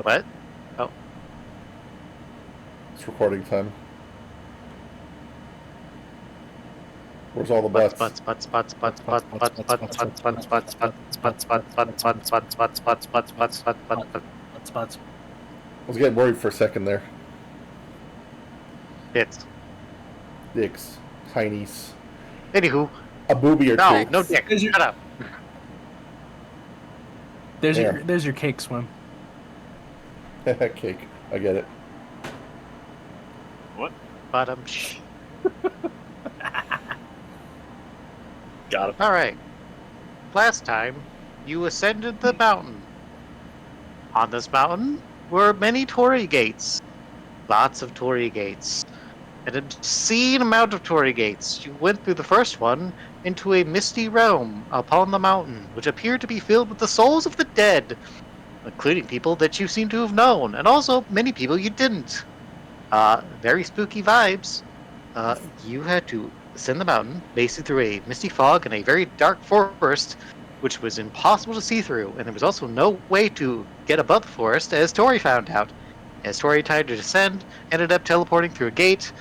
What? Oh. It's recording time. Where's all the butts? Butts. I was getting worried for a second there. Dicks. Dicks. Heinies. Anywho. A booby or two. No dick. Shut up. There's your cake, Swim. Cake. I get it. What? Bottom. Got him. Alright. Last time, you ascended the mountain. On this mountain were many Torii gates. Lots of Torii gates. An obscene amount of Torii gates. You went through the first one into a misty realm upon the mountain, which appeared to be filled with the souls of the dead, including people that you seem to have known, and also many people you didn't. Very spooky vibes. You had to ascend the mountain, basically through a misty fog and a very dark forest, which was impossible to see through, and there was also no way to get above the forest, as Tori found out. As Tori tried to descend, ended up teleporting through a gate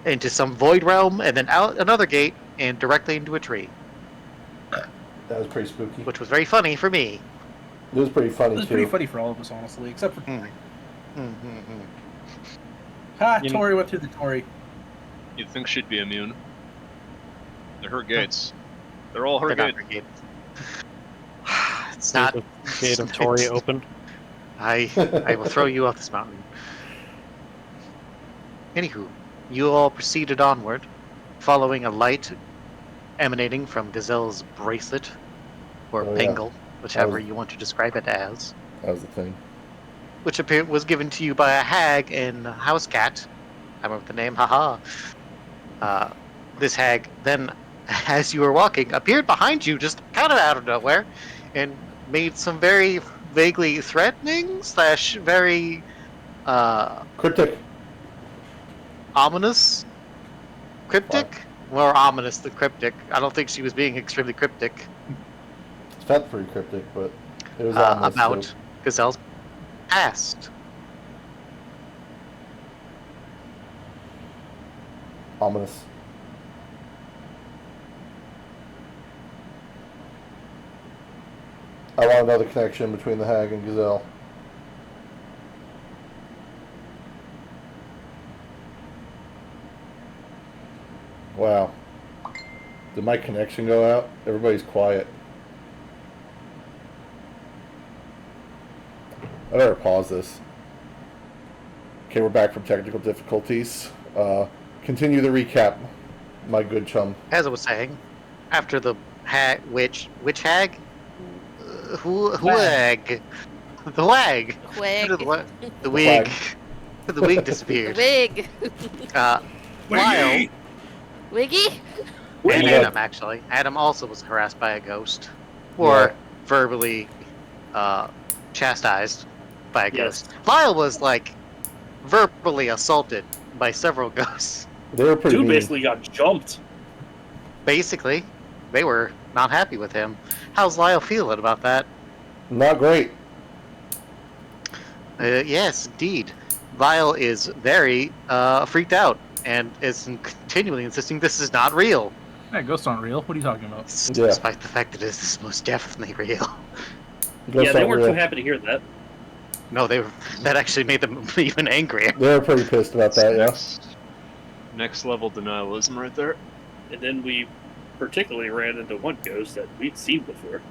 into some void realm, and then out another gate, and directly into a tree. That was pretty spooky. Which was very funny for me. It was pretty funny, It was too. pretty funny for all of us, honestly, except for Tori. Mm-hmm. Ha! Tori went through the Tori. You'd think she'd be immune. They're her gates. They're all her gates. It's not. Gate of Tori open. I will throw you off this mountain. Anywho, you all proceeded onward, following a light emanating from Gazelle's bracelet, or bangle, whichever you want to describe it as. That was the thing. Which was given to you by a hag and house cat. I remember the name, haha. This hag then, as you were walking, appeared behind you just kind of out of nowhere and made some very vaguely threatening / very cryptic, ominous, cryptic. More ominous than cryptic. I don't think she was being extremely cryptic. It felt pretty cryptic, but it was ominous about too. Gazelle's past. Ominous. I want another connection between the hag and Gazelle. Wow. Did my connection go out? Everybody's quiet. I better pause this. Okay, we're back from technical difficulties. Continue the recap, my good chum. As I was saying, after the hag, which hag? Who hag? The wag. Wig. The wig. The wig disappeared. Wig. Lyle. Wiggy? And Adam, actually. Adam also was harassed by a ghost. Or verbally chastised by a ghost. Lyle was, like, verbally assaulted by several ghosts. They were pretty mean. Basically got jumped. Basically. They were not happy with him. How's Lyle feeling about that? Not great. Yes, indeed. Lyle is very freaked out and is continually insisting this is not real. Yeah, ghosts aren't real. What are you talking about? Despite the fact that it is most definitely real. Yeah, they weren't too happy to hear that. No, that actually made them even angrier. They were pretty pissed about that, yeah. Next level denialism right there. And then we particularly ran into one ghost that we'd seen before.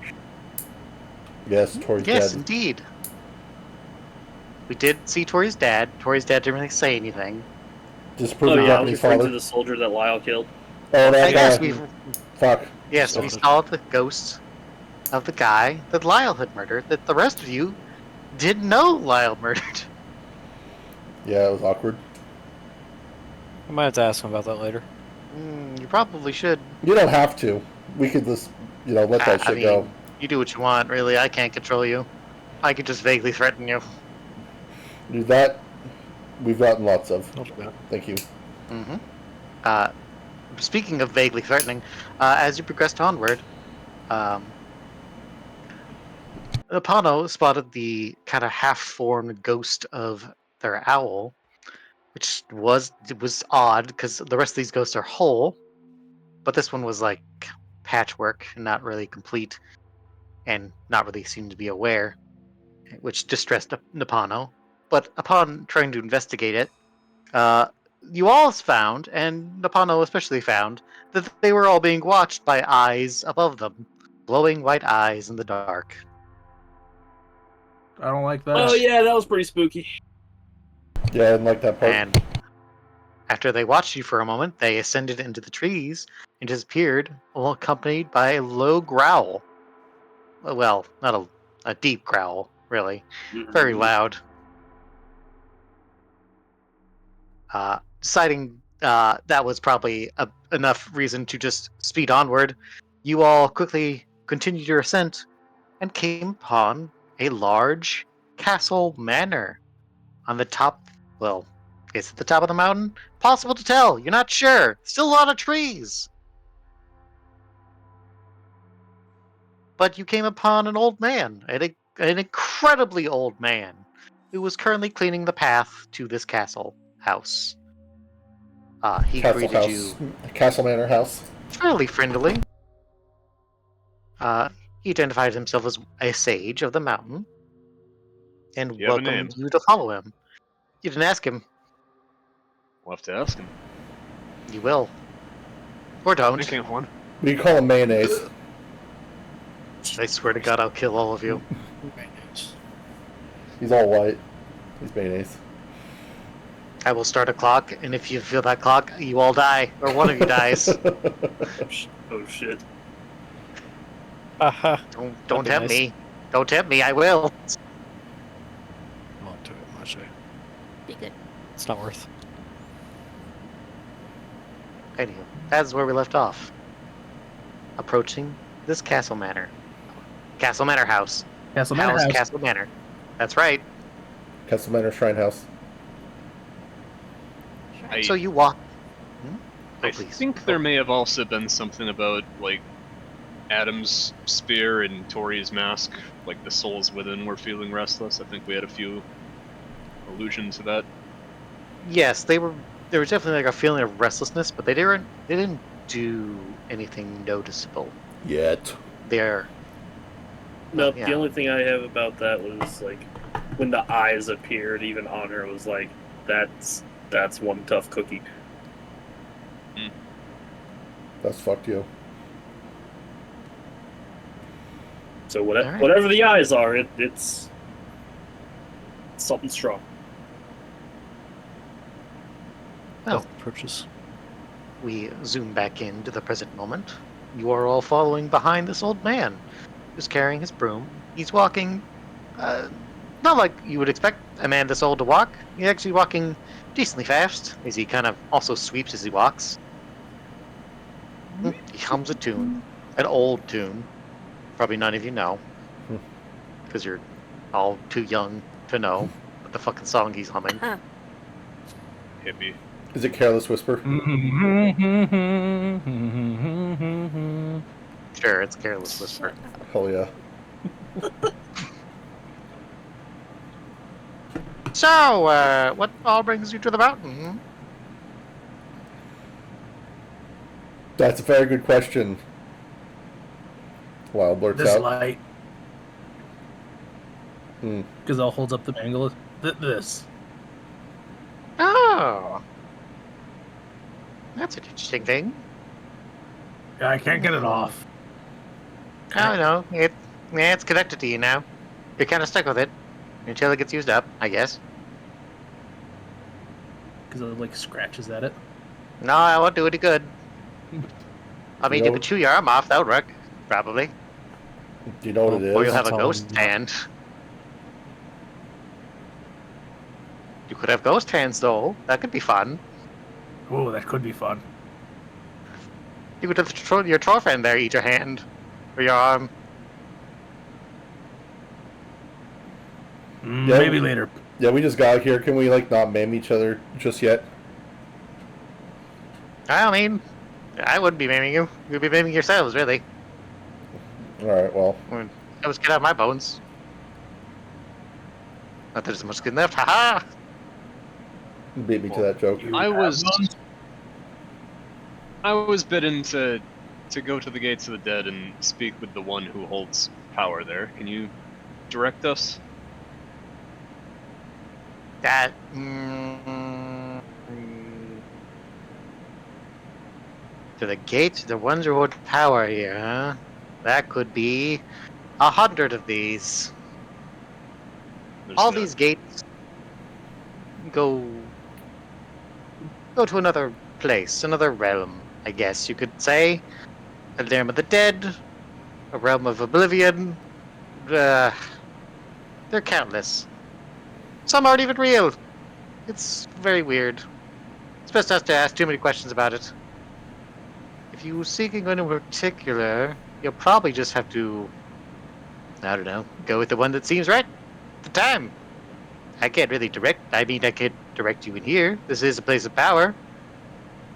Yes, Tori's dead. Yes, indeed. We did see Tori's dad. Tori's dad didn't really say anything. Disproving I was Japanese referring father. to the soldier that Lyle killed. Oh, that yes, guy. Fuck. Yes, we saw the ghost of the guy that Lyle had murdered, that the rest of you didn't know Lyle murdered. Yeah, it was awkward. I might have to ask him about that later. You probably should. You don't have to. We could just, let that shit go. You do what you want, really. I can't control you. I can just vaguely threaten you. Do that. We've gotten lots of. Thank you. Speaking of vaguely threatening, as you progressed onward, Apano spotted the kind of half-formed ghost of their owl, which was odd because the rest of these ghosts are whole, but this one was like patchwork and not really complete, and not really seemed to be aware, which distressed Apano. But upon trying to investigate it, you all found, and Apano especially found, that they were all being watched by eyes above them, glowing white eyes in the dark. I don't like that. Oh yeah, that was pretty spooky. Yeah, I didn't like that part. And after they watched you for a moment, they ascended into the trees and disappeared, all accompanied by a low growl. Well, not a deep growl, really. Very loud. Deciding that was probably enough reason to just speed onward, you all quickly continued your ascent and came upon a large castle manor on the top. Well, is it the top of the mountain? Possible to tell. You're not sure. Still a lot of trees. But you came upon an old man, an incredibly old man, who was currently cleaning the path to this castle house. He greeted you Castle Manor House. fairly friendly. He identified himself as a sage of the mountain and You have a name? welcomed you to follow him. You didn't ask him. We'll have to ask him. You will. Or don't. Thinking of one. We call him mayonnaise. I swear to God, I'll kill all of you. He's all white. He's mayonnaise. I will start a clock, and if you feel that clock, you all die. Or one of you dies. Oh shit. Don't That'd be tempt nice. me. Don't tempt me, I will. Won't do it much. Be good. It's not worth. Anywho, that's where we left off. Approaching this castle manor. Castle Manor House. Castle Manor House. Castle Manor. That's right. Castle Manor Shrine House. I, So you walk. I please. think there may have also been something about, like, Adam's spear and Tori's mask, like the souls within were feeling restless. I think we had a few allusions to that. Yes, there was definitely like a feeling of restlessness, but they didn't do anything noticeable. Yet. They're No, yeah. the only thing I have about that was like when the eyes appeared, even on her was like, that's one tough cookie. That's fucked you. So All right. whatever the eyes are, it's something strong. Well, Both approaches. we zoom back into the present moment. You are all following behind this old man who's carrying his broom. He's walking, not like you would expect a man this old to walk. He's actually walking decently fast, as he kind of also sweeps as he walks. He hums a tune, an old tune. Probably none of you know, because you're all too young to know what the fucking song he's humming. Hippie. Is it Careless Whisper? Sure, it's Careless Whisper. Hell yeah. So, what all brings you to the mountain? That's a very good question. Wild blurts This out. light. Hmm. Gazelle holds up the bangle. This. Oh, that's an interesting thing. I can't get it off. I don't know. It's connected to you now. You're kind of stuck with it until it gets used up, I guess. Gazelle like scratches at it. No, I won't do any good. I mean, you No. could chew your arm off. That would work, probably. Do you know what it is? Or you'll have a Tell ghost him. hand. You could have ghost hands, though. That could be fun. Oh, that could be fun. You could have your troll friend there eat your hand or your arm. Yeah. Maybe later. Yeah, we just got here. Can we, like, not maim each other just yet? I mean, I wouldn't be maiming you. You'd be maiming yourselves, really. Alright, well. I was get out my bones. Not that there's much good left. Haha! You beat me to that joke. You I have was none? I was bidden to go to the gates of the dead and speak with the one who holds power there. Can you direct us? That. To the gates, the ones who hold power here, huh? That could be 100 of these. There's All that. these gates go to another place, another realm, I guess you could say. A realm of the dead, a realm of oblivion. Uh, they're countless. Some aren't even real. It's very weird. It's best not to ask too many questions about it. If you're seeking one in particular, you'll probably just have to, I don't know, go with the one that seems right at the time. I can't really I can't direct you in here. This is a place of power.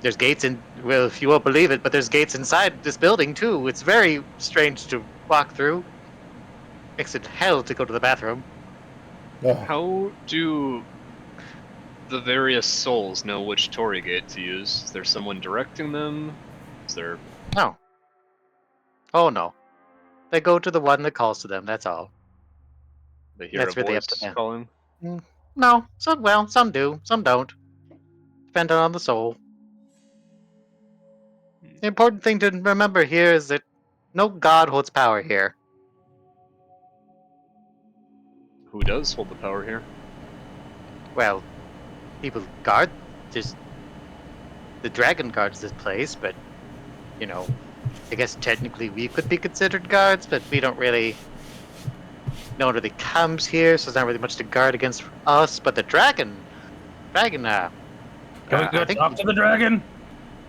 There's gates in, well, if you won't believe it, but there's gates inside this building too. It's very strange to walk through. Makes it hell to go to the bathroom. Ugh. How do the various souls know which Torii gate to use? Is there someone directing them? Is there No. Oh no. They go to the one that calls to them, that's all. they hear a That's really voice up to them. calling? No. Some do, some don't. Depending on the soul. The important thing to remember here is that no god holds power here. Who does hold the power here? Well, people guard this. The dragon guards this place, but you know, I guess technically we could be considered guards, but we don't really. No one really comes here, so there's not really much to guard against us. But the dragon, Can we I go think. talk to the dragon?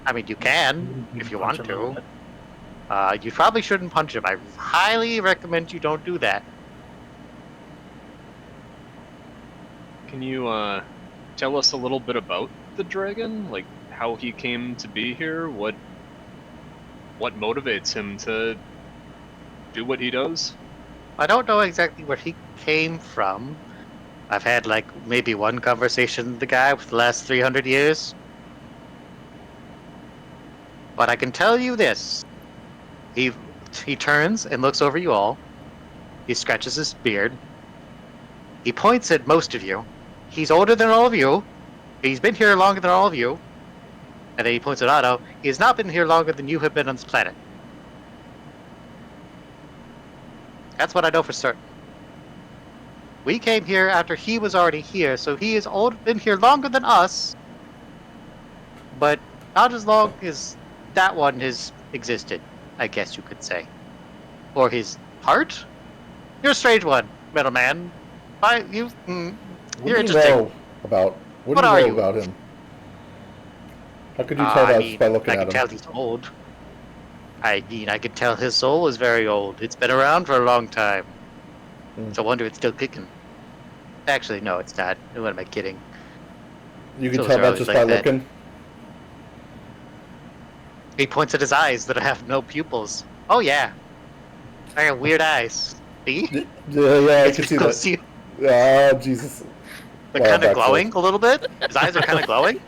I mean, you can if you Punch want him a little to. bit. You probably shouldn't punch him. I highly recommend you don't do that. Can you tell us a little bit about the dragon? Like how he came to be here? What motivates him to do what he does? I don't know exactly where he came from. I've had like maybe one conversation with the guy for the last 300 years. But I can tell you this. He he turns and looks over you all. He scratches his beard. He points at most of you. He's older than all of you. He's been here longer than all of you. And then he points at Otto. He has not been here longer than you have been on this planet. That's what I know for certain. We came here after he was already here, so he has been here longer than us, but not as long as that one has existed, I guess you could say. Or his heart? You're a strange one, middleman. What You're do you interesting. know about? What What do you are know you? about him? How could you tell that just by looking I at can him? tell he's old. I can tell his soul is very old. It's been around for a long time. Hmm. So I wonder it's still kicking. Actually, no, it's not. What am I kidding? You can Souls tell are that always just like by that. looking. He points at his eyes that have no pupils. Oh yeah, I got weird eyes. See? Yeah, I It's can see close that. to you. Ah, Jesus. They're Wow, kind of back glowing a little bit. His eyes are kind of glowing.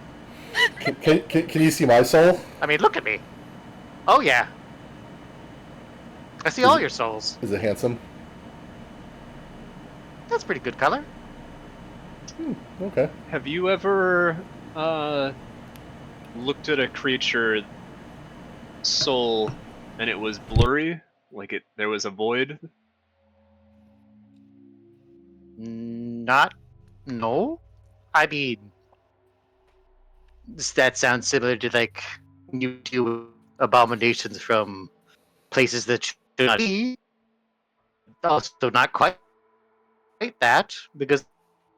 Can you see my soul? I mean, look at me. Oh yeah, I see all your souls. Is it handsome? That's pretty good color. Okay. Have you ever looked at a creature soul and it was blurry? Like there was a void? Not, no. I mean, that sounds similar to like when you do abominations from places that should not be. Also, not quite that, because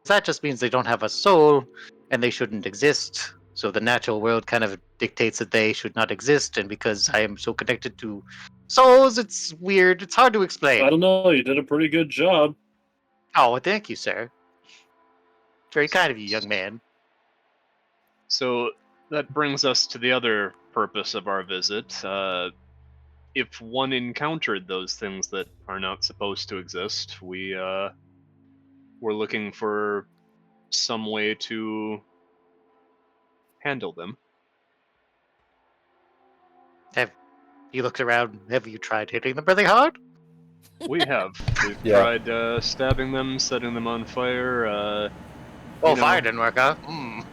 that just means they don't have a soul and they shouldn't exist. So the natural world kind of dictates that they should not exist, and because I am so connected to souls, it's weird. It's hard to I explain. don't know. You did a pretty good job. Oh, well, thank you, sir. Very kind of you, young man. So that brings us to the other purpose of our visit. If one encountered those things that are not supposed to exist, we we're looking for some way to handle them. Have you looked around? Have you tried hitting them really hard? We have. We've Yeah. tried stabbing them, setting them on fire. Oh, You know, fire didn't work, huh?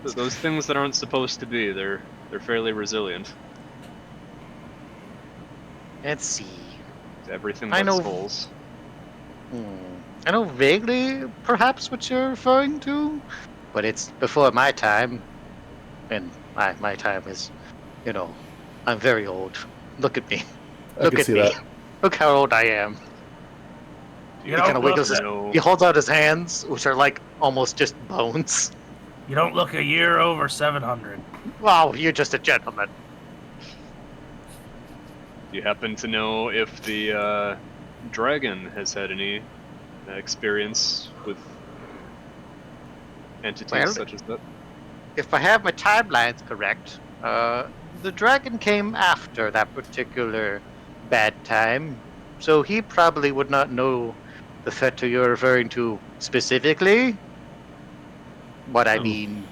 those things that aren't supposed to be. They're fairly resilient. Let's see. Everything I but know. skulls. I know vaguely, perhaps, what you're referring to, but it's before my time, and my time is, I'm very old. Look at me. I Look can at see me. that. Look how old I am. You He kind don't of look wiggles his. No. He holds out his hands, which are like almost just bones. you don't look a year over 700. Wow, you're just a gentleman. Do you happen to know if the dragon has had any experience with entities Well, such as that? if I have my timelines correct, the dragon came after that particular bad time, so he probably would not know the threat you're referring to specifically. But I Oh. mean,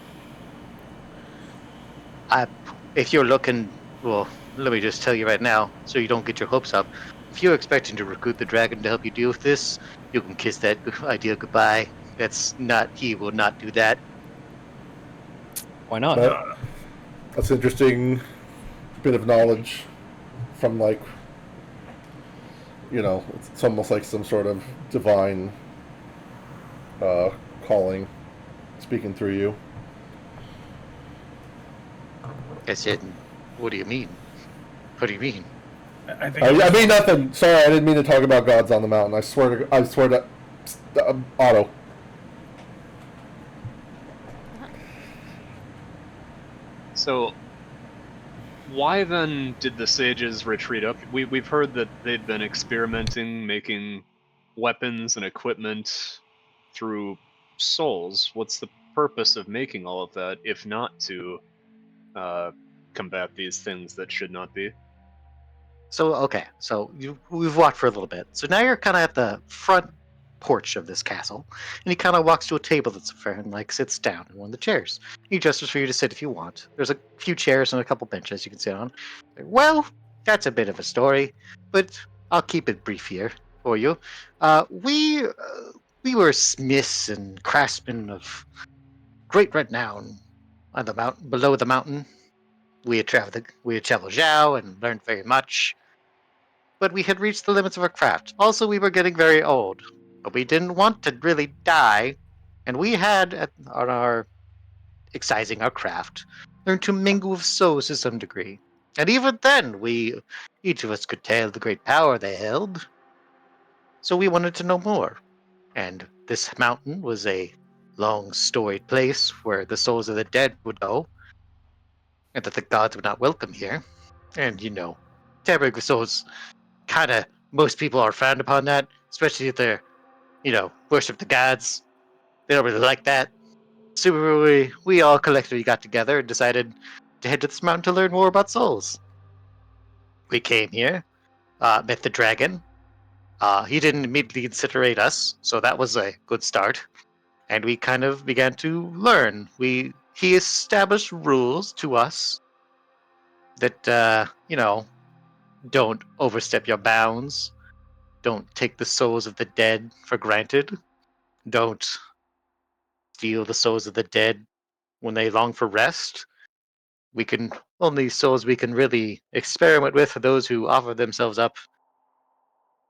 if you're looking, well, let me just tell you right now, so you don't get your hopes up. If you're expecting to recruit the dragon to help you deal with this, you can kiss that idea goodbye. He will not do that. Why not? But that's an interesting bit of knowledge from, like, it's almost like some sort of divine calling speaking through you. I said, what do you mean? What do you mean? I think I mean nothing. Sorry, I didn't mean to talk about gods on the mountain. I swear to Otto. So, why then did the sages retreat up? We've heard that they'd been experimenting, making weapons and equipment through souls. What's the purpose of making all of that, if not to combat these things that should not be? So okay, so we've walked for a little bit. So now you're kind of at the front porch of this castle, and he kind of walks to a table that's fair and like sits down in one of the chairs. He gestures for you to sit if you want. There's a few chairs and a couple benches you can sit on. Well, that's a bit of a story, but I'll keep it brief here for you. We were smiths and craftsmen of great renown on the mountain below the mountain. We had traveled Zhao and learned very much, but we had reached the limits of our craft. Also, we were getting very old, but we didn't want to really die, and we had, on our excising our craft, learned to mingle with souls to some degree. And even then, each of us could tell the great power they held. So we wanted to know more. And this mountain was a long storied place where the souls of the dead would go, and that the gods would not welcome here. And tampering with souls, kind of, most people are frowned upon that, especially if they're, worship the gods. They don't really like that. So we all collectively got together and decided to head to this mountain to learn more about souls. We came here, met the dragon. He didn't immediately incinerate us, so that was a good start. And we kind of began to learn. He established rules to us that don't overstep your bounds. Don't take the souls of the dead for granted. Don't steal the souls of the dead when they long for rest. Only souls we can really experiment with are those who offer themselves up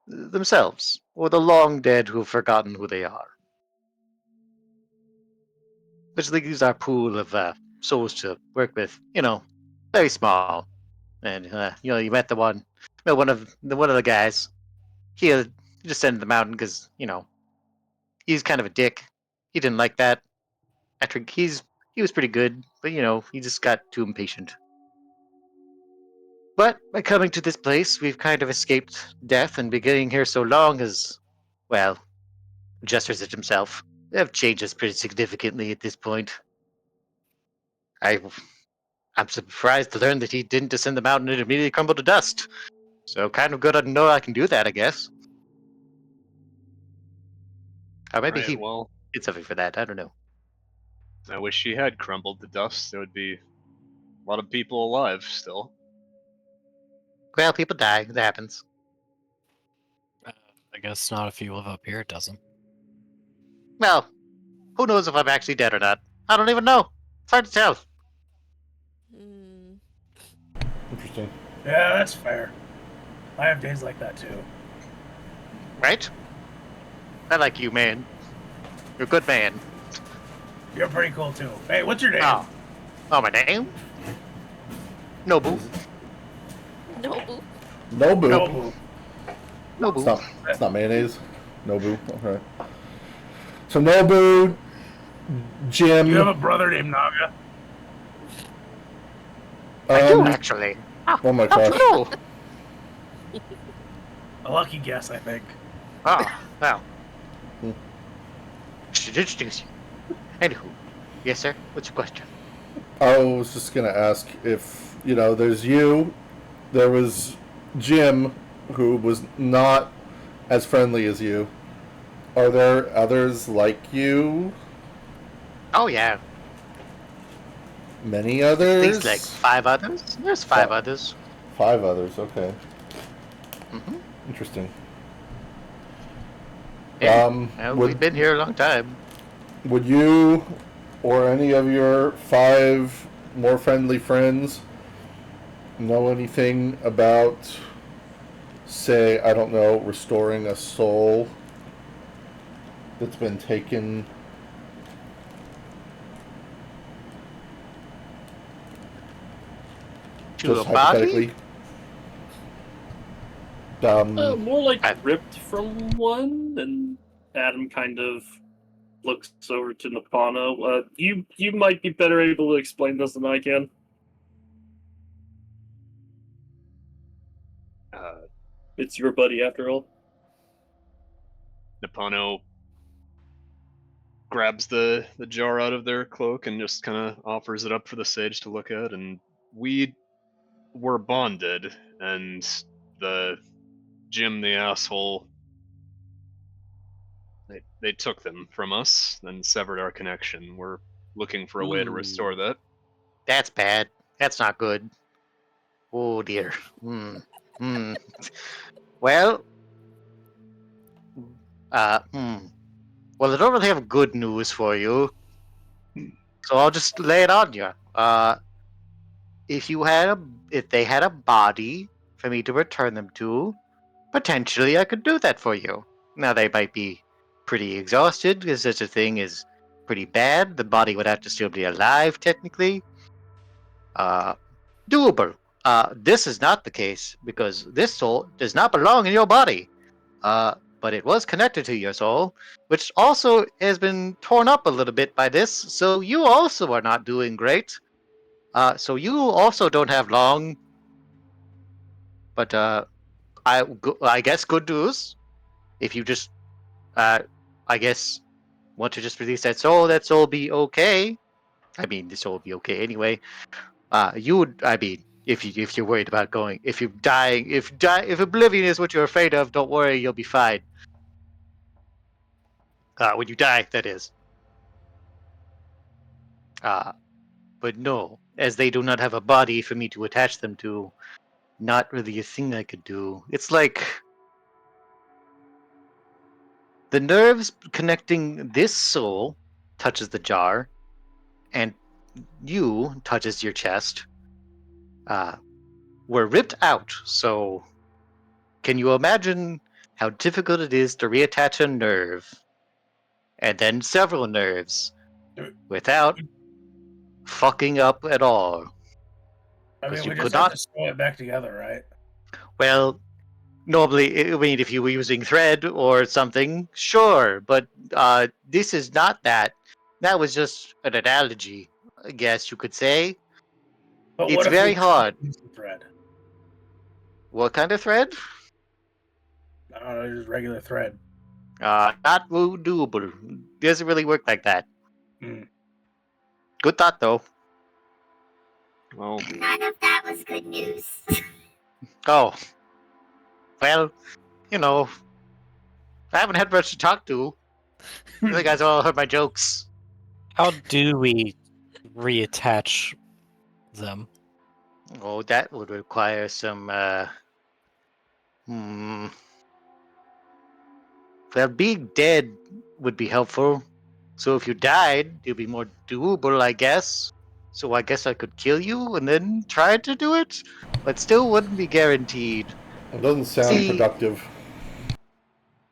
themselves, or the long dead who have forgotten who they are. Which leaves our pool of souls to work with, very small. And you met one of the guys. He descended the mountain because he's kind of a dick. He didn't like that. Patrick, he was pretty good, but he just got too impatient. But by coming to this place, we've kind of escaped death, and being here so long has, well, gestures at himself. Have changed us pretty significantly at this point. I I'm surprised to learn that he didn't descend the mountain and immediately crumble to dust. So kind of good to know I can do that, I guess. Or maybe Right, well, get something for that. I don't know. I wish she had crumbled to dust. There would be a lot of people alive still. Well, people die. That happens. I guess not if you live up here, it doesn't. Well, who knows if I'm actually dead or not? I don't even know. It's hard to tell. Hmm. Interesting. Yeah, that's fair. I have days like that too. Right? I like you, man. You're a good man. You're pretty cool too. Hey, what's your name? Oh, my name? Nobu. Nobu. Nobu. Nobu. Nobu. It's not mayonnaise. Nobu. Okay. So Nobu, Jim. You have a brother named Naga? I do, actually. Oh my How'd gosh. you know? A lucky guess, I think. Oh, well. Hmm. Should introduce you. Anywho. Yes, sir? What's your question? I was just gonna ask if there's you. There was Jim, who was not as friendly as you. Are there others like you? Oh, yeah. Many others? Things like 5 others? There's 5 others. 5 others, okay. Mm-hmm. Interesting. Yeah. Well, we've been here a long time. Would you or any of your 5 more friendly friends know anything about, say, I don't know, restoring a soul that's been taken? To Just a body? hypothetically. More like ripped from one, and Adam kind of looks over to Napano. You might be better able to explain this than I can. It's your buddy after all. Napano grabs the jar out of their cloak and just kind of offers it up for the sage to look at. And we were bonded, and the Jim the asshole, they took them from us and severed our connection. We're looking for a way to restore that. That's bad. That's not good. Oh, dear. Hmm. Well, well, I don't really have good news for you, so I'll just lay it on you. If they had a body for me to return them to, potentially I could do that for you. Now they might be pretty exhausted because such a thing is pretty bad. The body would have to still be alive technically. Doable. This is not the case because this soul does not belong in your body. But it was connected to your soul, which also has been torn up a little bit by this. So you also are not doing great. So you also don't have long. But I guess good news. If you just, I guess, want to just release that soul be okay. I mean, this soul will be okay anyway. You would, I mean, if you're worried about going, if you're dying, if oblivion is what you're afraid of, don't worry, you'll be fine. When you die, that is. But no, as they do not have a body for me to attach them to, not really a thing I could do. It's like the nerves connecting this soul touches the jar, and you touches your chest. Were ripped out. So, can you imagine how difficult it is to reattach a nerve, and then several nerves, without fucking up at all? I mean, You we could just have not. to sew it back together, right? Well, normally, I mean, if you were using thread or something, sure, but this is not that. That was just an analogy, I guess you could say. But It's what if very we hard. use the thread? What kind of thread? I don't know, just regular thread. Not doable. Doesn't really work like that. Hmm. Good thought, though. Well, None of that was good news. Oh, well, I haven't had much to talk to. You guys all heard my jokes. How do we reattach them? Oh, that would require some, hmm. Well, being dead would be helpful. So if you died, it'd be more doable, I guess. So I guess I could kill you and then try to do it, but still wouldn't be guaranteed. It doesn't sound See, productive.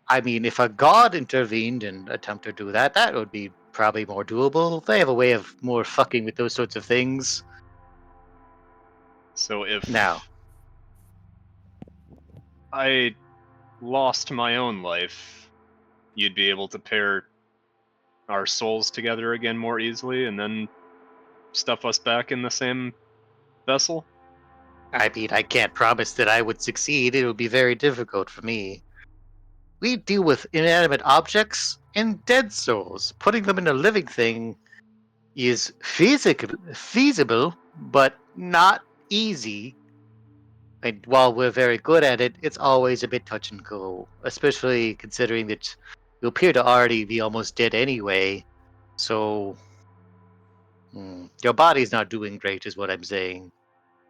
I mean, if a god intervened and attempted to do that, that would be probably more doable. They have a way of more fucking with those sorts of things. So if Now, I lost my own life, you'd be able to pair our souls together again more easily and then stuff us back in the same vessel? I mean, I can't promise that I would succeed. It would be very difficult for me. We deal with inanimate objects and dead souls. Putting them in a living thing is feasible, but not easy. And while we're very good at it, it's always a bit touch and go, especially considering that you appear to already be almost dead anyway. So, your body's not doing great, is what I'm saying.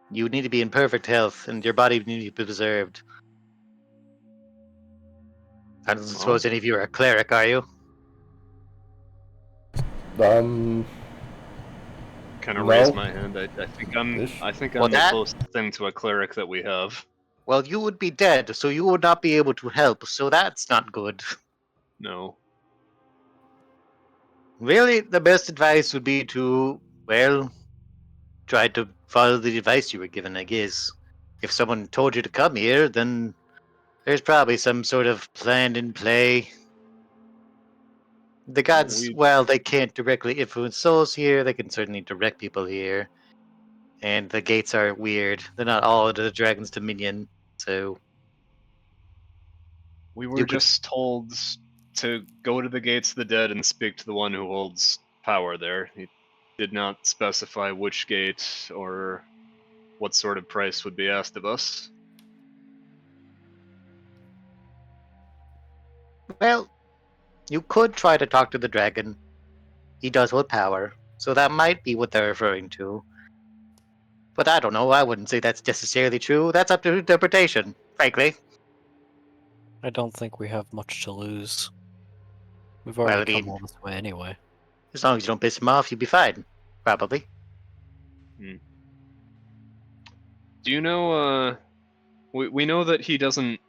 You need to be in perfect health, and your body needs to be preserved. I don't Well, suppose any of you are a cleric, are you? Um, kind of raise no. my hand. Ish. I think Well, I'm the that closest thing to a cleric that we have. well, you would be dead, so you would not be able to help. So that's not good. No. Really, the best advice would be to, well, try to follow the advice you were given, I guess. If someone told you to come here, then there's probably some sort of plan in play. The gods, We well, they can't directly influence souls here, they can certainly direct people here. And the gates are weird. They're not all under the dragon's dominion, so were you could. just told to go to the gates of the dead and speak to the one who holds power there. He did not specify which gate or what sort of price would be asked of us. Well, you could try to talk to the dragon. He does hold power, so that might be what they're referring to. But I don't know, I wouldn't say that's necessarily true. That's up to interpretation, frankly. I don't think we have much to lose. We've Well, already I come mean, all this way anyway. as long as you don't piss him off, you'll be fine. Probably. Do you know, we know that he doesn't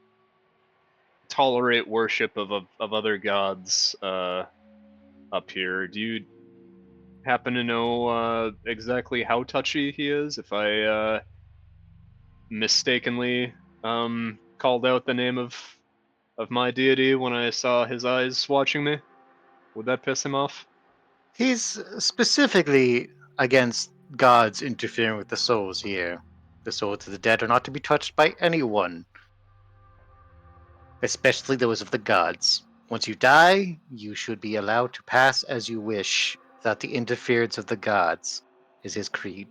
tolerate worship of other gods up here. Do you happen to know exactly how touchy he is? If I mistakenly called out the name of my deity when I saw his eyes watching me, would that piss him off? He's specifically against gods interfering with the souls here. The souls of the dead are not to be touched by anyone, especially those of the gods. Once you die, you should be allowed to pass as you wish without the interference of the gods, is his creed.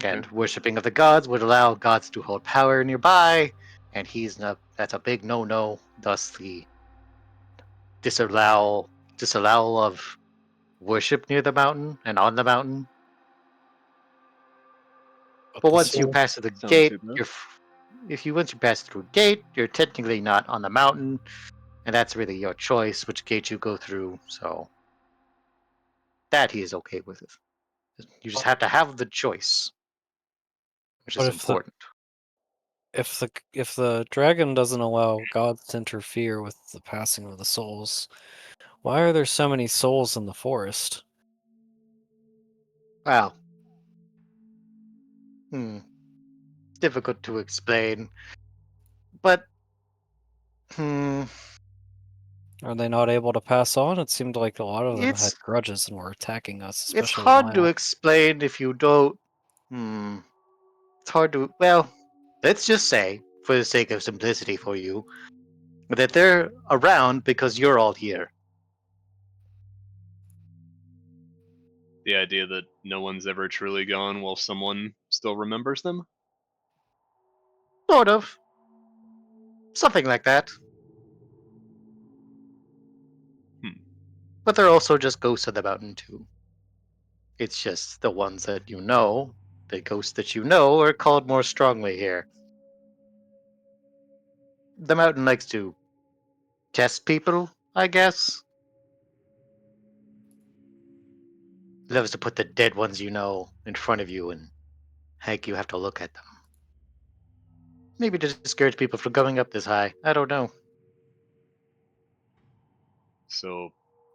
And worshipping of the gods would allow gods to hold power nearby, and he's not. That's a big no-no. Thus, the disallowal of worship near the mountain and on the mountain. But But the once you soul, pass through the Sound gate, too bad. if you once you pass through a gate, you're technically not on the mountain, and that's really your choice which gate you go through. So that he is okay with it. You just have to have the choice, which but is important. if the dragon doesn't allow gods to interfere with the passing of the souls, why are there so many souls in the forest? Well, difficult to explain, but hmm, Are they not able to pass on? It seemed like a lot of them it's had grudges and were attacking us, it's especially hard to Lyle. explain if you don't. Hmm, it's hard to. Well, let's just say, for the sake of simplicity for you, that they're around because you're all here. The idea that no one's ever truly gone while someone still remembers them? Sort of. Something like that. But they're also just ghosts of the mountain too. It's just the ones that you know, the ghosts that you know, are called more strongly here. The mountain likes to test people, I guess. Loves to put the dead ones you know in front of you and heck, you have to look at them. Maybe to discourage people from going up this high. I don't know. So,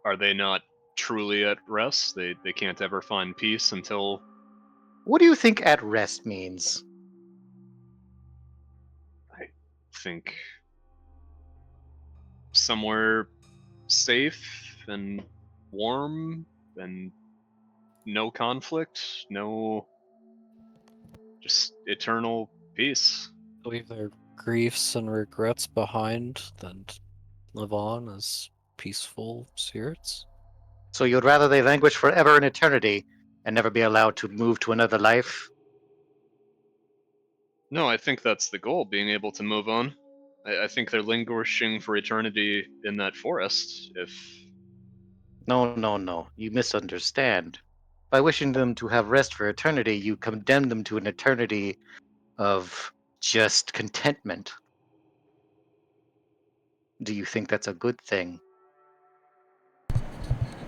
are they not truly at rest? They can't ever find peace until What do you think at rest means? I think somewhere safe and warm and no conflict, no just eternal peace. Leave their griefs and regrets behind, then live on as peaceful spirits. So you'd rather they languish forever in eternity and never be allowed to move to another life? No, I think that's the goal, being able to move on. I think they're languishing for eternity in that forest. If No, no, no. You misunderstand. By wishing them to have rest for eternity, you condemn them to an eternity of just contentment. Do you think that's a good thing?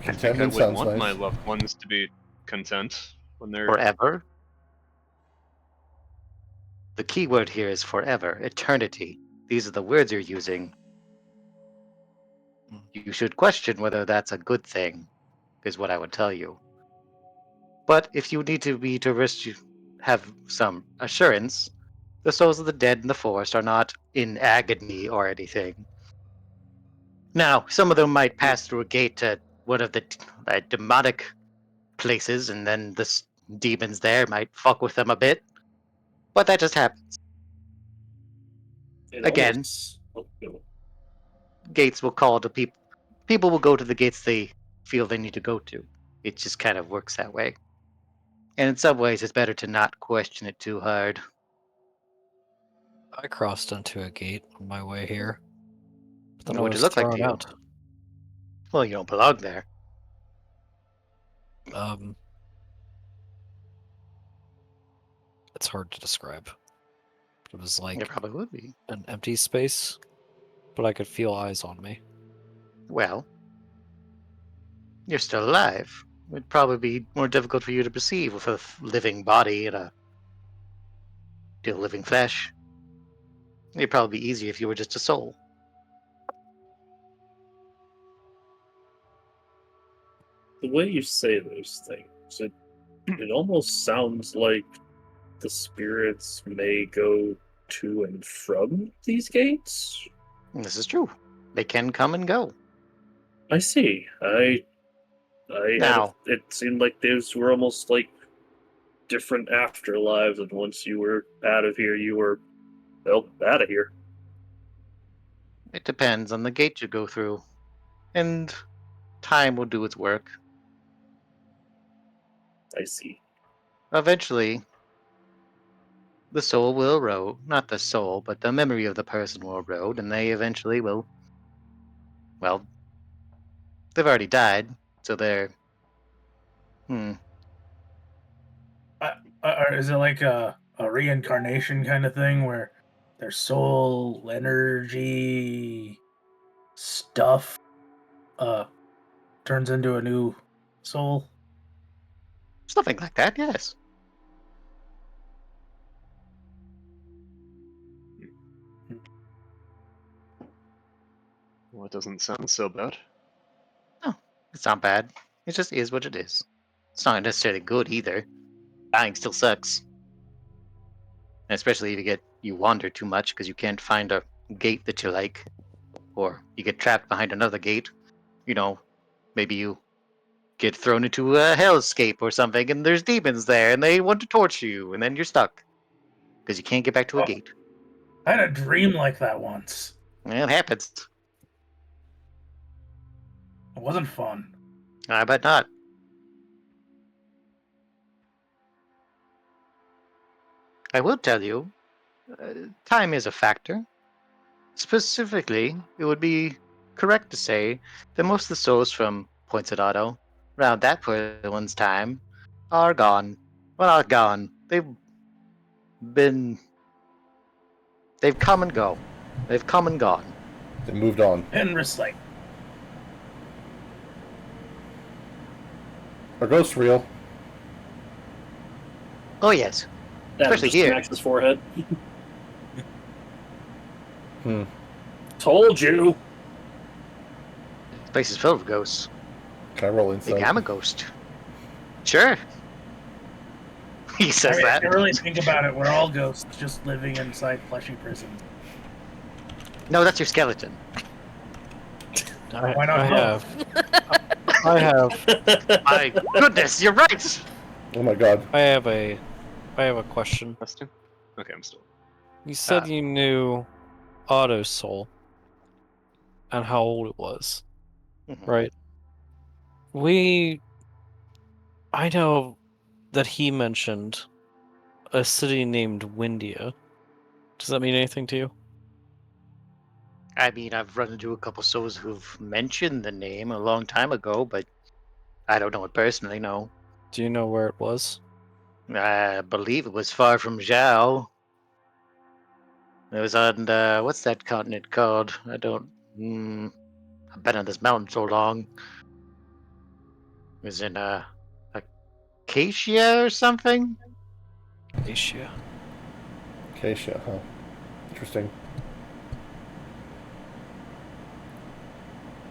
I think I Contentment would sounds want my nice. loved ones to be content when they're Forever? The key word here is forever, eternity. These are the words you're using. You should question whether that's a good thing, is what I would tell you. But if you need to be to risk you have some assurance, the souls of the dead in the forest are not in agony or anything. Now, some of them might pass through a gate to one of the demonic places, and then the demons there might fuck with them a bit. But that just happens. It Again, almost. Oh, no. gates will call to people. People will go to the gates they feel they need to go to. It just kind of works that way. And in some ways, it's better to not question it too hard. I crossed into a gate on my way here, but then I What does it was look like to thrown you? out. Well, you don't belong there. Um, it's hard to describe. It was It like probably would be. an empty space, but I could feel eyes on me. Well, you're still alive. It'd probably be more difficult for you to perceive with a living body and a still living flesh. It'd probably be easier if you were just a soul. The way you say those things, it almost sounds like the spirits may go to and from these gates. And this is true. They can come and go. I see. I had Now, it seemed like those were almost like different afterlives, and once you were out of here, you were out of here. it depends on the gate you go through. And time will do its work. I see. Eventually, the soul will erode. Not the soul, but the memory of the person will erode, and they eventually will. Well, they've already died, so they're. Hmm. Or is it like a reincarnation kind of thing where their soul energy stuff turns into a new soul? Something like that, yes. well, it doesn't sound so bad. No, it's not bad. It just is what it is. It's not necessarily good either. Dying still sucks. And especially if you wander too much because you can't find a gate that you like. Or you get trapped behind another gate. You know, maybe you get thrown into a hellscape or something and there's demons there and they want to torture you and then you're stuck. Because you can't get back to a Oh, gate. I had a dream like that once. Well, it happens. It wasn't fun. I bet not. I will tell you, time is a factor. Specifically, it would be correct to say that most of the souls from points at Otto. Around that poor one's time, are gone. Well, not gone. They've come and go. They've come and gone. They moved on. And recycle. Are ghosts real? Oh yes, Adam especially just here. smacks his forehead. Hmm. Told you. This place is filled with ghosts. Can I roll Maybe insight? I'm a ghost. Sure. He says I mean, that. if you really think about it, we're all ghosts just living inside fleshy prisons. No, that's your skeleton. Why not I both? have. I have. My goodness, you're right. Oh my god. I have a question. Question? Okay, I'm still. You said Uh, you knew Otto's soul and how old it was, Mhm. right? I know that he mentioned a city named Windia. Does that mean anything to you? I mean, I've run into a couple souls who've mentioned the name a long time ago, but I don't know it personally. No, Do you know where it was? I believe it was far from Zhao. It was on what's that continent called? I don't. I've been on this mountain so long. It was in Acacia or something. Asia. Acacia, huh? Interesting.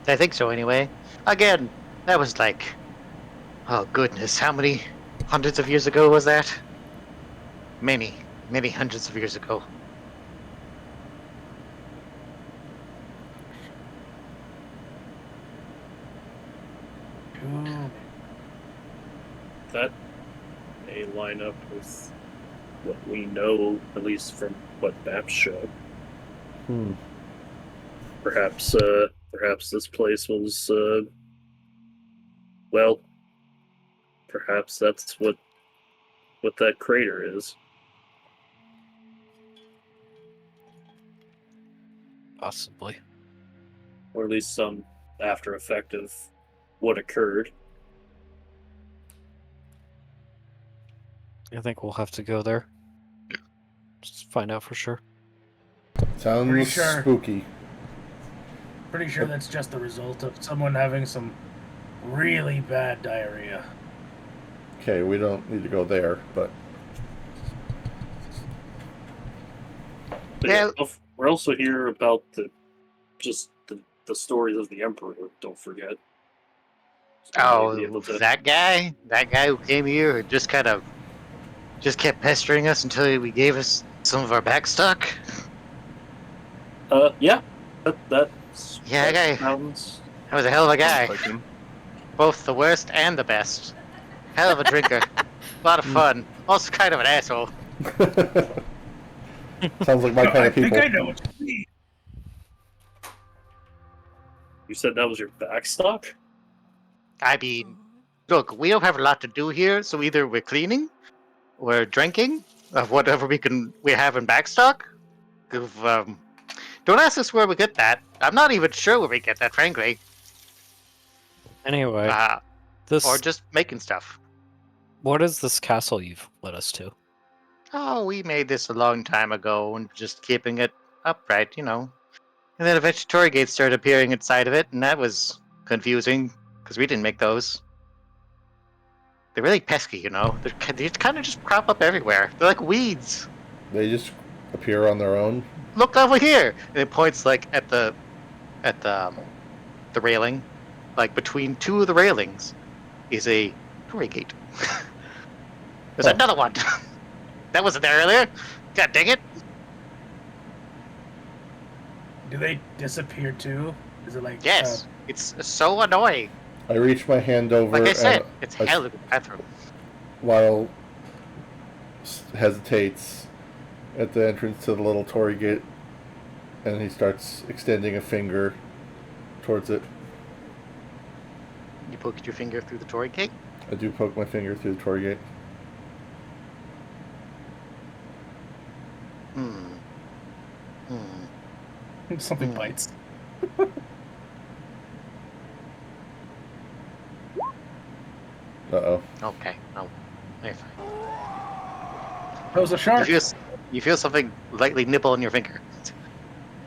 I think so, anyway. Again, that was like, oh goodness, how many hundreds of years ago was that? Many, many hundreds of years ago. Ooh. That may line up with what we know, at least from what maps show. Hmm. Perhaps this place was, well, perhaps that's what that crater is. Possibly. Or at least some after effect of what occurred. I think we'll have to go there. Just find out for sure. Sounds Pretty sure. spooky. Pretty sure that's just the result of someone having some really bad diarrhea. Okay, we don't need to go there, but But Yeah. we're also here about the stories of the Emperor, don't forget. So we may be Oh, able to- that guy? That guy who came here and just kind of just kept pestering us until we gave us some of our back stock? Yeah. That's Yeah, that okay. sounds That was a hell of a guy. Sounds like him. Both the worst and the best. Hell of a drinker. A lot of fun. Also kind of an asshole. sounds like my kind I of people. think I know what you mean. You said that was your backstock? I mean, look, we don't have a lot to do here, so either we're cleaning, we're drinking of whatever we have in backstock. If, don't ask us where we get that. I'm not even sure where we get that, frankly. Anyway, this Or just making stuff. what is this castle you've led us to? Oh, we made this a long time ago and just keeping it upright, you know. And then eventually Tory gates started appearing inside of it, and that was confusing because we didn't make those. They're really pesky, you know. They kind of just crop up everywhere. They're like weeds. They just appear on their own. Look over here, and it points like at the railing, like between two of the railings, is a Tory gate. There's Oh. another one. That wasn't there earlier. God dang it! Do they disappear too? Is it like Yes, it's so annoying. I reach my hand over Like I said, and it's I- hell of a bathroom. Lyle hesitates at the entrance to the little Tory gate, and he starts extending a finger towards it. You poked your finger through the Tory gate. I do poke my finger through the Tory gate. Hmm. something Hmm. bites? Uh-oh. Okay. Oh, you're fine. That was a You shark. feel something lightly nibble on your finger.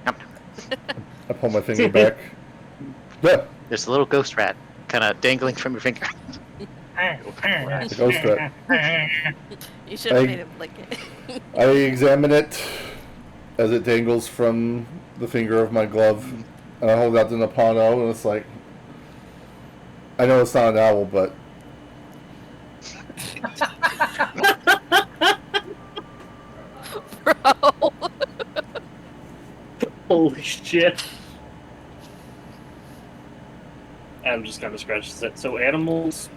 Yum, yum. I pull my finger back. Yeah, There's a little ghost rat kind of dangling from your finger. the ghost rat. You should have I- made him lick it. I examine it as it dangles from the finger of my glove, and I hold out the Napano, and it's like, I know it's not an owl, but Bro. Holy shit. Adam just kind of scratches it. So animals,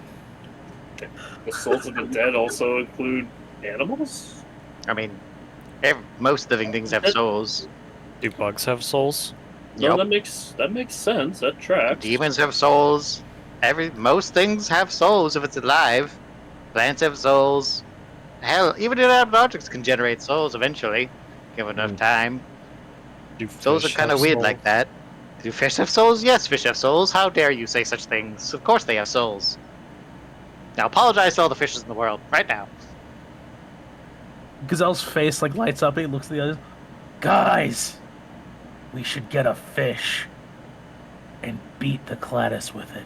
the souls of the dead also include animals? I mean, most living things have souls. Do bugs have souls? No, Yep. that makes sense. That tracks. Demons have souls. Most things have souls if it's alive. Plants have souls. Hell, even inanimate objects can generate souls eventually, given enough time. Do Souls are fish kind have of weird souls? like that. Do fish have souls? Yes, fish have souls. How dare you say such things? Of course they have souls. Now apologize to all the fishes in the world right now. Gazelle's face like lights up. He looks at the others. Guys, we should get a fish and beat the Cladis with it.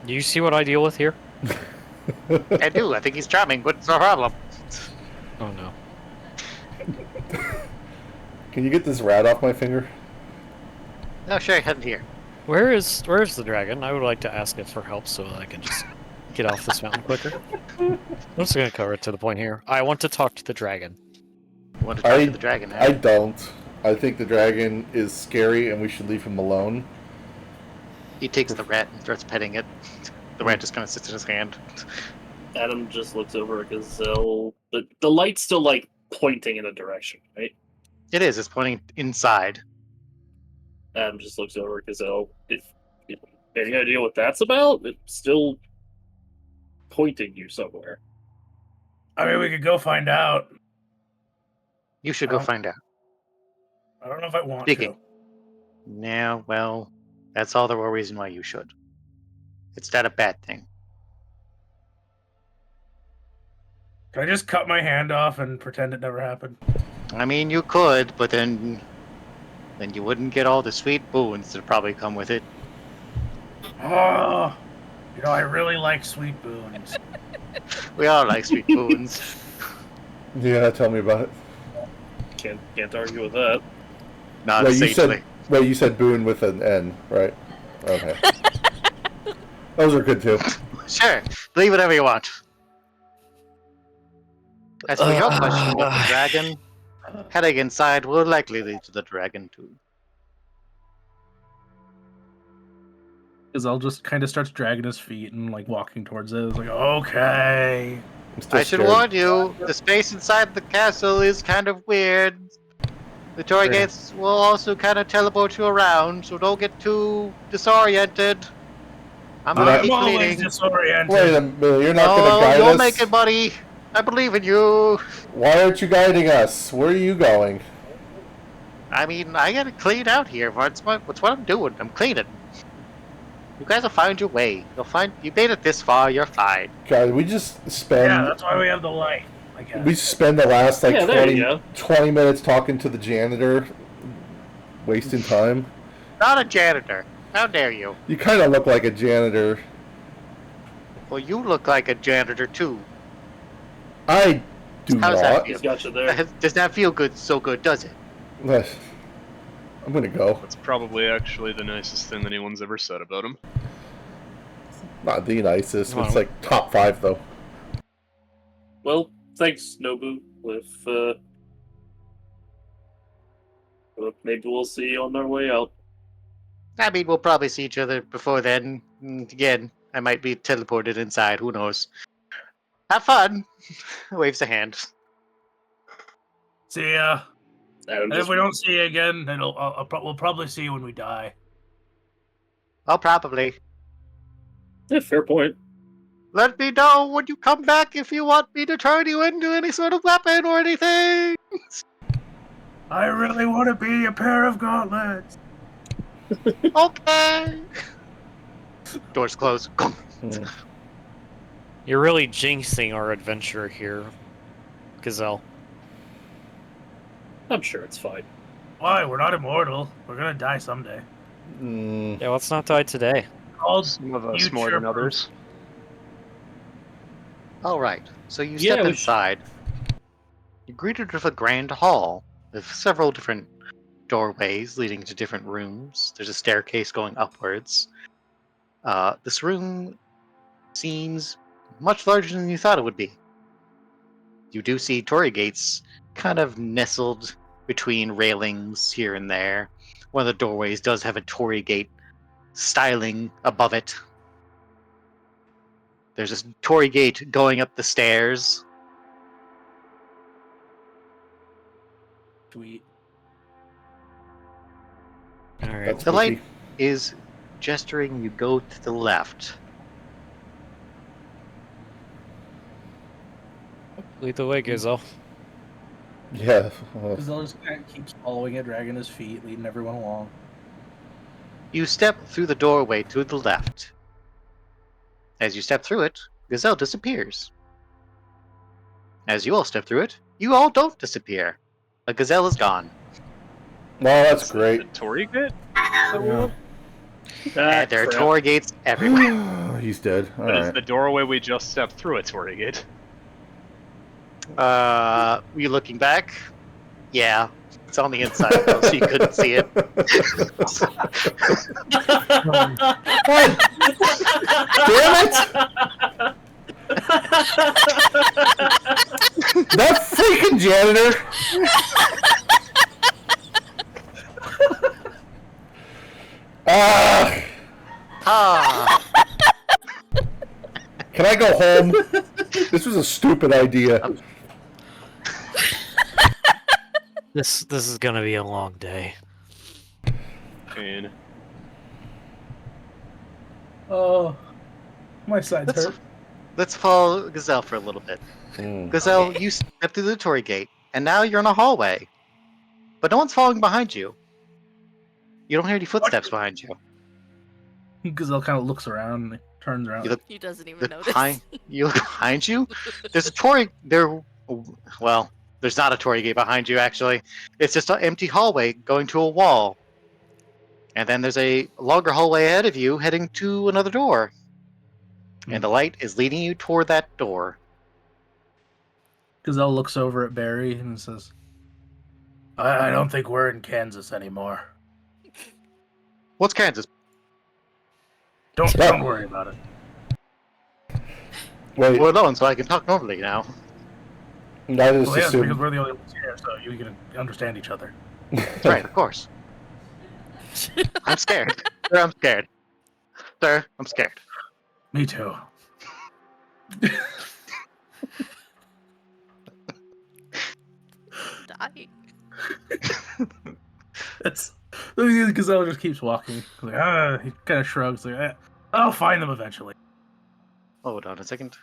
Do you see what I deal with here? I do. I think he's charming. What's the problem? Oh no. can you get this rat off my finger? No, sure, head here. Where's the dragon? I would like to ask it for help so that I can just get off this mountain quicker. I'm just gonna cover it to the point here. I want to talk to the dragon. You want to talk to the dragon? I don't. I think the dragon is scary, and we should leave him alone. He takes the rat and starts petting it. The rat just kind of sits in his hand. Adam just looks over at Gazelle. The light's still like pointing in a direction, right? It is. It's pointing inside. Adam just looks over at Gazelle. Any idea what that's about? It's still pointing you somewhere. I mean, we could go find out. You should go Oh. find out. I don't know if I want Speaking. to. Yeah, well, that's all the more reason why you should. It's not a bad thing. Can I just cut my hand off and pretend it never happened? I mean, you could, but then you wouldn't get all the sweet boons that probably come with it. Oh, I really like sweet boons. We all like sweet boons. Yeah, tell me about it. Can't argue with that. Not Well, you sagely. you said Boone with an N, right? Okay. Those are good too. Sure, believe whatever you want. As for your question about the dragon, heading inside will likely lead to the dragon too. Gazelle just kind of starts dragging his feet and like walking towards it. It's like, okay. I'm still I should scared. warn you, the space inside the castle is kind of weird. The toy Fair. gates will also kind of teleport you around, so don't get too disoriented. I'm You're already I'm always cleaning. disoriented. Wait a minute, you're not going Oh, to guide you'll us? make it, buddy. I believe in you. Why aren't you guiding us? Where are you going? I mean, I gotta clean out here. What's what I'm doing? I'm cleaning. You guys will find your way. You made it this far. You're fine. God, we just spend Yeah, that's why we have the light. I guess. we spend the last like Yeah, there you go. 20 minutes talking to the janitor, wasting time. Not a janitor. How dare you? You kind of look like a janitor. Well, you look like a janitor too. I do How does that not. He's got you there. Does that feel good? So good, does it? I'm gonna go. That's probably actually the nicest thing anyone's ever said about him. Not the nicest. Come on. It's like top 5 though. Well, thanks, Nobu. Well, maybe we'll see you on our way out. I mean, we'll probably see each other before then. Again, I might be teleported inside. Who knows? Have fun. Waves a hand. See ya. Adam And if just, we don't see you again, then we'll probably see you when we die. Oh, probably. yeah, fair point. Let me know when you come back if you want me to turn you into any sort of weapon or anything. I really want to be a pair of gauntlets. Okay. Doors close. You're really jinxing our adventure here, Gazelle. I'm sure it's fine. Why? We're not immortal. We're gonna die someday. Yeah, let's not die today. Called Some of us more future than proof. others. All right. So you Yeah, step we inside. You're greeted with a grand hall with several different doorways leading to different rooms. There's a staircase going upwards. This room seems much larger than you thought it would be. You do see torii gates kind of nestled between railings here and there. One of the doorways does have a torii gate styling above it. There's a torii gate going up the stairs. Sweet. All right. That's The light spooky. is gesturing you go to the left. Lead the way, Gazelle. Yeah. Gazelle just kind of keeps following it, dragging his feet, leading everyone along. You step through the doorway to the left. As you step through it, Gazelle disappears. As you all step through it, you all don't disappear. The Gazelle is gone. Well, that's Is great. that the Tory gate? Yeah. And there are crap. torii gates everywhere. He's dead. All But is right. the doorway we just stepped through a Tory gate? You looking back? Yeah. It's on the inside though, so you couldn't see it. What? Damn it! That freaking janitor! Ah! Ah, Can I go home? This was a stupid idea. This is gonna be a long day. And Oh, my sides let's, hurt. let's follow Gazelle for a little bit. Gazelle, you step through the torii gate, and now you're in a hallway. But no one's following behind you. You don't hear any footsteps behind you. Gazelle kind of looks around, and turns around. You look, He doesn't even look notice. behind. You look behind you. There's a torii. There. Well, there's not a torii gate behind you. Actually, it's just an empty hallway going to a wall. And then there's a longer hallway ahead of you, heading to another door. And the light is leading you toward that door. Gazelle looks over at Barry and says, I don't think we're in Kansas anymore. What's Kansas? Don't worry about it. Wait, We're alone, so I can talk normally now. I just Well, yeah, because assumed. we're the only ones here, so you can understand each other. That's right, of course. I'm scared. Sir, I'm scared. Sir, I'm scared. Me too. Die. It's Gazelle just keeps walking. Like, he kind of shrugs. Like, I'll find them eventually. Hold on a second.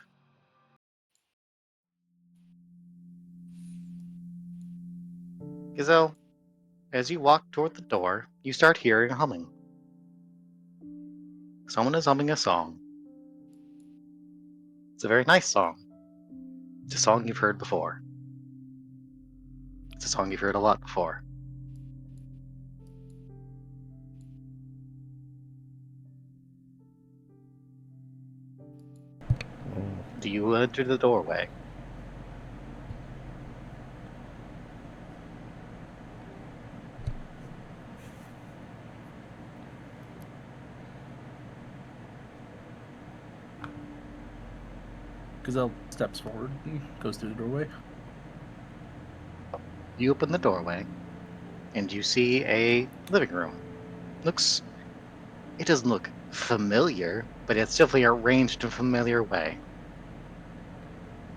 Gazelle, as you walk toward the door, you start hearing humming. Someone is humming a song. It's a very nice song. It's a song you've heard before. It's a song you've heard a lot before. Do you enter the doorway? Gazelle steps forward and goes through the doorway. You open the doorway, and you see a living room. It doesn't look familiar, but it's definitely arranged in a familiar way.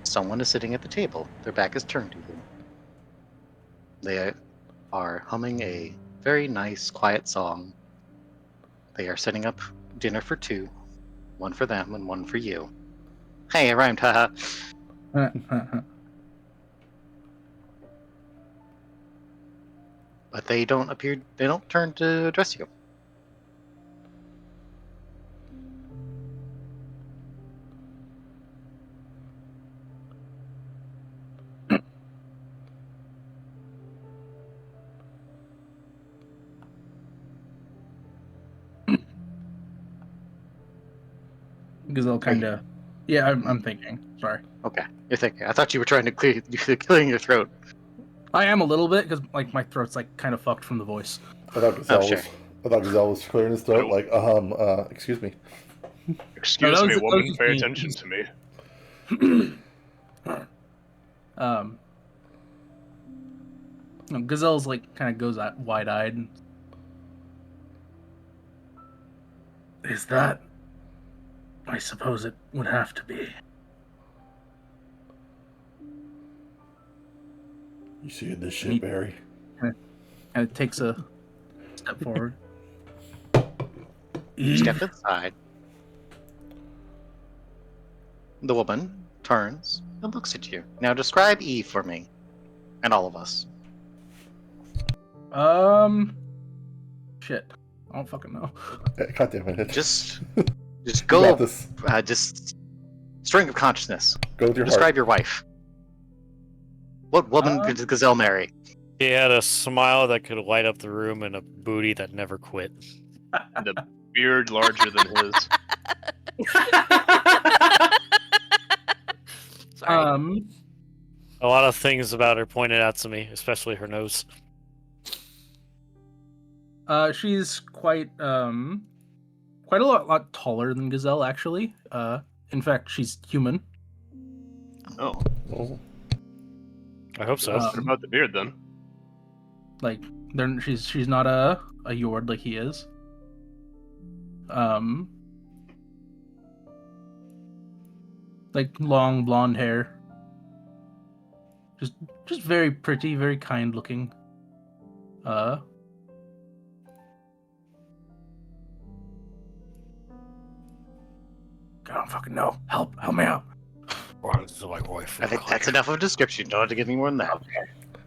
Someone is sitting at the table. Their back is turned to you. They are humming a very nice, quiet song. They are setting up dinner for two. One for them and one for you. Hey, it rhymed, haha. But they don't turn to address you. Gazelle kind of. Yeah, I'm thinking. Sorry. Okay, you're thinking. I thought you were trying to clearing your throat. I am a little bit because like my throat's like kind of fucked from the voice. I thought sure. Gazelle was clearing his throat. Like, excuse me. Excuse me, that was woman, just pay me. attention to me. Gazelle's like kind of goes out wide-eyed. Is that? I suppose it would have to be. You see this shit, Barry? And it takes a step forward. Step inside. The woman turns and looks at you. Now describe Eve for me, and all of us. Shit. I don't fucking know. God damn it. Just You go. got this. Just string of consciousness. Go with your Describe heart. your wife. What woman did Gazelle marry? He had a smile that could light up the room and a booty that never quit. And a beard larger than his. Sorry. A lot of things about her pointed out to me, especially her nose. She's quite a lot taller than Gazelle, actually. In fact, she's human. Oh. Oh. I hope so. What about the beard then? Like, she's not a Yord like he is. Like long blonde hair. Just very pretty, very kind looking. I don't fucking know. Help me out. I think that's enough of a description. You don't have to give me more than that.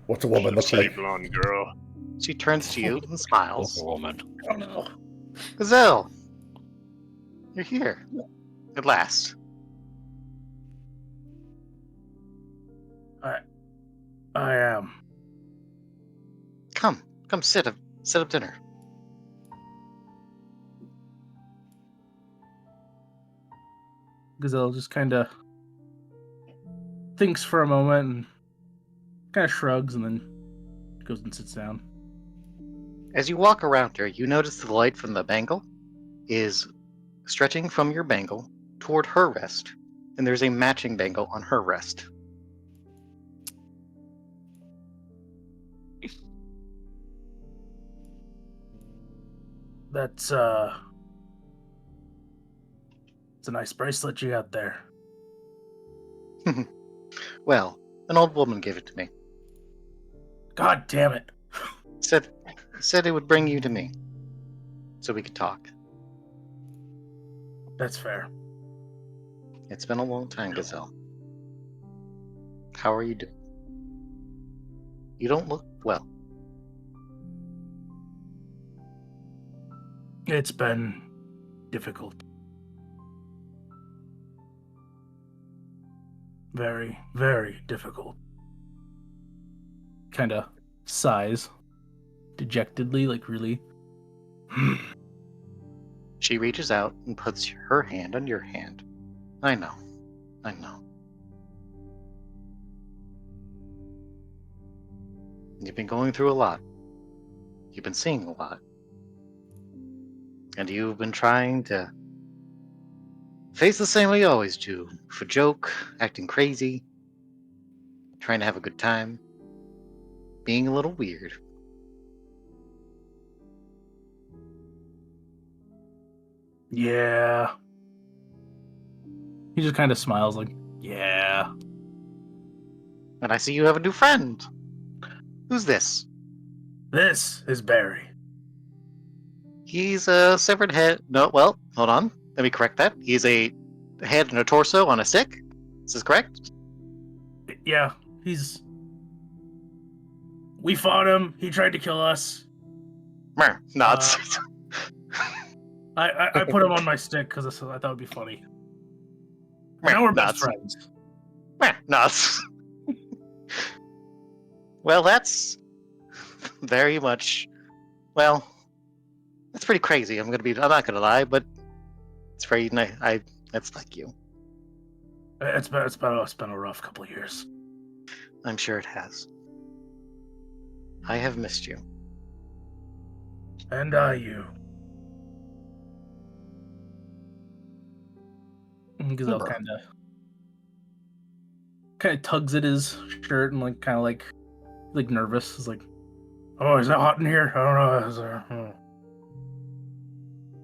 What's a woman look Pretty like? blonde girl. She turns to you and smiles. Woman. Oh no. Gazelle, you're here. At last. I am. Come sit up dinner. Gazelle just kind of thinks for a moment and kind of shrugs and then goes and sits down. As you walk around her, you notice the light from the bangle is stretching from your bangle toward her wrist, and there's a matching bangle on her wrist. That's it's a nice bracelet you got there. Well, an old woman gave it to me. God damn it. Said it would bring you to me, so we could talk. That's fair. It's been a long time, Gazelle. How are you doing? You don't look well. It's been difficult. Very, very difficult. Kind of sighs dejectedly, like really. She reaches out and puts her hand on your hand. I know. You've been going through a lot. You've been seeing a lot. And you've been trying to face the same way you always do. For joke, acting crazy, trying to have a good time, being a little weird. Yeah. He just kind of smiles like, yeah. And I see you have a new friend. Who's this? This is Barry. He's a severed head. No, well, hold on. Let me correct that. He's a head and a torso on a stick. Is this correct? Yeah, we fought him. He tried to kill us. Nods. I put him on my stick because I thought it'd be funny. Now we're best friends. Nods. Well, that's very much. Well, that's pretty crazy. I'm not gonna lie, but it's very nice. It's like you. It's been a rough couple of years. I'm sure it has. I have missed you. And you. Gazelle kind of tugs at his shirt and kind of like nervous. It's like, oh, is it hot in here? I don't know. Is there...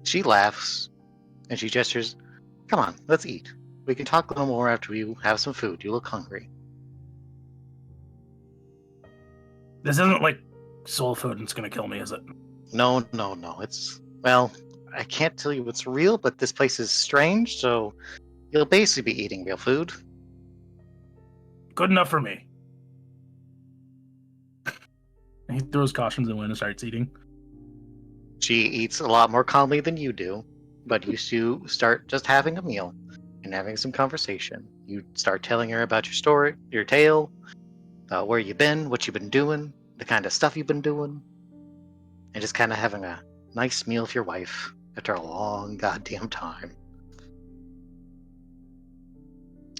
She laughs and she gestures. Come on, let's eat. We can talk a little more after we have some food. You look hungry. This isn't like soul food and it's gonna kill me, is it? No. It's, well, I can't tell you what's real, but this place is strange, so you'll basically be eating real food. Good enough for me. He throws caution to the wind and starts eating. She eats a lot more calmly than you do, but you two start just having a meal and having some conversation. You start telling her about your story, your tale, where you've been, what you've been doing, the kind of stuff you've been doing, and just kind of having a nice meal with your wife after a long goddamn time.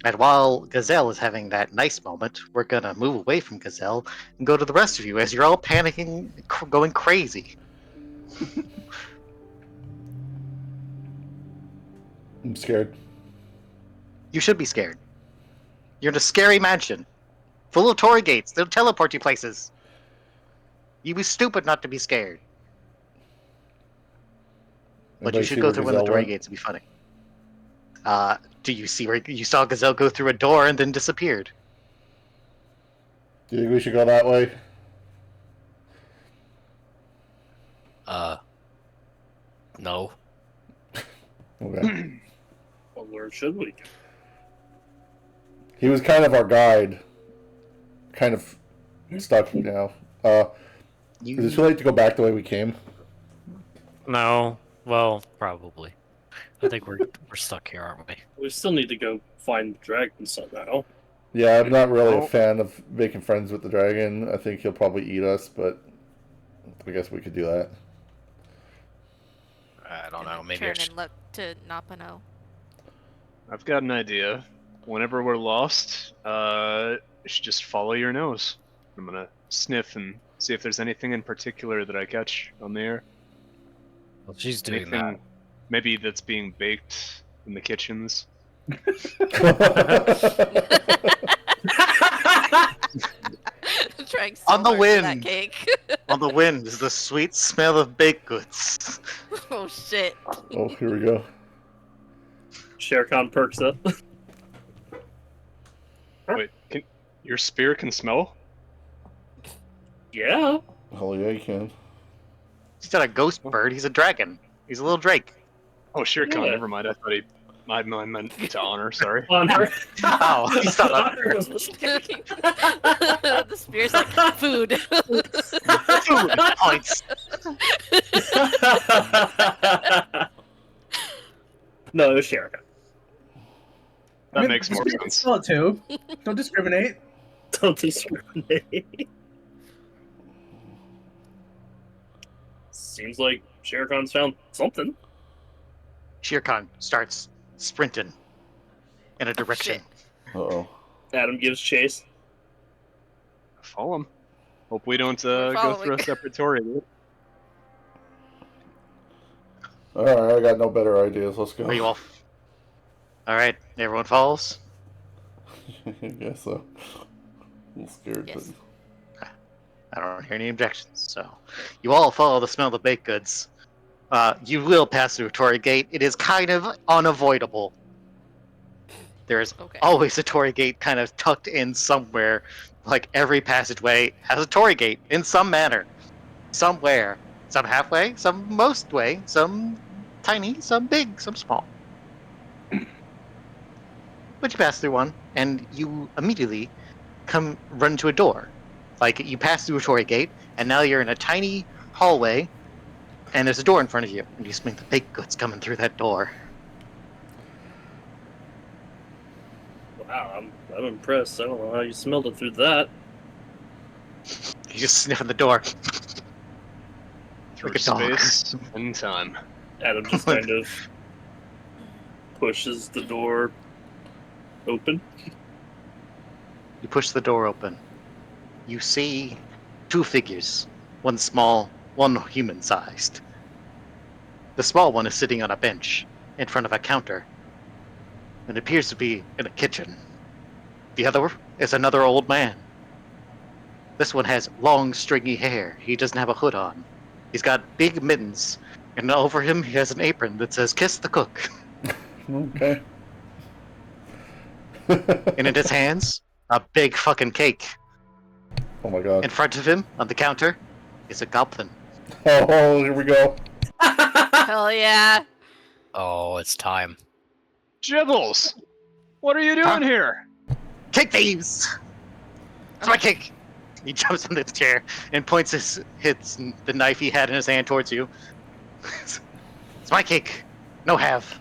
And while Gazelle is having that nice moment, we're gonna move away from Gazelle and go to the rest of you as you're all panicking, going crazy. I'm scared. You should be scared. You're in a scary mansion, full of Tory gates. They'll teleport you places. You'd be stupid not to be scared. But you Anybody should see go where through one of the Gazelle Tory went? gates. It'd be funny. Do you see where you saw Gazelle go through a door and then disappeared? Do you think we should go that way? No. Okay. Well, where should we go? He was kind of our guide. Kind of stuck now. Is it too late to go back the way we came? No. Well, probably. I think we're stuck here, aren't we? We still need to go find the dragon somehow. Yeah, I'm not really Oh. a fan of making friends with the dragon. I think he'll probably eat us, but I guess we could do that. I don't know. Maybe Turn I should... and look to Napano. I've got an idea. Whenever we're lost, you should just follow your nose. I'm gonna sniff and see if there's anything in particular that I catch on the air. Well, she's doing Anything maybe that's being baked in the kitchens. Trying so On the hard for that wind. cake. On the wind is the sweet smell of baked goods. Oh shit. Oh, here we go. Shere Khan perks up. Wait, your spear can smell? Yeah. Hell yeah, you can. He's not a ghost bird. He's a dragon. He's a little drake. Oh, sure, Khan. Yeah. Never mind. I meant to honor. Sorry. Honor. Oh, he's not a Honor was mistaken. The spear's like food. food points. No, it was Shere Khan. That makes more sense. Smell it too. Don't discriminate. Don't discriminate. Seems like Shere Khan's found something. Shere Khan starts sprinting in a direction. Uh-oh. Adam gives chase. Follow him. Hope we don't go following. through a separate Tory. Alright, I got no better ideas. Let's go. Are you off? All right, everyone follows. I guess so. I'm scared, Yes. I don't hear any objections. So, you all follow the smell of the baked goods. You will pass through a Tory gate. It is kind of unavoidable. There is Okay. always a Tory gate kind of tucked in somewhere. Like every passageway has a Tory gate in some manner. Somewhere. Some halfway, some most way, some tiny, some big, some small. But you pass through one, and you immediately run to a door. Like, you pass through a Tory gate, and now you're in a tiny hallway, and there's a door in front of you, and you smell the baked goods coming through that door. Wow, I'm impressed. I don't know how you smelled it through that. You just sniffing the door. Through Like a dog. space and time. Adam just kind of pushes the door open. You push the door open. You see two figures, one small, one human-sized. The small one is sitting on a bench in front of a counter. It appears to be in a kitchen. The other is another old man. This one has long, stringy hair. He doesn't have a hood on. He's got big mittens, and over him he has an apron that says "Kiss the Cook." Okay. And in his hands, a big fucking cake. Oh my god. In front of him, on the counter, is a goblin. Oh, here we go. Hell yeah. Oh, it's time. Jibbles! What are you doing here? Cake thieves! It's my cake! He jumps on the chair and points the knife he had in his hand towards you. It's my cake. No have.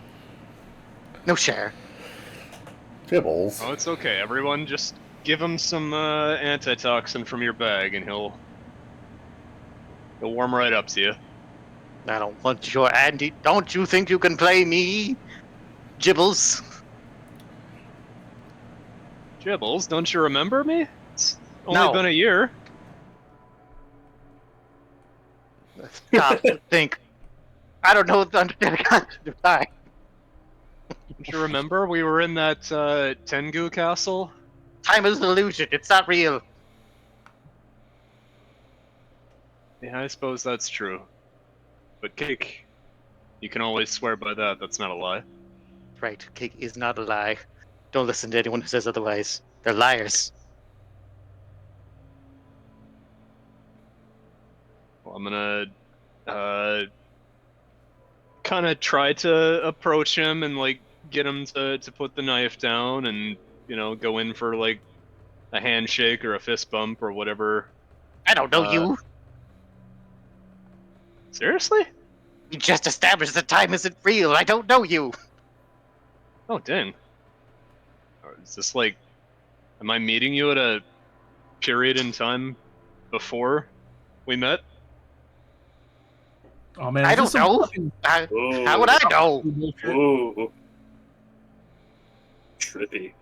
No share. Gibbles. Oh, it's okay. Everyone, just give him some antitoxin from your bag, and he'll warm right up to you. I don't want your Andy. Don't you think you can play me, Gibbles? Jibbles, don't you remember me? It's only No. been a year. Stop to think. I don't know the time. Don't you remember we were in that Tengu castle? Time is an illusion. It's not real. Yeah, I suppose that's true. But cake, you can always swear by that. That's not a lie. Right, cake is not a lie. Don't listen to anyone who says otherwise. They're liars. Well, I'm gonna kind of try to approach him and like get him to put the knife down and go in for like a handshake or a fist bump or whatever. I don't know you. Seriously? We just established that time isn't real. I don't know you. Oh dang. Is this like, am I meeting you at a period in time before we met? Oh man, I is don't this some know. fucking How would I know? bullshit? Ooh. Trippy.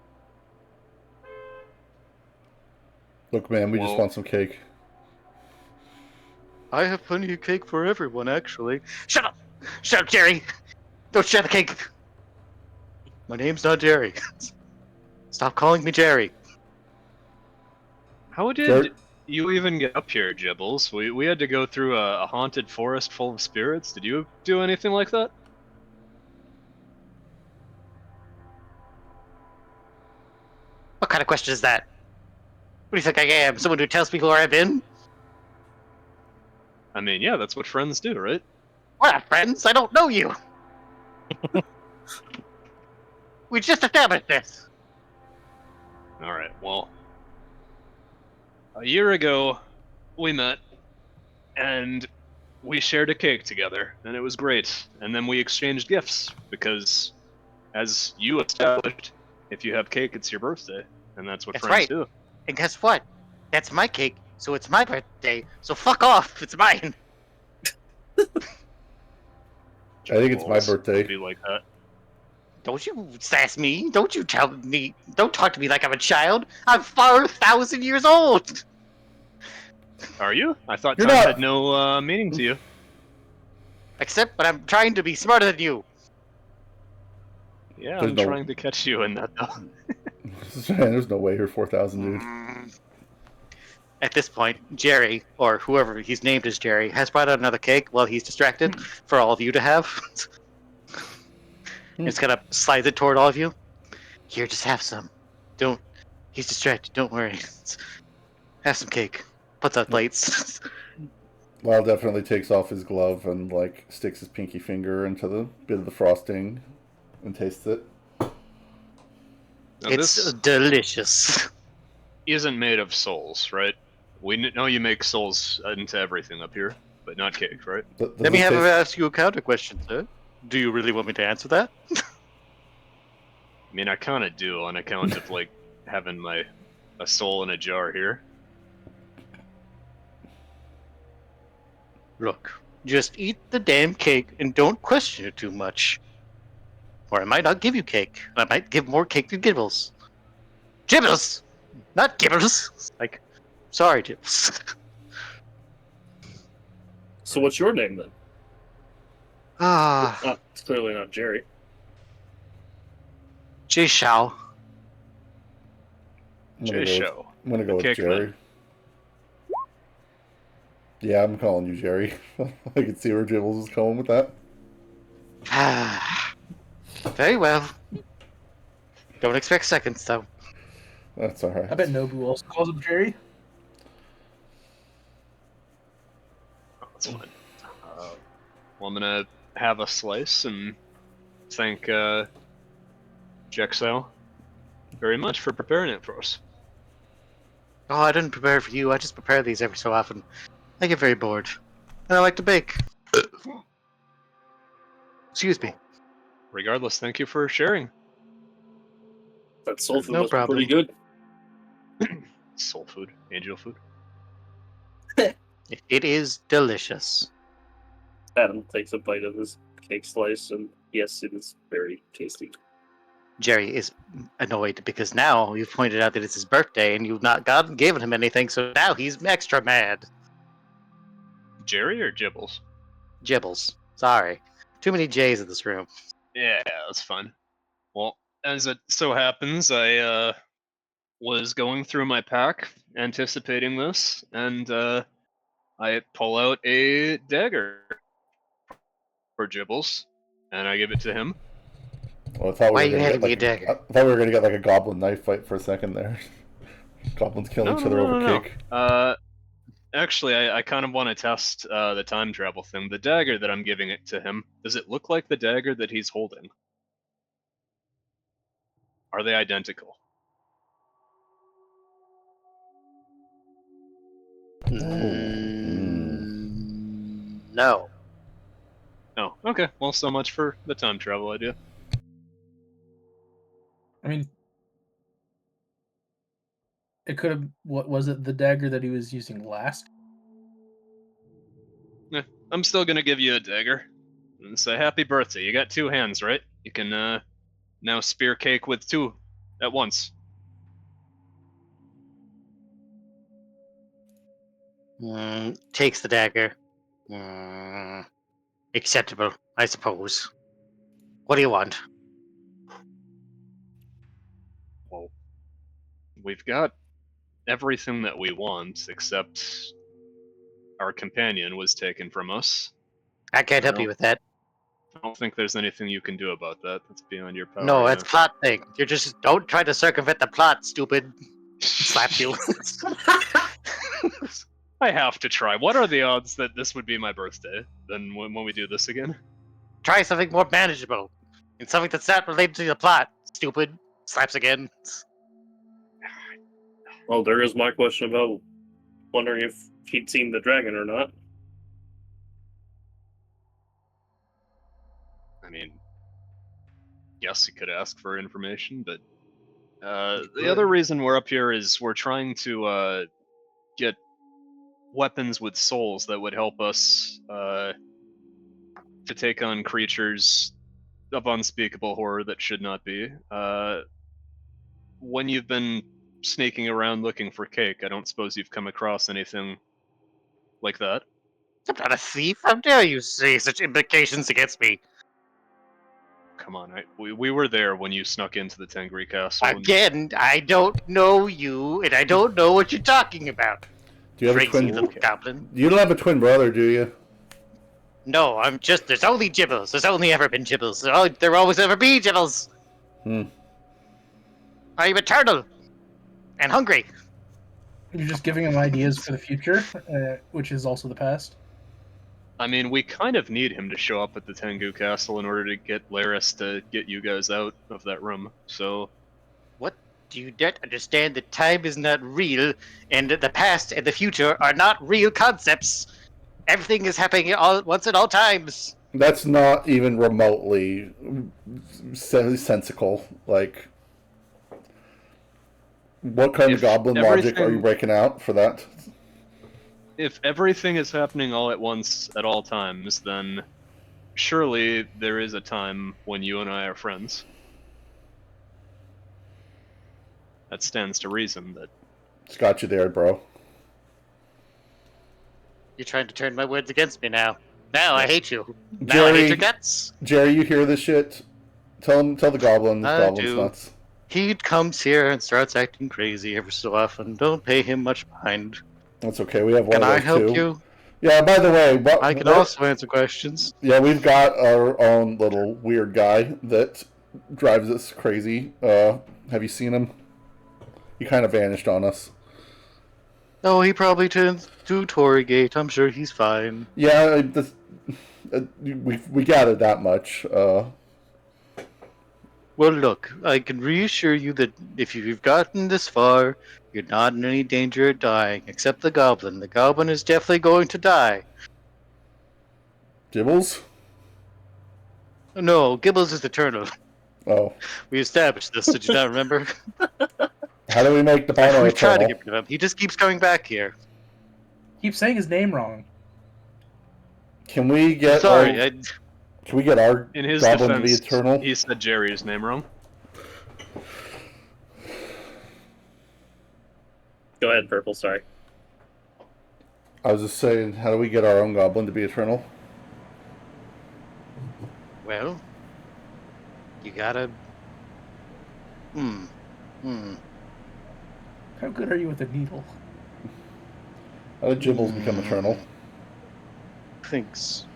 Look, man, we just Whoa. want some cake. I have plenty of cake for everyone, actually. Shut up! Shut up, Jerry! Don't share the cake! My name's not Jerry. Stop calling me Jerry. How did Jerry? you even get up here, Jibbles? We had to go through a haunted forest full of spirits. Did you do anything like that? What kind of question is that? What do you think I am? Someone who tells people where I've been? I mean, yeah, that's what friends do, right? We're not friends. I don't know you. We just established this. Alright, well. A year ago, we met, and we shared a cake together, and it was great. And then we exchanged gifts, because, as you established, if you have cake, it's your birthday. And that's what That's friends right. do. And guess what? That's my cake, so it's my birthday. So fuck off. It's mine. I think it's my Jibbles, birthday. Be like that. Don't you sass me. Don't you tell me. Don't talk to me like I'm a child. I'm 4,000 years old. Are you? I thought You're time not. had no meaning to you. Except when I'm trying to be smarter than you. Yeah, There's I'm no- trying to catch you in that though. There's no way you're 4,000, dude. At this point, Jerry, or whoever he's named as Jerry, has brought out another cake while he's distracted for all of you to have. It's kind of slides it toward all of you. Here, just have some. Don't. He's distracted. Don't worry. Have some cake. Puts out plates. Lyle definitely takes off his glove and like sticks his pinky finger into the bit of the frosting and tastes it. Now, It's this delicious. isn't made of souls, right? We know you make souls into everything up here, but not cake, right? Does Let me it taste- ask you a counter question, sir. Do you really want me to answer that? I mean, I kind of do on account of like having a soul in a jar here. Look, just eat the damn cake and don't question it too much. Or I might not give you cake. I might give more cake to Gibbles. Gibbles! Not Gibbles! Like, sorry, Gibbles. So what's your name then? Ah, It's clearly not Jerry. Jay Shao. I'm Jay Show. I'm gonna go The with cake Jerry. man. Yeah, I'm calling you Jerry. I can see where Jibbles is going with that. Ah, very well. Don't expect seconds, though. That's alright. I bet Nobu also calls him Jerry. Oh, that's fine. Well, I'm gonna have a slice and thank Jexel very much for preparing it for us. Oh, I didn't prepare for you. I just prepare these every so often. I get very bored. And I like to bake. Excuse me. Regardless, thank you for sharing. That soul food No must be problem. pretty good. Soul food, angel food. It is delicious. Adam takes a bite of his cake slice, and yes, it is very tasty. Jerry is annoyed because now you've pointed out that it's his birthday and you've not given him anything, so now he's extra mad. Jerry or Gibbles? Gibbles. Sorry. Too many J's in this room. Yeah, that's fine. Well, as it so happens, I was going through my pack, anticipating this, and I pull out a dagger for Gibbles, and I give it to him. Well, I thought Why we are were you gonna handing get me a like dagger? I thought we were gonna get like a goblin knife fight for a second there. Goblins killing each other over cake. Actually, I kind of want to test the time travel thing. The dagger that I'm giving it to him, does it look like the dagger that he's holding? Are they identical? No. Oh, okay. Well, so much for the time travel idea. I mean, it could have. What was it? The dagger that he was using last? I'm still gonna give you a dagger and say happy birthday. You got two hands, right? You can now spear cake with two at once. Takes the dagger. Acceptable, I suppose. What do you want? Well, we've got everything that we want except our companion was taken from us. I can't help you with that. I don't think there's anything you can do about that. That's beyond your power. No, that's plot thing. You're just don't try to circumvent the plot, stupid. Slap you. I have to try. What are the odds that this would be my birthday? Then when we do this again? Try something more manageable. And something that's not related to the plot. Stupid. Slaps again. Well, there is my question about wondering if he'd seen the dragon or not. I mean, yes, you could ask for information, but the other reason we're up here is we're trying to get weapons with souls that would help us to take on creatures of unspeakable horror that should not be. When you've been sneaking around looking for cake, I don't suppose you've come across anything like that. I'm not a thief. How dare you say such implications against me? Come on, we were there when you snuck into the Tengri Castle. Again, I don't know you, and I don't know what you're talking about. Do you have Crazy a twin? little goblin. You don't have a twin brother, do you? No, I'm just. There's only Gibbles. There's only ever been Gibbles. There always ever be Gibbles. I'm eternal and hungry. You're just giving him ideas for the future, which is also the past. I mean, we kind of need him to show up at the Tengu Castle in order to get Laris to get you guys out of that room. So, What? Do you not understand that time is not real, and the past and the future are not real concepts? Everything is happening all at once at all times. That's not even remotely sensical. Like, what kind of goblin logic are you breaking out for that? if everything is happening all at once at all times, then surely there is a time when you and I are friends. That stands to reason that. It's got you there, bro. You're trying to turn my words against me now. Now I hate you. Now Jerry, I hate your guts. Jerry, you hear this shit? Tell the goblin this I goblin's do. nuts. He comes here and starts acting crazy every so often. Don't pay him much mind. That's okay. We have one Can of I those help too. you? Yeah. By the way, I can also answer questions. Yeah, we've got our own little weird guy that drives us crazy. Have you seen him? He kind of vanished on us. Oh, he probably turns to Torrygate. I'm sure he's fine. Yeah, we gathered that much. Well, look, I can reassure you that if you've gotten this far, you're not in any danger of dying, except the goblin. The goblin is definitely going to die. Gibbles? No, Gibbles is eternal. Oh. We established this, did you not remember? How do we make the Bono We've tried to eternal? get rid of him. He just keeps coming back here. Keep saying his name wrong. Can we get Sorry, Can we get our In his goblin to be defense, eternal? he said Jerry's name wrong. Go ahead, Purple. Sorry. I was just saying, how do we get our own goblin to be eternal? well, you gotta... How good are you with a needle? How did Gibbles become eternal? Thinks.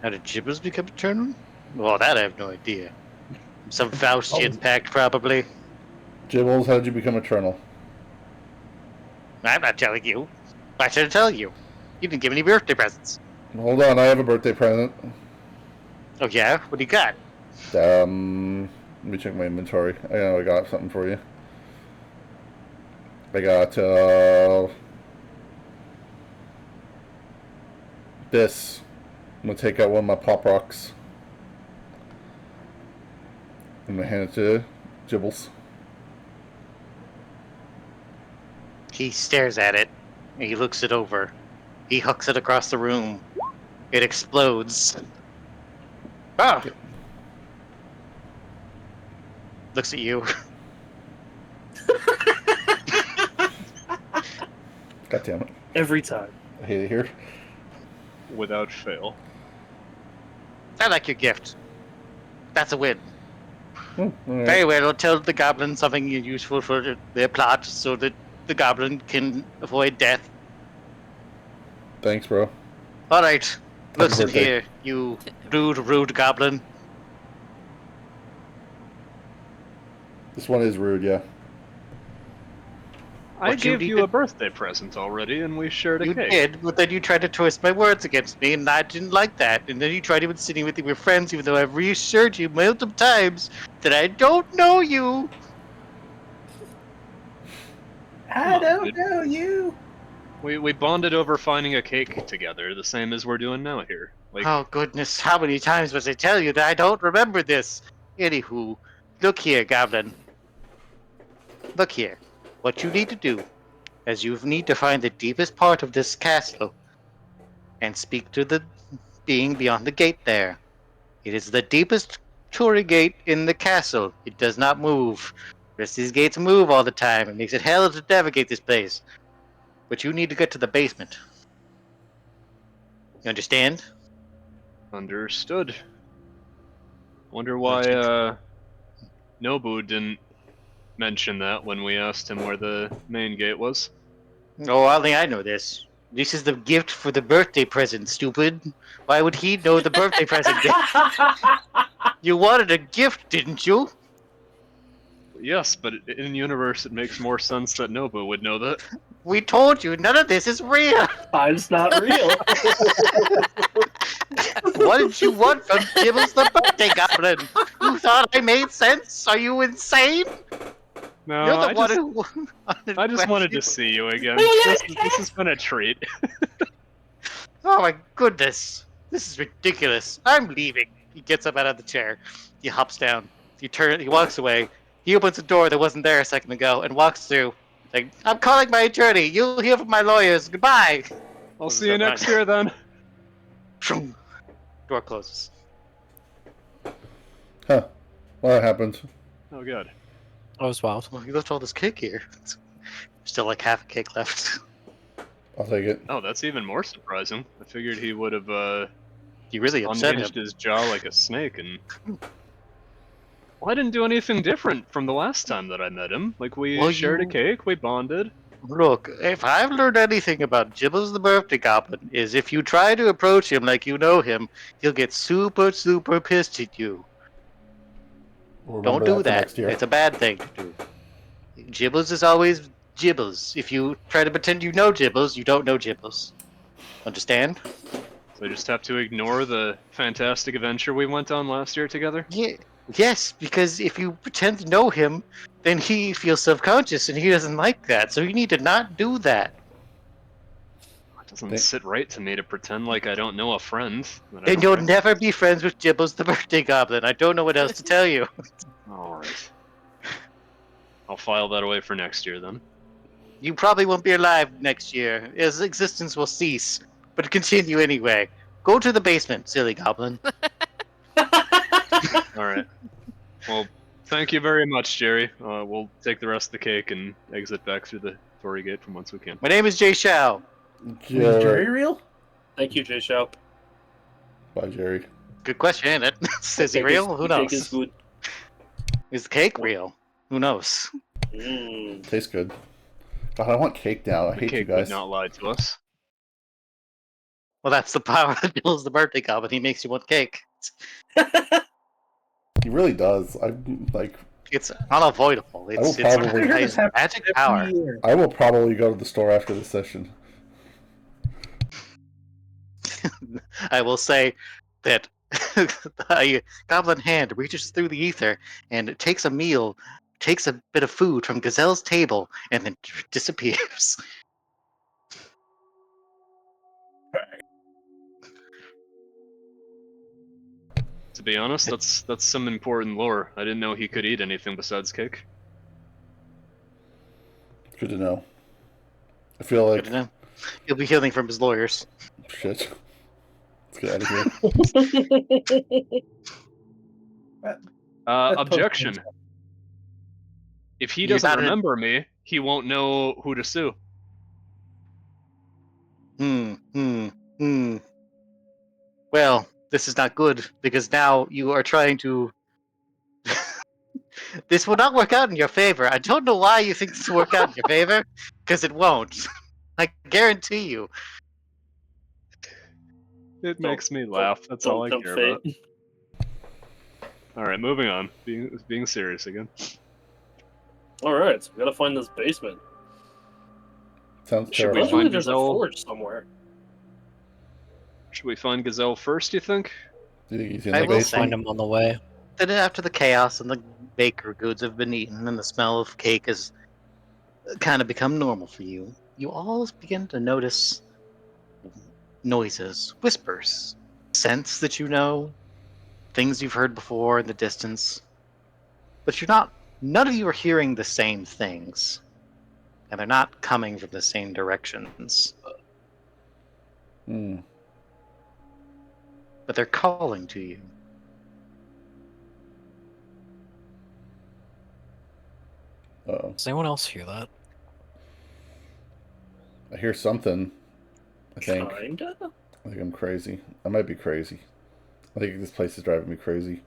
How did Gibbles become eternal? Well, that I have no idea. Some Faustian pact, probably. Gibbles, how did you become eternal? I'm not telling you. Why should I tell you? You didn't give me any birthday presents. Hold on, I have a birthday present. Oh yeah? What do you got? Let me check my inventory. I know I got something for you. I got this. I'm gonna take out one of my pop rocks. I'm gonna hand it to Gibbles. He stares at it. And he looks it over. He hucks it across the room. It explodes. Ah! Looks at you. God damn it. Every time. I hate it here. Without fail. I like your gift. That's a win. All right. Very well, I'll tell the goblin something useful for their plot so that the goblin can avoid death. Thanks, bro. Alright, listen birthday. here, you rude goblin. This one is rude, yeah. I What you gave need you to- a birthday present already, and we shared a You cake. did, but then you tried to twist my words against me, and I didn't like that. And then you tried to insinuate with your friends, even though I've reassured you multiple times that I don't know you. I Come on, don't dude. know you. We bonded over finding a cake together, the same as we're doing now here. Like, Oh goodness, how many times must I tell you that I don't remember this? Anywho, look here, goblin. Look here. What you need to do is you need to find the deepest part of this castle and speak to the being beyond the gate there. It is the deepest Tory gate in the castle. It does not move. Rest of these gates move all the time. It makes it hell to navigate this place. But you need to get to the basement. You understand? understood. Wonder why Nobu didn't mention that when we asked him where the main gate was. Oh, only I know this. This is the gift for the birthday present, stupid. Why would he know the birthday present? You wanted a gift, didn't you? Yes, but in universe it makes more sense that Nobu would know that. We told you, none of this is real. Time's not real. What did you want from Gibbles the birthday goblin? You thought I made sense? Are you insane? No, You're the I one just, who... I just wanted to see you again. This has been a treat. Oh my goodness. This is ridiculous. I'm leaving. He gets up out of the chair. He hops down. He walks away. He opens a door that wasn't there a second ago and walks through. Like, I'm calling my attorney. You'll hear from my lawyers. Goodbye. I'll see you next year then. Door closes. Huh. Well, that happened. Oh, good. That was wild. Well, you left all this cake here. Still like half a cake left. I'll take it. Oh, that's even more surprising. I figured he would have You really upset him. unhinged his jaw like a snake and. Well, I didn't do anything different from the last time that I met him. Like, we Well, shared a you- cake, we bonded. Look, if I've learned anything about Jibbles the birthday goblin, is if you try to approach him like you know him, he'll get super, super pissed at you. We'll Don't remember do that for that. next year. It's a bad thing to do. Jibbles is always Jibbles. If you try to pretend you know Jibbles, you don't know Jibbles. Understand? So I just have to ignore the fantastic adventure we went on last year together? Yeah. Yes, because if you pretend to know him, then he feels self-conscious and he doesn't like that. So you need to not do that. It doesn't Thank- sit right to me to pretend like I don't know a friend. That I Then don't you'll recognize. never be friends with Jibbles the birthday goblin. I don't know what else to tell you. Alright. I'll file that away for next year then. You probably won't be alive next year. His existence will cease, but continue anyway. Go to the basement, silly goblin. Alright. Well, thank you very much, Jerry. We'll take the rest of the cake and exit back through the Tory Gate from once we can. My name is Jay Shao. Is Jerry real? Thank you, Jay Shao. Bye, Jerry. Good question, ain't it? Is he Cake real? Who Cake is knows? good. Is the cake real? Who knows? Mm. Tastes good. God, I want cake now. I The hate you cake would guys. not lie to us. Well, that's the power that Bill's the birthday goblin. He makes you want cake. He really does. I'm like, It's unavoidable. I will It's probably- his magic power. I will probably go to the store after this session. I will say that a goblin hand reaches through the ether and takes a meal, takes a bit of food from Gazelle's table, and then disappears. To be honest, that's some important lore. I didn't know he could eat anything besides cake. Good to know. I feel I like don't know. He'll be healing from his lawyers. shit. Let's get out of here. Objection. If he You're doesn't not in- remember me, he won't know who to sue. Well, this is not good because now you are trying to. This will not work out in your favor. I don't know why you think this will work out in your favor, because it won't. I guarantee you. It makes me laugh. That's all I Don't care tempt about. Alright, moving on. Being serious again. Alright, so we gotta find this basement. Sounds Should we terrible. find Supposedly there's a Gazelle? forge somewhere. Should we find Gazelle first, you think? Do you think he's in I the will basement? Find him on the way. Then after the chaos and the baker goods have been eaten and the smell of cake has kind of become normal for you, you all begin to notice noises, whispers, scents that you know, things you've heard before in the distance. But none of you are hearing the same things. And they're not coming from the same directions. Hmm. But they're calling to you. Uh-oh. Does anyone else hear that? I hear something. I think. Kinda? I think I'm crazy. I might be crazy. I think this place is driving me crazy.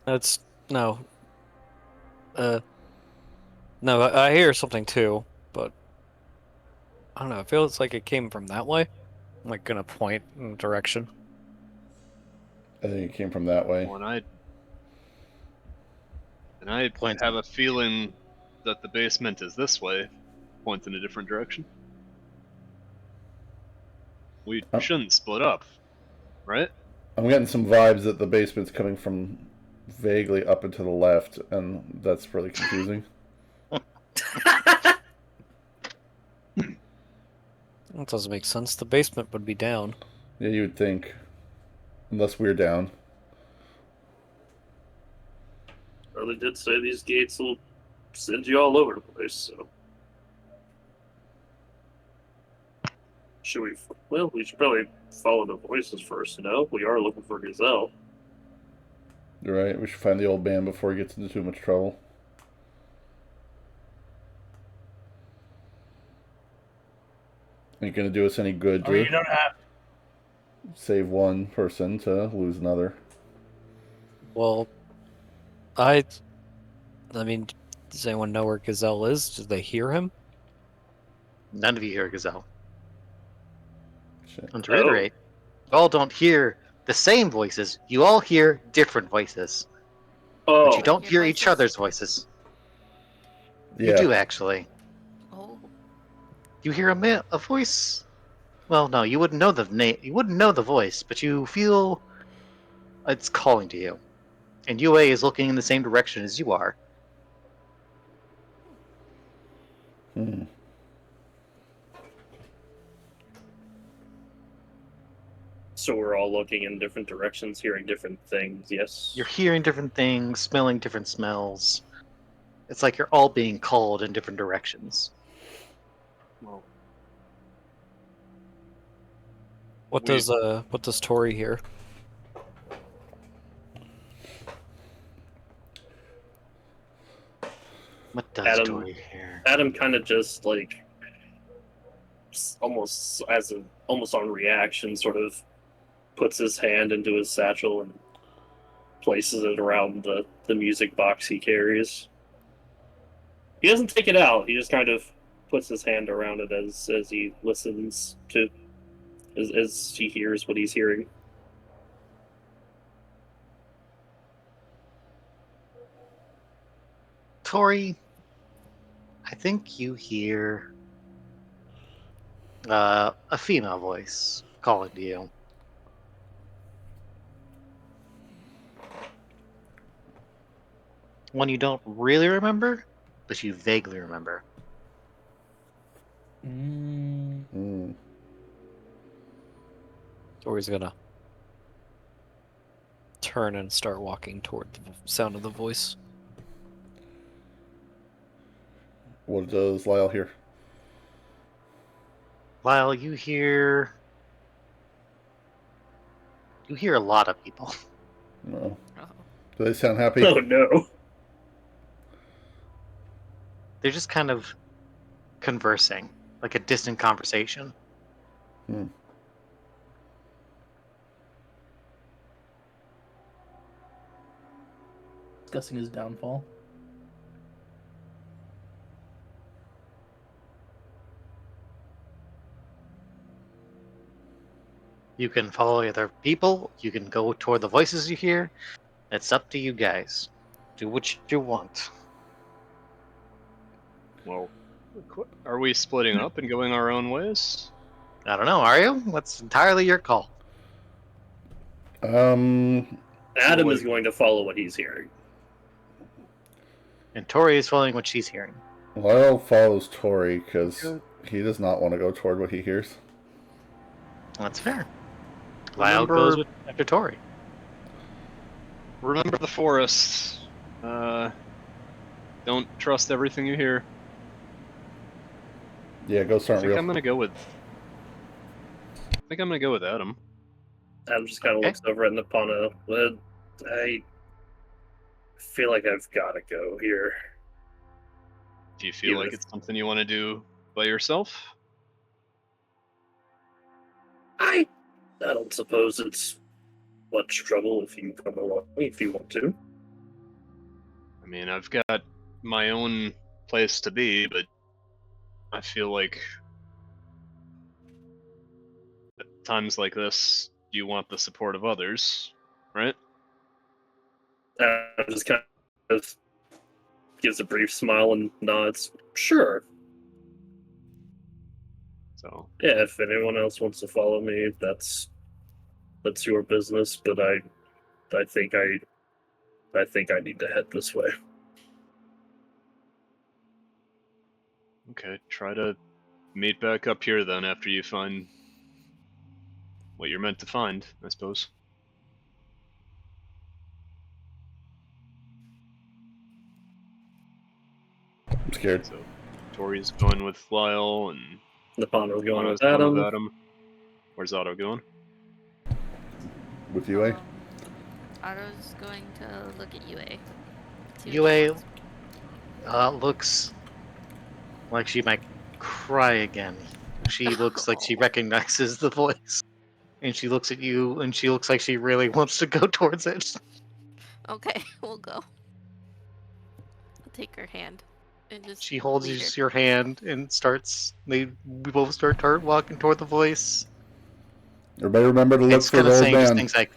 That's no. No, I hear something too, but I don't know. It feels like it came from that way. I'm like gonna point in a direction. I think it came from that way. Well, and I Point. have a feeling that the basement is this way. Point in a different direction. We Oh. shouldn't split up, right? I'm getting some vibes that the basement's coming from vaguely up and to the left, and that's really confusing. That doesn't make sense. The basement would be down. Yeah, you would think. Unless we're down. Well, they did say these gates will send you all over the place, so. Should we? Well, we should probably follow the voices first. No, we are looking for Gazelle. You're right. We should find the old man before he gets into too much trouble. Ain't gonna do us any good Oh, you to don't have. save one person to lose another. Well, I mean, does anyone know where Gazelle is? Did they hear him? None of you hear Gazelle. Shit. And to reiterate, you all don't hear the same voices. You all hear different voices. Oh, But you don't Hear hear each voices? other's voices. You Yeah. do, actually. Oh. You hear a voice. Well, no, you wouldn't know the name. You wouldn't know the voice, but you feel it's calling to you. And UA is looking in the same direction as you are. Hmm. so we're all looking in different directions, hearing different things. Yes. You're hearing different things, smelling different smells. It's like you're all being called in different directions. Well, What We- does Tori hear? What does Adam- Tori hear? Adam kind of just like almost almost on reaction, sort of puts his hand into his satchel and places it around the music box he carries. He doesn't take it out. He just kind of puts his hand around it as he listens to as he hears what he's hearing. Tori, I think you hear a female voice calling to you. One you don't really remember, but you vaguely remember. Hmm. Tori's gonna turn and start walking toward the sound of the voice. What does Lyle hear? While you hear a lot of people. No. Oh. Do they sound happy? Oh no! They're just kind of conversing, like a distant conversation. Hmm. Discussing his downfall. You can follow other people. You can go toward the voices you hear. It's up to you guys. Do what you want. Well, are we splitting up and going our own ways? I don't know. Are you? That's entirely your call. Adam Well, is going to follow what he's hearing. And Tori is following what she's hearing. Lyle follows Tori because he does not want to go toward what he hears. That's fair. Lyle goes after Tori. Remember the forest. Don't trust everything you hear. Yeah, ghosts I aren't think real. I'm gonna go with. I think I'm gonna go with Adam. Adam just kind of Okay. looks over at Nipana. But I feel like I've got to go here. Do you feel like Yes. it's something you want to do by yourself? I don't suppose it's much trouble if you come along if you want to. I mean, I've got my own place to be, but I feel like at times like this, you want the support of others, right? Adam just kind of gives a brief smile and nods. Sure. So, Yeah, if anyone else wants to follow me, that's your business. But I think I need to head this way. okay, try to meet back up here then after you find what you're meant to find, I suppose. I'm scared. So, Tori's going with Lyle, and Nipana's going Lana's with Adam. going with Adam. Where's Otto going? With you, eh? Otto's going to look at UA. See what she UA wants. looks like she might cry again. She looks like she recognizes the voice. And she looks at you, and she looks like she really wants to go towards it. Okay, we'll go. I'll take her hand and just She holds lead her. your hand and starts. We both start walking toward the voice. Everybody remember to look It's for kind the of old saying just man. things like,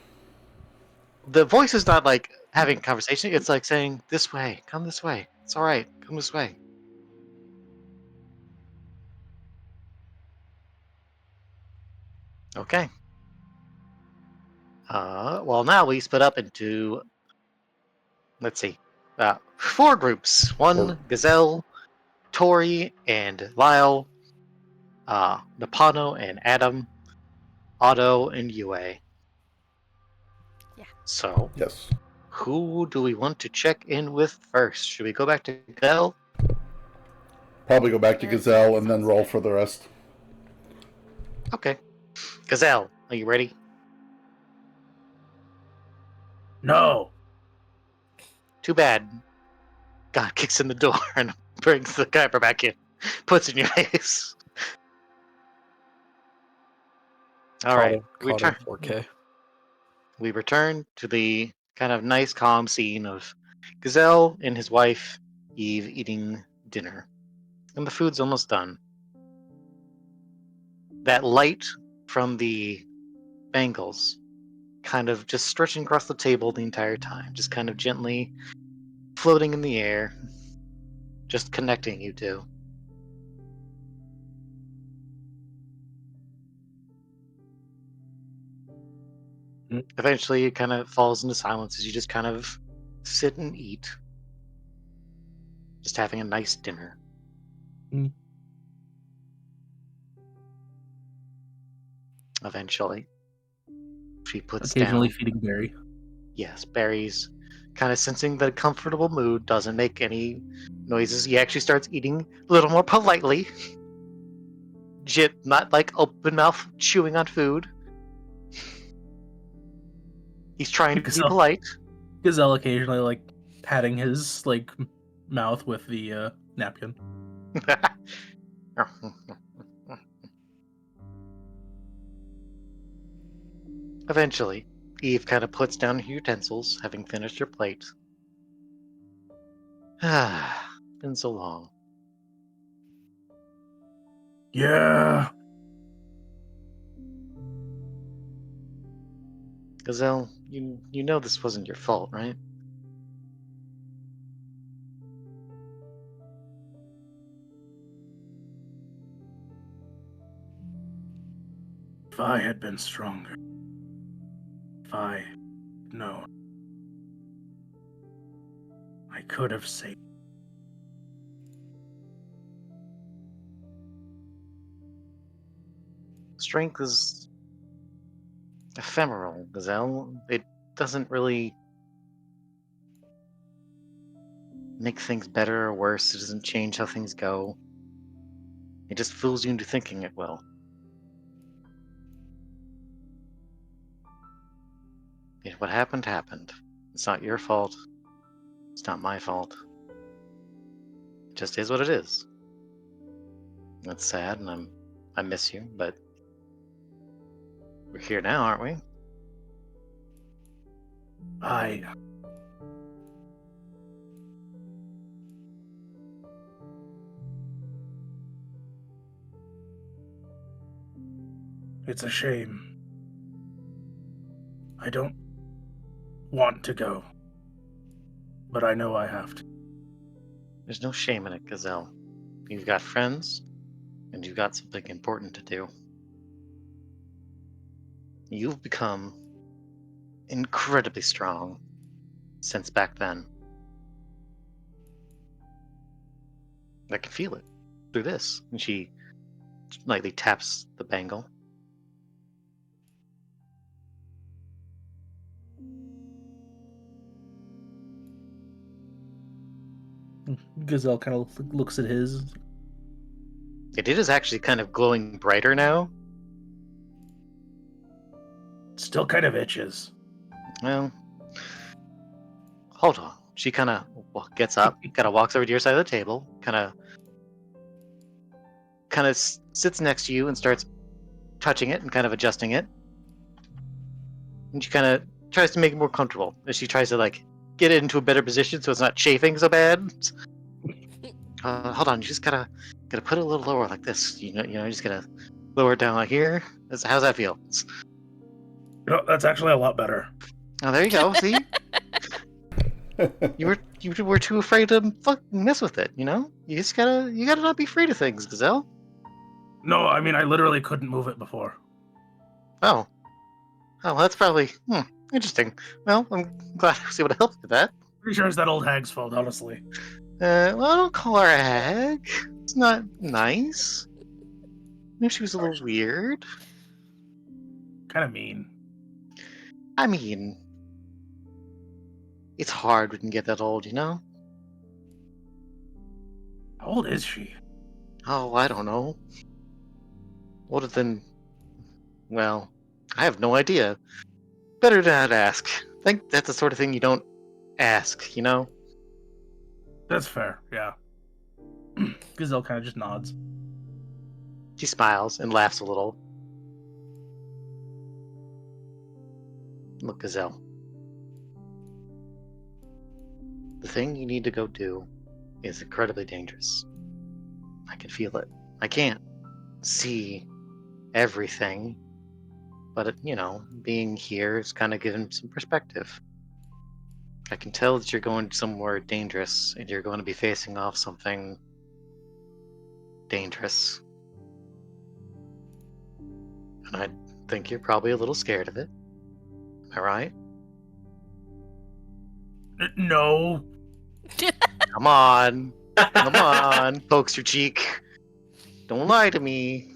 the voice is not like having a conversation. It's like saying, "This way, come this way. It's all right, come this way." Okay. Well, now we split up into, let's see, 4 groups. One, Gazelle, Tori, and Lyle, Napano and Adam, Otto, and Yue. Yeah. So, Yes. who do we want to check in with first? Should we go back to Gazelle? Probably go back to Yeah, Gazelle and then sounds roll good. for the rest. Okay. Gazelle, are you ready? No. Too bad. God kicks in the door and brings the Kuiper back in. Puts in your face. All right. Caught in 4K. We return to the kind of nice, calm scene of Gazelle and his wife, Eve, eating dinner. And the food's almost done. That light from the bangles kind of just stretching across the table the entire time, just kind of gently floating in the air, just connecting you two. Eventually, it kind of falls into silence as you just kind of sit and eat, just having a nice dinner. Mm. Eventually, she puts Occasionally down. feeding Barry. Yes, Barry's kind of sensing the comfortable mood, doesn't make any noises. He actually starts eating a little more politely. Not like open mouth chewing on food. He's trying to be polite. Gazelle occasionally like patting his like mouth with the napkin. Eventually, Eve kind of puts down her utensils, having finished her plate. Been so long. Yeah. Gazelle, you know this wasn't your fault, right? If I had been stronger. If I had known. I could have saved. Strength is ephemeral, Gazelle. It doesn't really make things better or worse. It doesn't change how things go. It just fools you into thinking it will. What happened, happened. It's not your fault. It's not my fault. It just is what it is. It's sad, and I miss you, but we're here now, aren't we? It's a shame. I don't want to go. But I know I have to. There's no shame in it, Gazelle. You've got friends, and you've got something important to do. You've become incredibly strong since back then. I can feel it through this. And she lightly taps the bangle. Gazelle kind of looks at his. It is actually kind of glowing brighter now. Still kind of itches. Well, hold on. She kind of gets up, kind of walks over to your side of the table, kind of sits next to you and starts touching it and kind of adjusting it. And she kind of tries to make it more comfortable. As she tries to like get it into a better position so it's not chafing so bad. Hold on, you just gotta put it a little lower like this. You know, you just gotta lower it down like here. How's that feel? That's actually a lot better. Oh, there you go. See, you were too afraid to fucking mess with it. You know, you gotta not be afraid of things, Gazelle. No, I mean I literally couldn't move it before. Oh, that's probably interesting. Well, I'm glad I was able to help with that. Pretty sure it's that old hag's fault, honestly. Well, I don't call her a hag. It's not nice. Maybe she was a little weird. Kind of mean. I mean, it's hard when you get that old, you know? How old is she? Oh, I don't know. Older than... Well, I have no idea. Better not ask. I think that's the sort of thing you don't ask, you know? That's fair, yeah. Gazelle kind of just nods. She smiles and laughs a little. Look, Gazelle. The thing you need to go do is incredibly dangerous. I can feel it. I can't see everything, but being here is kind of giving some perspective. I can tell that you're going somewhere dangerous and you're going to be facing off something dangerous. And I think you're probably a little scared of it. Am I right? No. Come on. Come on. Pokes your cheek. Don't lie to me.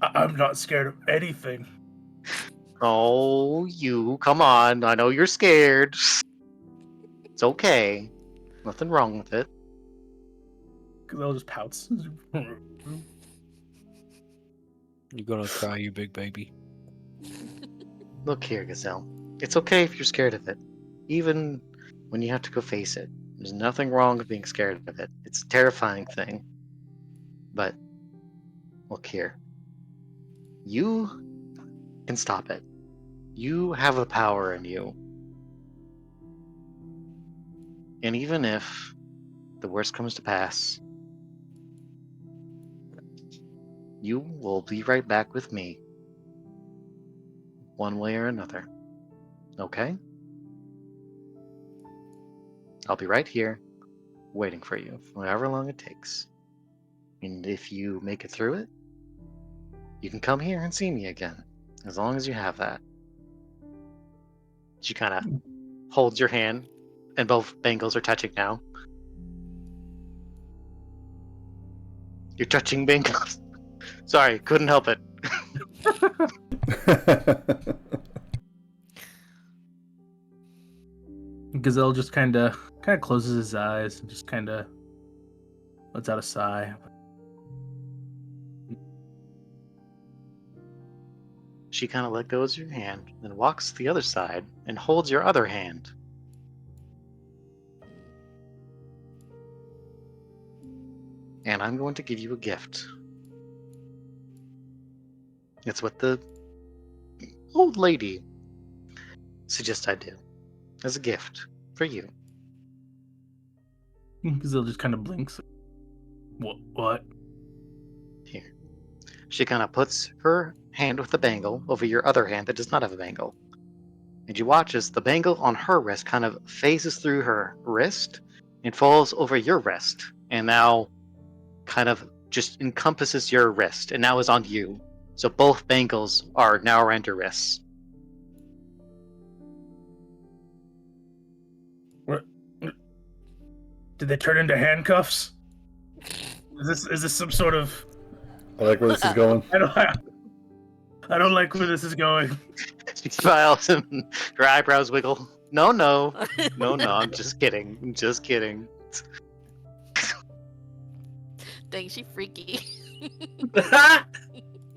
I'm not scared of anything. Oh, you. Come on. I know you're scared. It's okay. Nothing wrong with it. Gazelle just pouts. You gonna cry, you big baby? Look here, Gazelle. It's okay if you're scared of it. Even when you have to go face it. There's nothing wrong with being scared of it. It's a terrifying thing. But, look here. You can stop it. You have the power in you. And even if the worst comes to pass, you will be right back with me. One way or another. Okay? I'll be right here, waiting for you, for however long it takes. And if you make it through it, you can come here and see me again, as long as you have that. She kind of holds your hand, and both bangles are touching now. You're touching bangles. Sorry, couldn't help it. Gazelle just kind of closes his eyes and just kind of lets out a sigh. She kind of let go of your hand, then walks to the other side and holds your other hand. And I'm going to give you a gift. It's what the old lady suggests I do. As a gift for you. Gazelle just kind of blinks. What? Here. She kind of puts her hand with the bangle over your other hand that does not have a bangle. And you watch as the bangle on her wrist kind of phases through her wrist and falls over your wrist. And now kind of just encompasses your wrist and now is on you. So both bangles are now around your wrists. What? Did they turn into handcuffs? Is this some sort of? I like where this is going. I don't like where this is going. She smiles and her eyebrows wiggle. No, I'm just kidding. I'm just kidding. Dang, she freaky.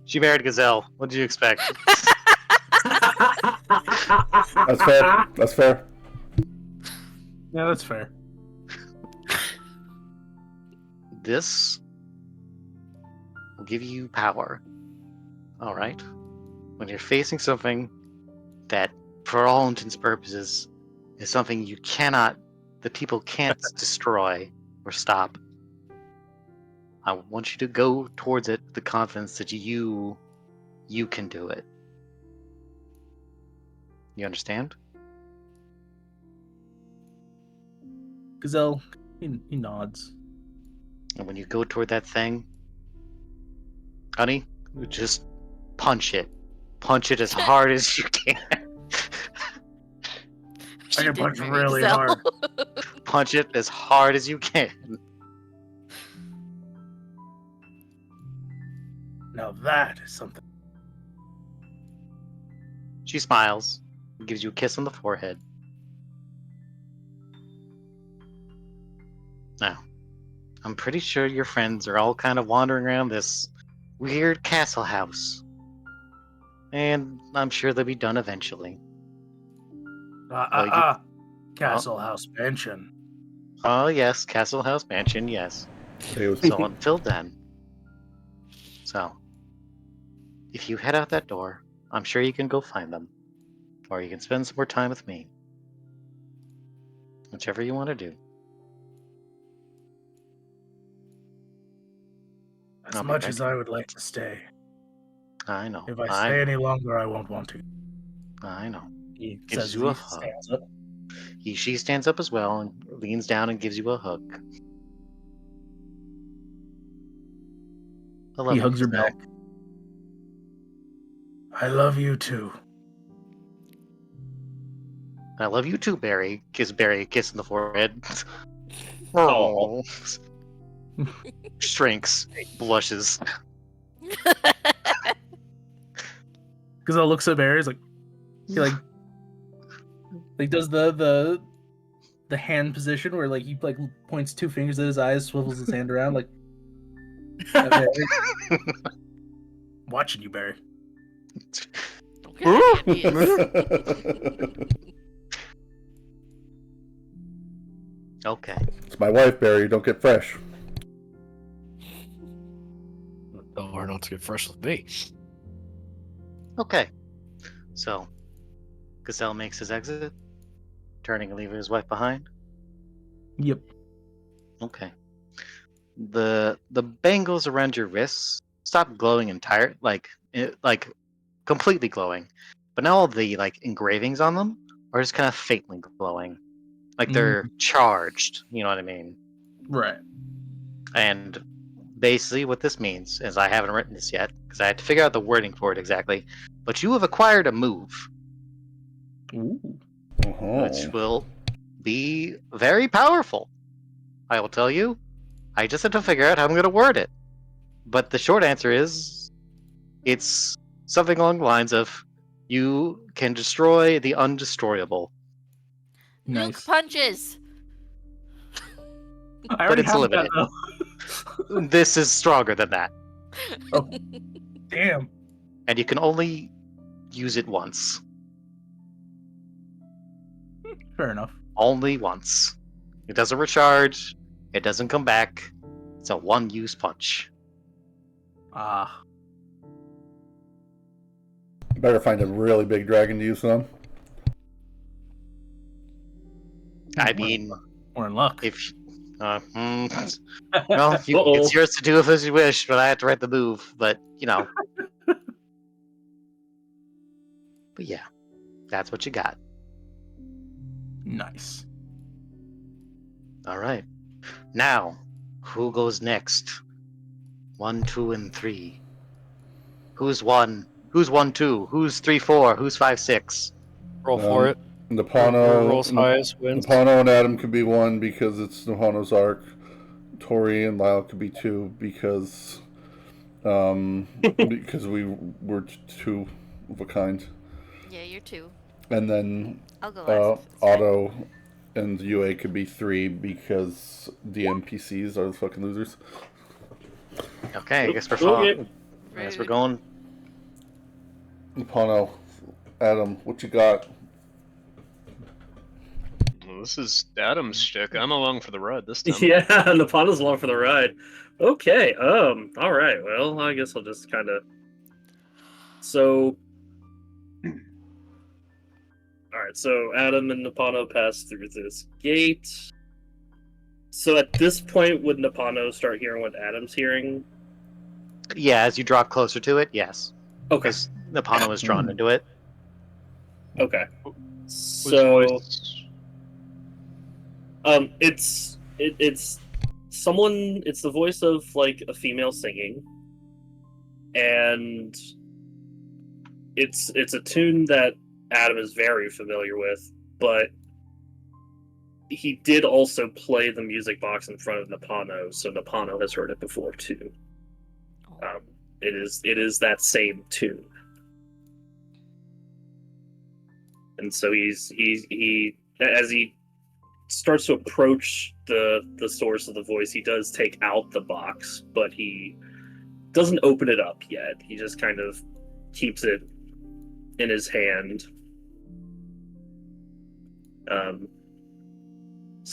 She married Gazelle. What did you expect? That's fair. That's fair. Yeah, that's fair. This will give you power. All right? When you're facing something that, for all intents and purposes, is something the people can't destroy or stop, I want you to go towards it with the confidence that you can do it. You understand? Gazelle, he nods. And when you go toward that thing, honey, just punch it. Punch it as hard as you can. She I can did punch marry really Gazelle. hard. Punch it as hard as you can. Now that is something. She smiles and gives you a kiss on the forehead. Now, I'm pretty sure your friends are all kind of wandering around this weird castle house. And I'm sure they'll be done eventually. Castle House Mansion. Oh, yes, Castle House Mansion, yes. So until then. So, if you head out that door, I'm sure you can go find them. Or you can spend some more time with me. Whichever you want to do. As I'll be much right as I would like to stay. I know. If I stay any longer, I won't want to. I know. He Gives says you a he hug. stands up. She stands up as well and leans down and gives you a hug. He hugs her back. I love you too. I love you too, Barry. Gives Barry a kiss on the forehead. Oh. Shrinks, blushes. Gazelle looks at Barry. He's like, he does the hand position where he points two fingers at his eyes, swivels his hand around like. Okay. Watching you, Barry. Okay. It's my wife, Barry. Don't get fresh. Tell her not to get fresh with me. Okay. So, Gazelle makes his exit, turning and leaving his wife behind. Yep. Okay. The bangles around your wrists stop glowing completely glowing, but now all the engravings on them are just kind of faintly glowing, like they're charged. You know what I mean? Right. And basically, what this means is I haven't written this yet because I had to figure out the wording for it exactly. But you have acquired a move, which will be very powerful. I will tell you. I just have to figure out how I'm going to word it. But the short answer is, it's something along the lines of, you can destroy the undestroyable. Nuke punches. I But already it's have limited. that, though. This is stronger than that. Oh, damn. And you can only use it once. Fair enough. Only once. It doesn't recharge. It doesn't come back. It's a one-use punch. Ah. Better find a really big dragon to use on. I mean, we're in luck. If well, it's yours to do as you wish, but I have to write the move. But but yeah, that's what you got. Nice. All right. Now, who goes next? 1, 2, and 3. Who's 1? Who's 1, 2? Who's 3, 4? Who's 5, 6? Roll for it. Napano rolls highest wins. Napano and Adam could be 1 because it's Napano's arc. Tori and Lyle could be 2 because because we're 2 of a kind. Yeah, you're 2. And then I'll go last. Otto and UA could be 3 because the NPCs are the fucking losers. Okay, I guess we're fine. I guess we're going. Napano, Adam, what you got? Well, this is Adam's shtick. I'm along for the ride this time. Yeah, Napana's along for the ride. Okay, all right. Well, I guess I'll just kind of. So, all right. So Adam and Napano pass through this gate. So at this point, would Napano start hearing what Adam's hearing? Yeah, as you draw closer to it, yes. Okay. Because Napano is drawn into it. Okay. Whose So, voice? it's someone. It's the voice of like a female singing, and it's a tune that Adam is very familiar with, but he did also play the music box in front of Napano, so Napano has heard it before too. It is that same tune, and so he as he starts to approach the source of the voice, he does take out the box, but he doesn't open it up yet. He just kind of keeps it in his hand.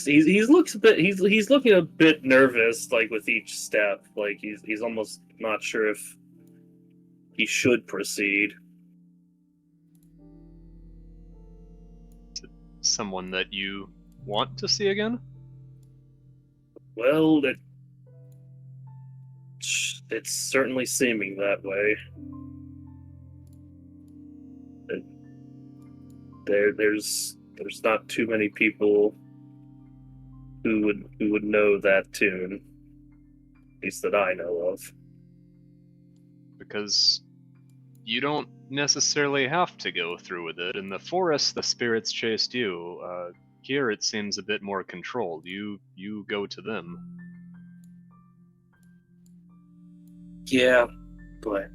He's looking a bit nervous, like with each step. Like he's almost not sure if he should proceed. Someone that you want to see again? Well, it's certainly seeming that way. There's not too many people who would know that tune, at least that I know of. Because you don't necessarily have to go through with it. In the forest, the spirits chased you. Here, it seems a bit more controlled. You go to them. Yeah, but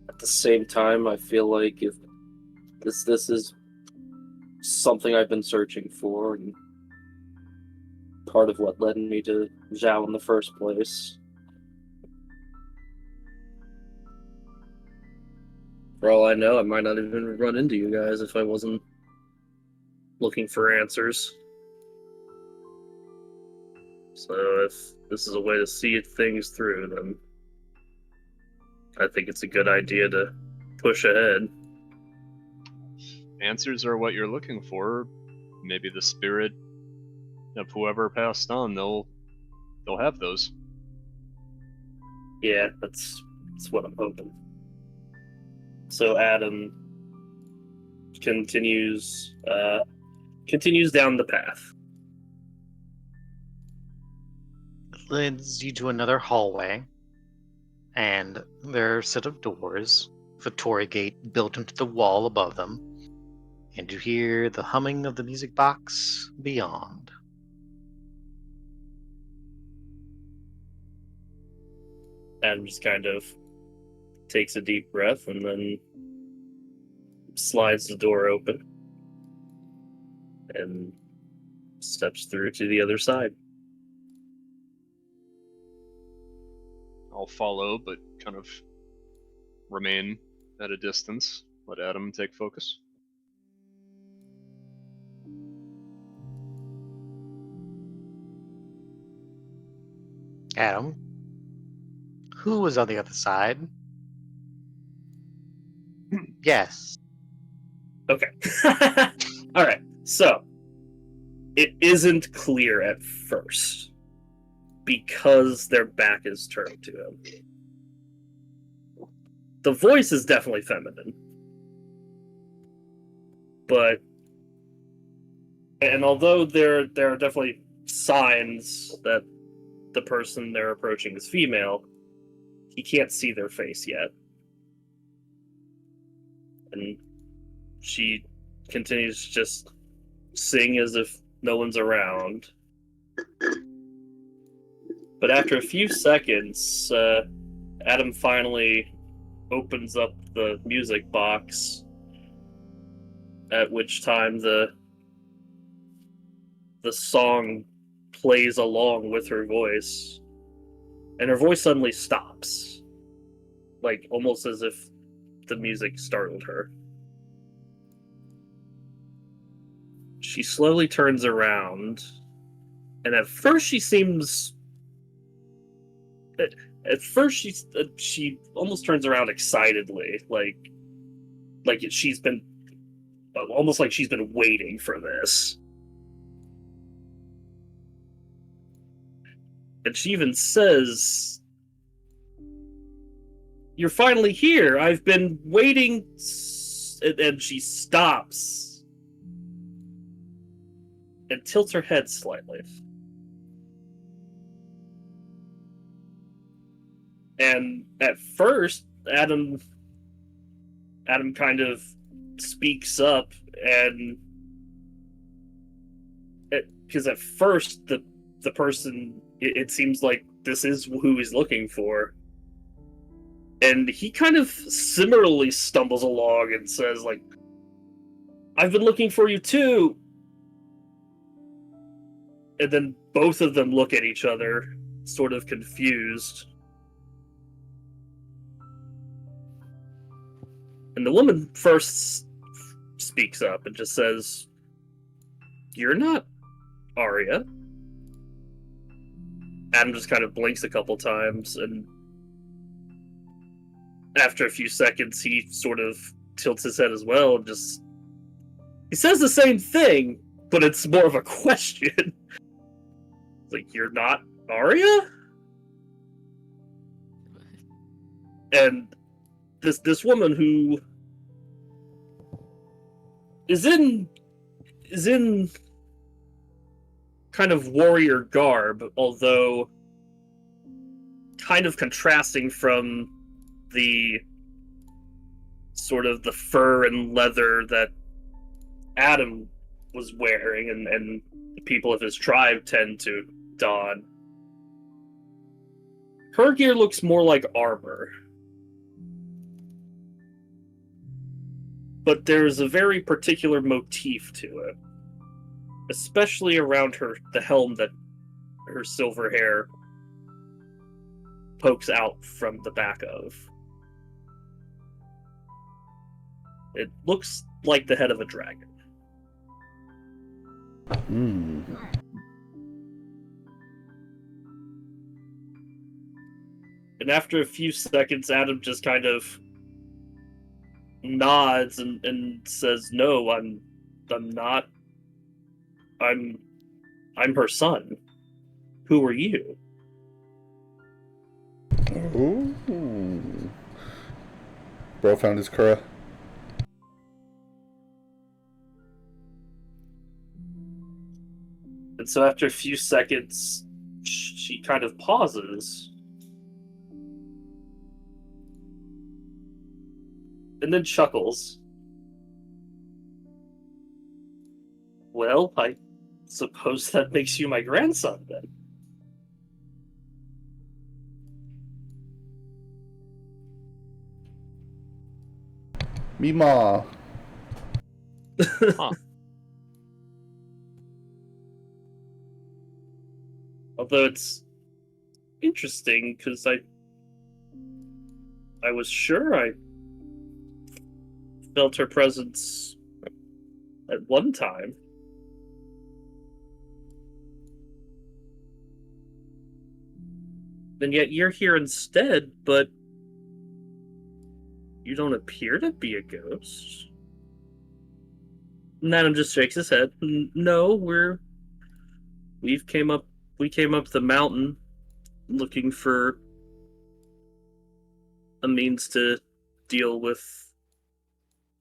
at the same time, I feel like if this is something I've been searching for, and part of what led me to Zhao in the first place. For all I know, I might not even run into you guys if I wasn't Looking for answers. So if this is a way to see things through, then I think it's a good idea to push ahead. Answers are what you're looking for. Maybe the spirit of whoever passed on, they'll have those. Yeah, that's what I'm hoping. So Adam continues down the path. Leads you to another hallway, and there are a set of doors with a torii gate built into the wall above them, and you hear the humming of the music box beyond. Adam just kind of takes a deep breath and then slides the door open and steps through to the other side. I'll follow, but kind of remain at a distance. Let Adam take focus. Adam, who was on the other side? Yes. Okay. All right. So it isn't clear at first because their back is turned to him. The voice is definitely feminine, and although there are definitely signs that the person they're approaching is female, he can't see their face yet. And she continues to just sing as if no one's around. But after a few seconds, Adam finally opens up the music box, at which time the song plays along with her voice, and her voice suddenly stops, like almost as if the music startled her. she slowly turns around, and at first she seems. At first she almost turns around excitedly, like she's been almost like she's been waiting for this. And she even says, "You're finally here. I've been waiting." And she stops and tilts her head slightly. And at first, Adam kind of speaks up, and because at first the person, it seems like this is who he's looking for, and he kind of similarly stumbles along and says, like, "I've been looking for you too." And then both of them look at each other, sort of confused. And the woman first speaks up and just says, "You're not Arya." Adam just kind of blinks a couple times, and after a few seconds, he sort of tilts his head as well, and just... He says the same thing, but it's more of a question. It's like, "You're not Arya?" And this woman who is in kind of warrior garb, although kind of contrasting from the sort of the fur and leather that Adam was wearing and the people of his tribe tend to don. Her gear looks more like armor. But there's a very particular motif to it, especially around the helm that her silver hair pokes out from the back of. It looks like the head of a dragon. Hmm. And after a few seconds, Adam just kind of nods and says, "No, I'm not. I'm her son. Who are you?" Ooh. Bro found his Kura. And so after a few seconds, she kind of pauses. And then chuckles. "Well, I suppose that makes you my grandson, then." Mima. Huh. Although it's interesting, because I was sure I felt her presence at one time. And yet you're here instead, but you don't appear to be a ghost. And Adam just shakes his head. "No, we came up the mountain looking for a means to deal with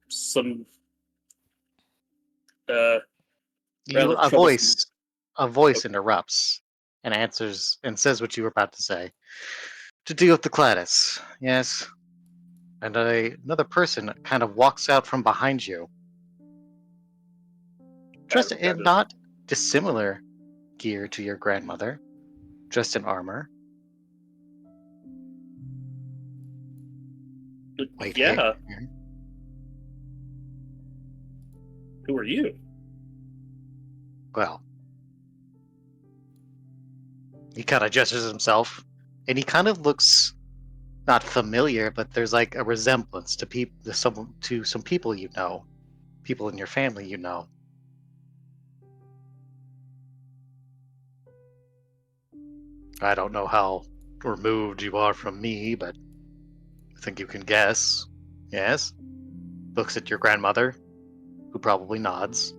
some A troublesome... voice interrupts and answers and says what you were about to say. "To deal with the Cladis, yes." And another person kind of walks out from behind you, dressed in not dissimilar gear to your grandmother, dressed in armor. White Yeah. hair. Who are you? Well, he kind of gestures himself, and he kind of looks not familiar, but there's like a resemblance to some people you know, people in your family you know. I don't know how removed you are from me, but I think you can guess. Yes? Looks at your grandmother, who probably nods.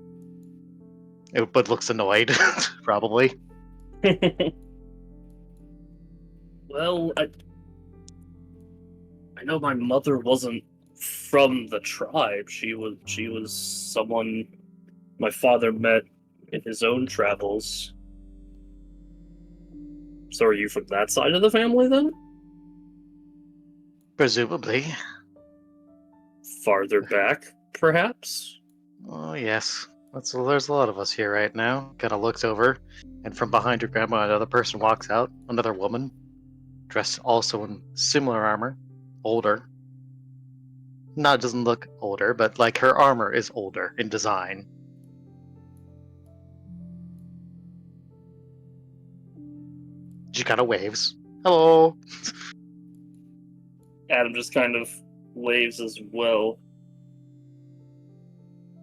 But looks annoyed, probably. Well, I know my mother wasn't from the tribe. She was someone my father met in his own travels. So are you from that side of the family then? Presumably. Farther back, perhaps? Oh, yes. There's a lot of us here right now. Kind of looks over, and from behind your grandma, another person walks out. Another woman, dressed also in similar armor, older. Not doesn't look older, but like her armor is older in design. She kind of waves. Hello. Adam just kind of waves as well.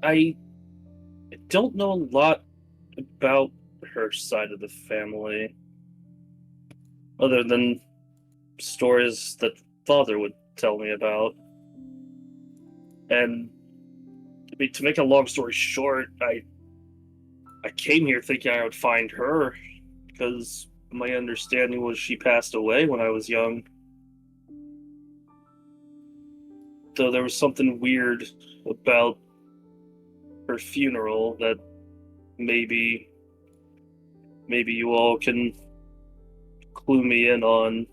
I don't know a lot about her side of the family, other than stories that father would tell me about. And to make a long story short, I came here thinking I would find her because my understanding was she passed away when I was young. Though there was something weird about her funeral that maybe you all can clue me in on.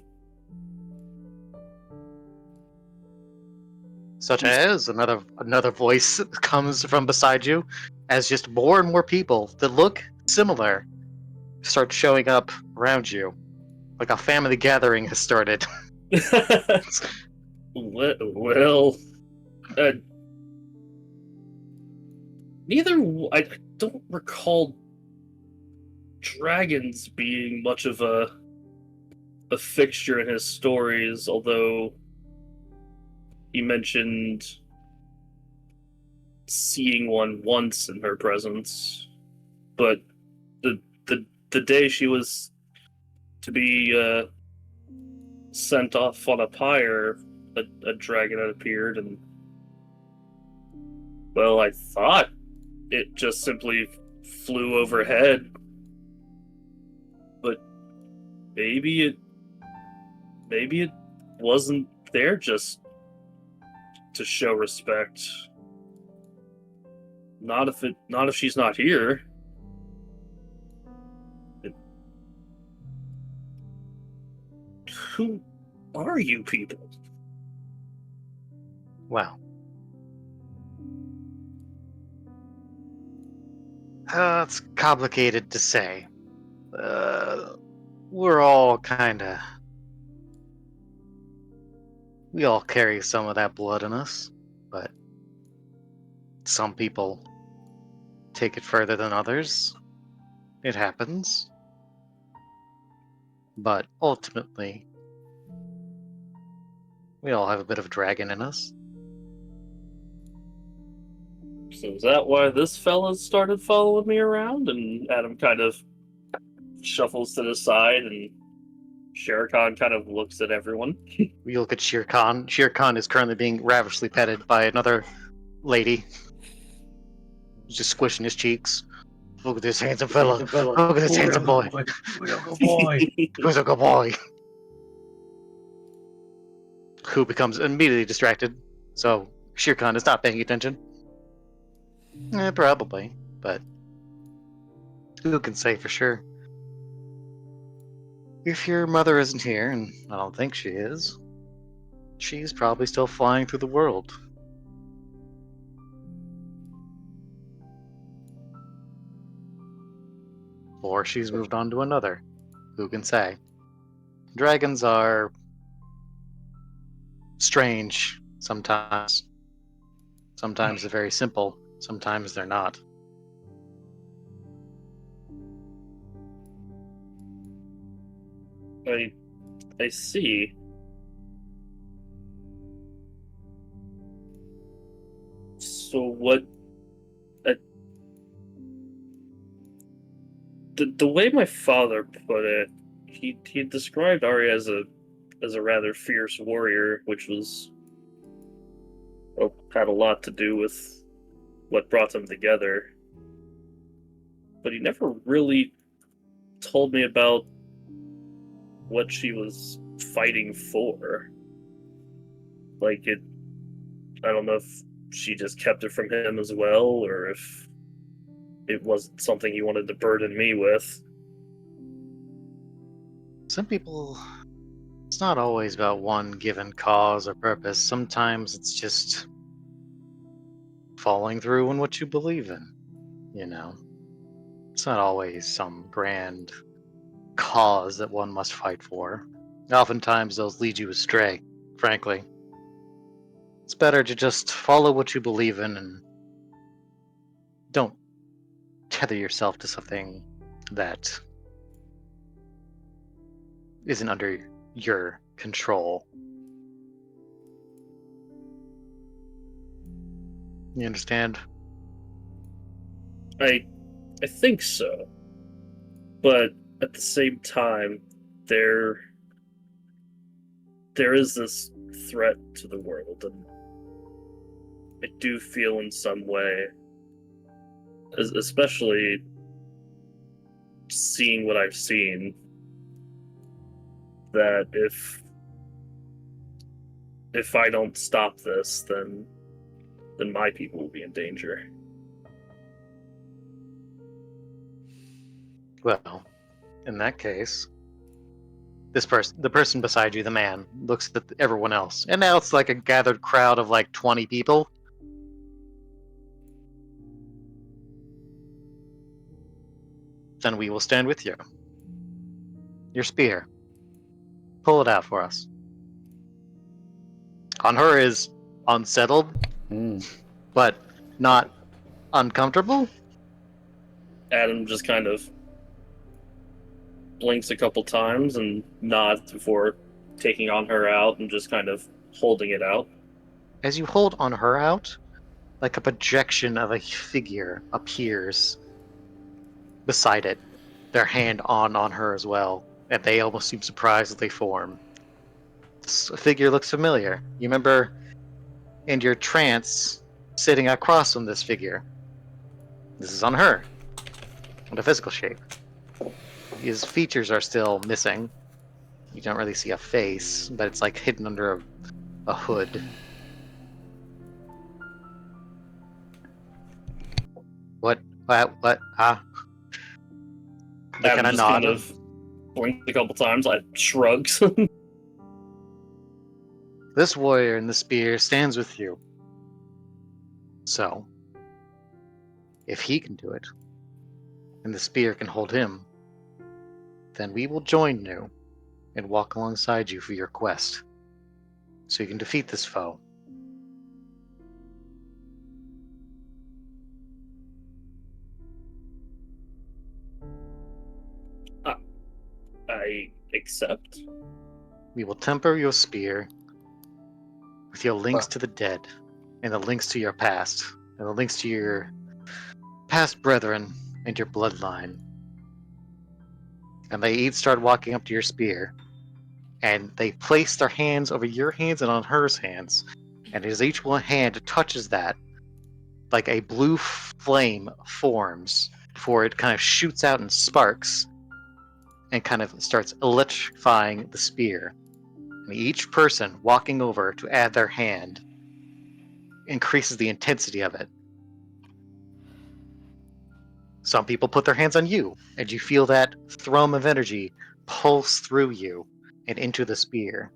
Such as another voice comes from beside you, as just more and more people that look similar start showing up around you, like a family gathering has started. Well, uh, I don't recall dragons being much of a fixture in his stories, although he mentioned seeing one once in her presence. But the day she was to be sent off on a pyre, a dragon had appeared, and well, I thought it just simply flew overhead, but maybe it wasn't there just to show respect. Not if she's not here. Who are you people? Well, it's complicated to say. We're all we all carry some of that blood in us, but some people take it further than others. It happens. But ultimately, we all have a bit of dragon in us. So is that why this fella started following me around? And Adam kind of shuffles to the side, and Shere Khan kind of looks at everyone. We look at Shere Khan. Shere Khan is currently being ravishly petted by another lady. He's just squishing his cheeks. Look at this handsome fella. Look at this handsome boy. Who's a good boy? Who becomes immediately distracted. So Shere Khan is not paying attention. Probably, but who can say for sure? If your mother isn't here, and I don't think she is, she's probably still flying through the world. Or she's moved on to another. Who can say? Dragons are strange sometimes. Sometimes they're very simple, sometimes they're not. I see. So what? The way my father put it he described Arya as a rather fierce warrior, which was had a lot to do with what brought them together. But he never really told me about what she was fighting for. Like I don't know if she just kept it from him as well, or if it wasn't something he wanted to burden me with. Some people, it's not always about one given cause or purpose. Sometimes it's just following through on what you believe in, you know? It's not always some grand cause that one must fight for. Oftentimes those lead you astray, frankly. It's better to just follow what you believe in and don't tether yourself to something that isn't under your control. You understand? I think so. But at the same time, there is this threat to the world, and I do feel in some way, especially seeing what I've seen, that if I don't stop this, then my people will be in danger. Well, in that case, the person beside you, the man, looks at everyone else, and now it's like a gathered crowd of like 20 people. Then we will stand with you. Your spear. Pull it out for us. On her is unsettled, but not uncomfortable. Adam just kind of blinks a couple times and nods before taking on her out and just kind of holding it out. As you hold on her out, like a projection of a figure appears beside it, their hand on her as well, and they almost seem surprised as they form. This figure looks familiar. You remember in your trance sitting across from this figure. This is on her, in a physical shape. His features are still missing. You don't really see a face, but it's like hidden under a hood. What? Ah. They Adam kind of just nod. kind of blinks a couple times, like shrugs. This warrior in the spear stands with you. So, if he can do it, and the spear can hold him, then we will join you and walk alongside you for your quest, so you can defeat this foe. I accept. We will temper your spear with your links to the dead, and the links to your past, and the links to your past brethren and your bloodline. And they each start walking up to your spear, and they place their hands over your hands and on hers hands. And as each one hand touches that, like a blue flame forms before it kind of shoots out and sparks and kind of starts electrifying the spear. And each person walking over to add their hand increases the intensity of it. Some people put their hands on you, and you feel that thrum of energy pulse through you and into the spear.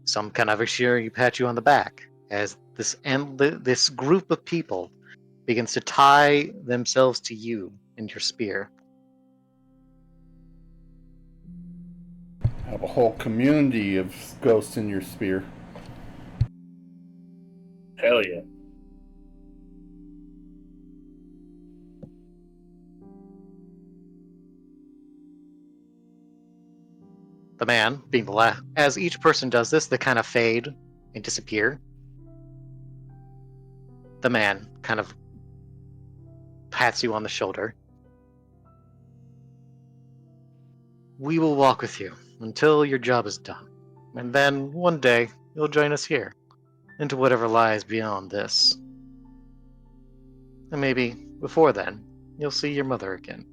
Some kind of assure you pat you on the back as this group of people begins to tie themselves to you and your spear. Have a whole community of ghosts in your spear. Hell yeah. The man, being the last, as each person does this, they kind of fade and disappear. The man kind of pats you on the shoulder. we will walk with you until your job is done. And then, one day, you'll join us here, into whatever lies beyond this. And maybe, before then, you'll see your mother again.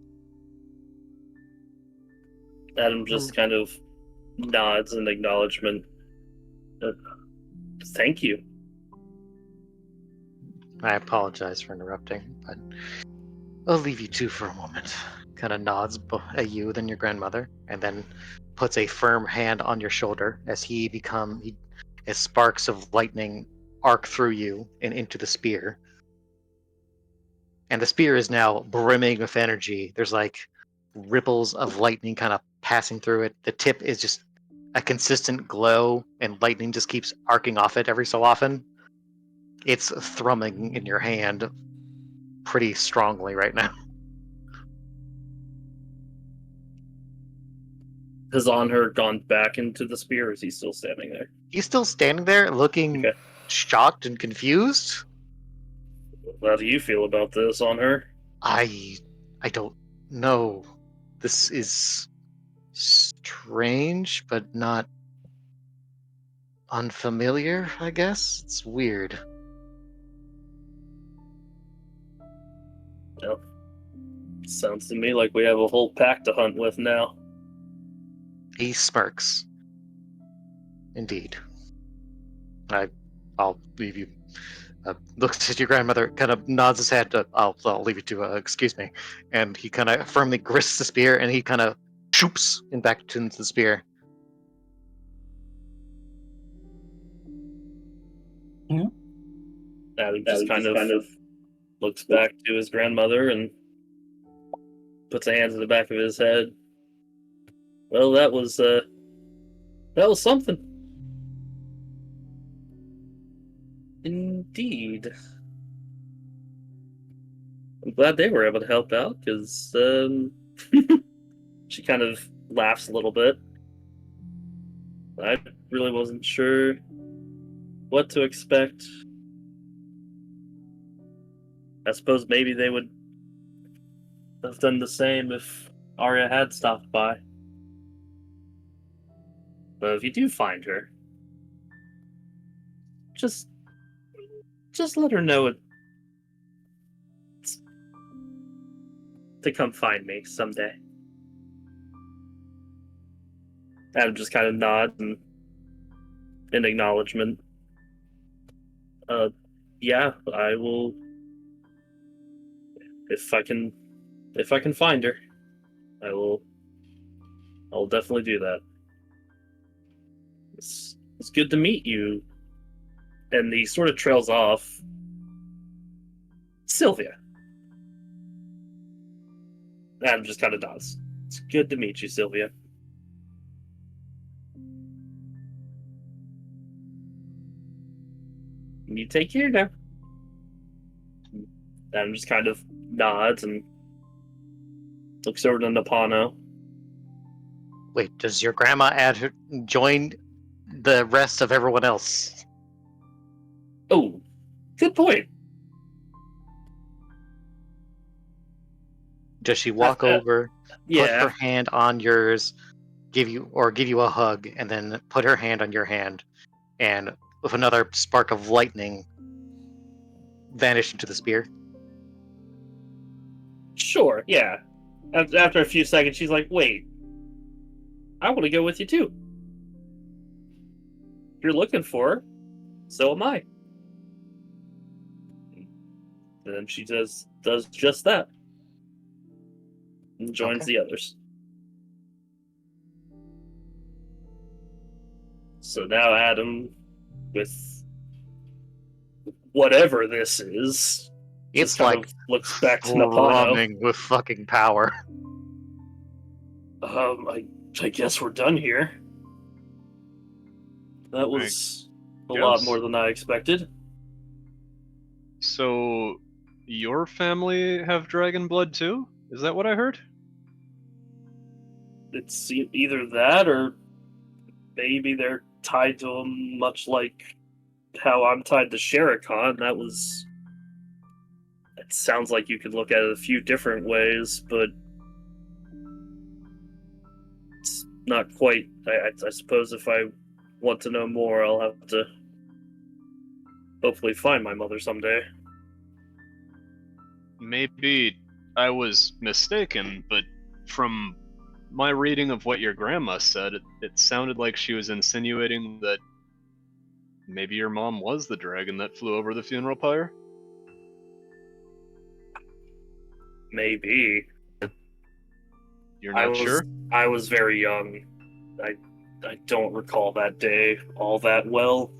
Adam just kind of nods in acknowledgement. Thank you. I apologize for interrupting, but I'll leave you two for a moment. Kind of nods at you, then your grandmother, and then puts a firm hand on your shoulder as as sparks of lightning arc through you and into the spear. And the spear is now brimming with energy. There's like ripples of lightning kind of passing through it. The tip is just a consistent glow, and lightning just keeps arcing off it every so often. It's thrumming in your hand pretty strongly right now. Has Onher gone back into the spear, or is he still standing there? He's still standing there looking Okay. shocked and confused. How do you feel about this, Onher? I don't know. This is strange, but not unfamiliar, I guess. It's weird. Well, sounds to me like we have a whole pack to hunt with now. He smirks. Indeed. I'll leave you. Looks at your grandmother, kind of nods his head. I'll leave you to. Excuse me. And he kind of firmly grips the spear, and he kind of shoops in back into the spear. Adam just kind of looks back to his grandmother and puts a hand to the back of his head. Well, that was something. Indeed. I'm glad they were able to help out, because she kind of laughs a little bit. I really wasn't sure what to expect. I suppose maybe they would have done the same if Arya had stopped by. But if you do find her, just let her know to come find me someday. Adam just kind of nods in acknowledgement. Yeah, I will. If I can find her, I'll definitely do that. It's good to meet you. And he sort of trails off. Sylvia. Adam just kind of nods. It's good to meet you, Sylvia. You take care now. Adam just kind of nods and looks over to Napano. Wait, does your grandma join the rest of everyone else? Oh, good point. Does she walk over, put her Yeah, hand on yours, give you a hug, and then put her hand on your hand, and with another spark of lightning, vanish into the spear? sure, yeah. After a few seconds, she's like, wait, I want to go with you too. If you're looking for her, so am I. And then she does just that. And joins Okay. the others. So now Adam, with whatever this is, It's just kind like of looks back to Napano. thrumming with fucking power. I guess we're done here. That was a guess. lot more than I expected. So, your family have dragon blood too? Is that what I heard? It's either that or maybe they're tied to him, much like how I'm tied to Shere Khan. It sounds like you could look at it a few different ways, but not quite. I suppose if I want to know more, I'll have to hopefully find my mother someday. Maybe I was mistaken, but from my reading of what your grandma said, it sounded like she was insinuating that maybe your mom was the dragon that flew over the funeral pyre? Maybe. You're not sure? I was very young. I don't recall that day all that well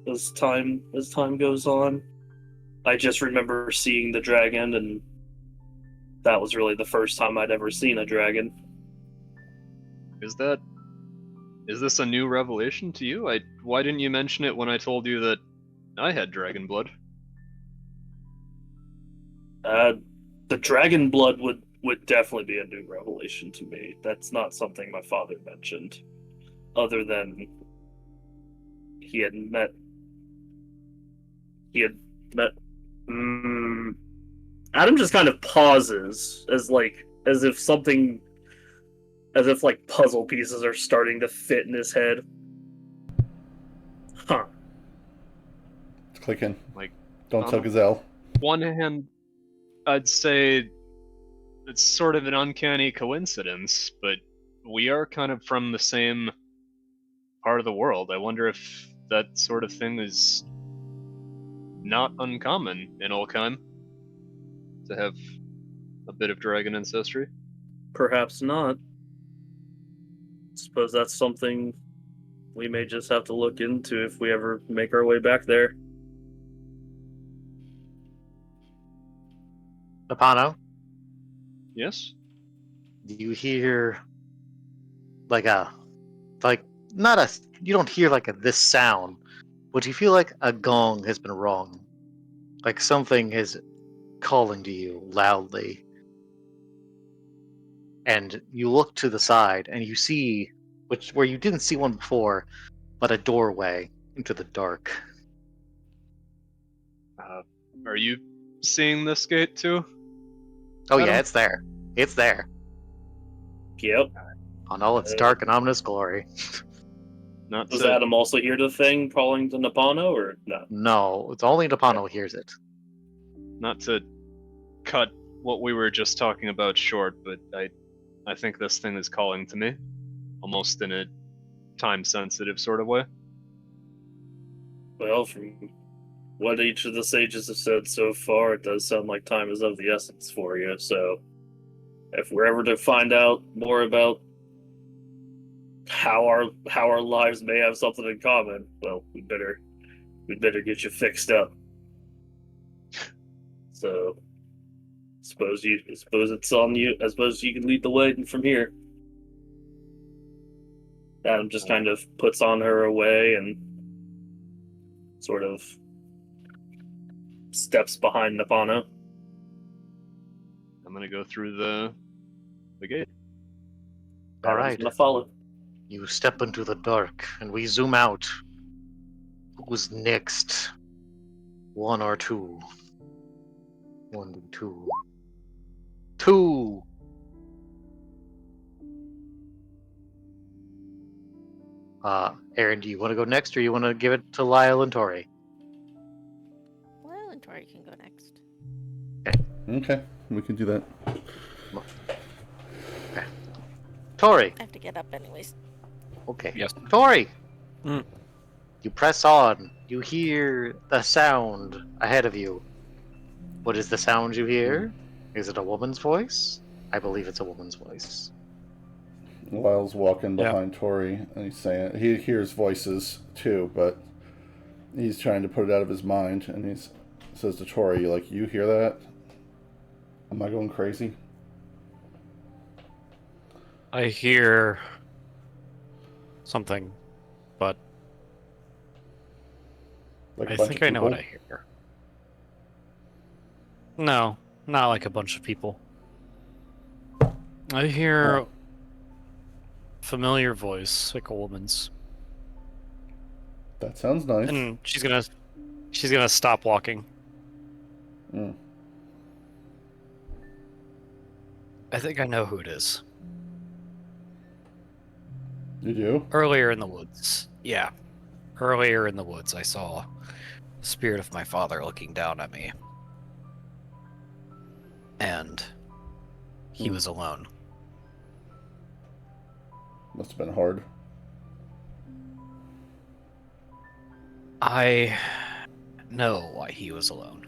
as time goes on. I just remember seeing the dragon, and that was really the first time I'd ever seen a dragon. Is this a new revelation to you? Why didn't you mention it when I told you that I had dragon blood? The dragon blood would definitely be a new revelation to me. That's not something my father mentioned, other than he had met. Adam just kind of pauses, as if like puzzle pieces are starting to fit in his head. Huh. It's clicking. Like, Don't tell Gazelle. One hand, I'd say it's sort of an uncanny coincidence, but we are kind of from the same part of the world. I wonder if that sort of thing is not uncommon in Olkheim, to have a bit of dragon ancestry. Perhaps not. Suppose that's something we may just have to look into if we ever make our way back there. Apano, Yes? you hear you don't hear this sound, but you feel like a gong has been rung. Like something is calling to you loudly. And you look to the side and you see, where you didn't see one before, but a doorway into the dark. Are you seeing this gate too? Oh Adam? yeah, it's there. It's there. Yep. On all its dark and ominous glory. Not Does to, Adam also hear the thing calling to Napano, or no? No, it's only Napano hears it. not to cut what we were just talking about short, but I think this thing is calling to me, almost in a time-sensitive sort of way. Well, from what each of the sages have said so far, it does sound like time is of the essence for you. So, if we're ever to find out more about how our lives may have something in common, well, we'd better get you fixed up. So, suppose it's on you. I suppose you can lead the way from here. Adam just kind of puts on her away and sort of steps behind Napano. I'm gonna go through the gate. All Adam's right. gonna follow. You step into the dark, and we zoom out. Who's next? One or two? 1, 2. 2! Aaron, do you want to go next, or you want to give it to Lyle and Tori? Well, and Tori can go next. Okay, we can do that. Okay. Tori! I have to get up anyways. Okay. Yes. Tori! Mm. You press on. You hear the sound ahead of you. What is the sound you hear? Is it a woman's voice? I believe it's a woman's voice. Lyle's walking Yeah. behind Tori, and he's saying he hears voices too, but he's trying to put it out of his mind. And he says to Tori, "You hear that? Am I going crazy?" I hear something, but Like a I bunch think of I know what people? I hear. No, not like a bunch of people. I hear a familiar voice, like a woman's. That sounds nice. And she's gonna stop walking. Mm. I think I know who it is. You do? Earlier in the woods. Yeah. Earlier in the woods, I saw the spirit of my father looking down at me. And he was alone. Must have been hard. I know why he was alone.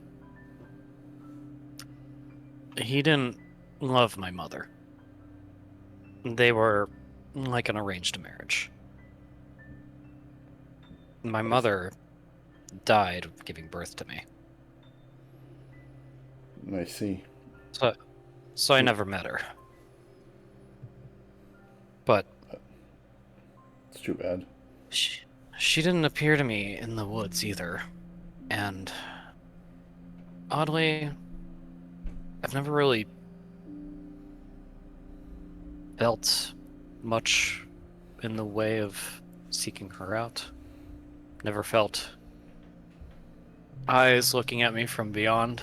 He didn't love my mother. They were like an arranged marriage. My mother died of giving birth to me. I see. So I never met her. But It's too bad. she didn't appear to me in the woods either. And oddly, I've never really felt much in the way of seeking her out. Never felt eyes looking at me from beyond.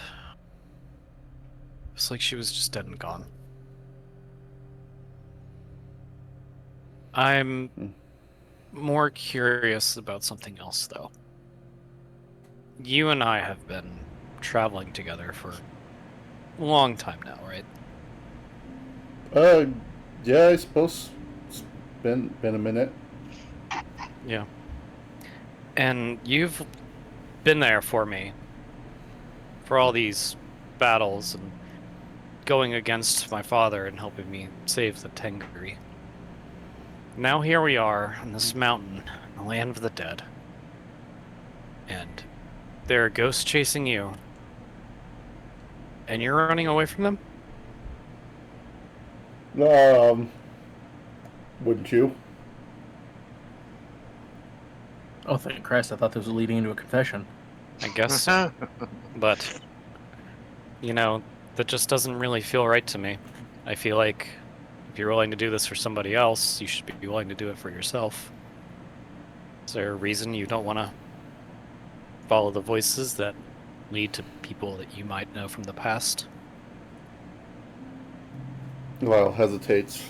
It's like she was just dead and gone. I'm more curious about something else, though. You and I have been traveling together for a long time now, right? Yeah, I suppose it's been a minute. Yeah. And you've been there for me for all these battles and going against my father and helping me save the Tengri. Now here we are on this mountain, in the land of the dead. And there are ghosts chasing you. And you're running away from them? Wouldn't you? Oh, thank Christ! I thought this was leading into a confession. I guess so. But, you know, that just doesn't really feel right to me. I feel like if you're willing to do this for somebody else, you should be willing to do it for yourself. Is there a reason you don't want to follow the voices that lead to people that you might know from the past? Lyle hesitates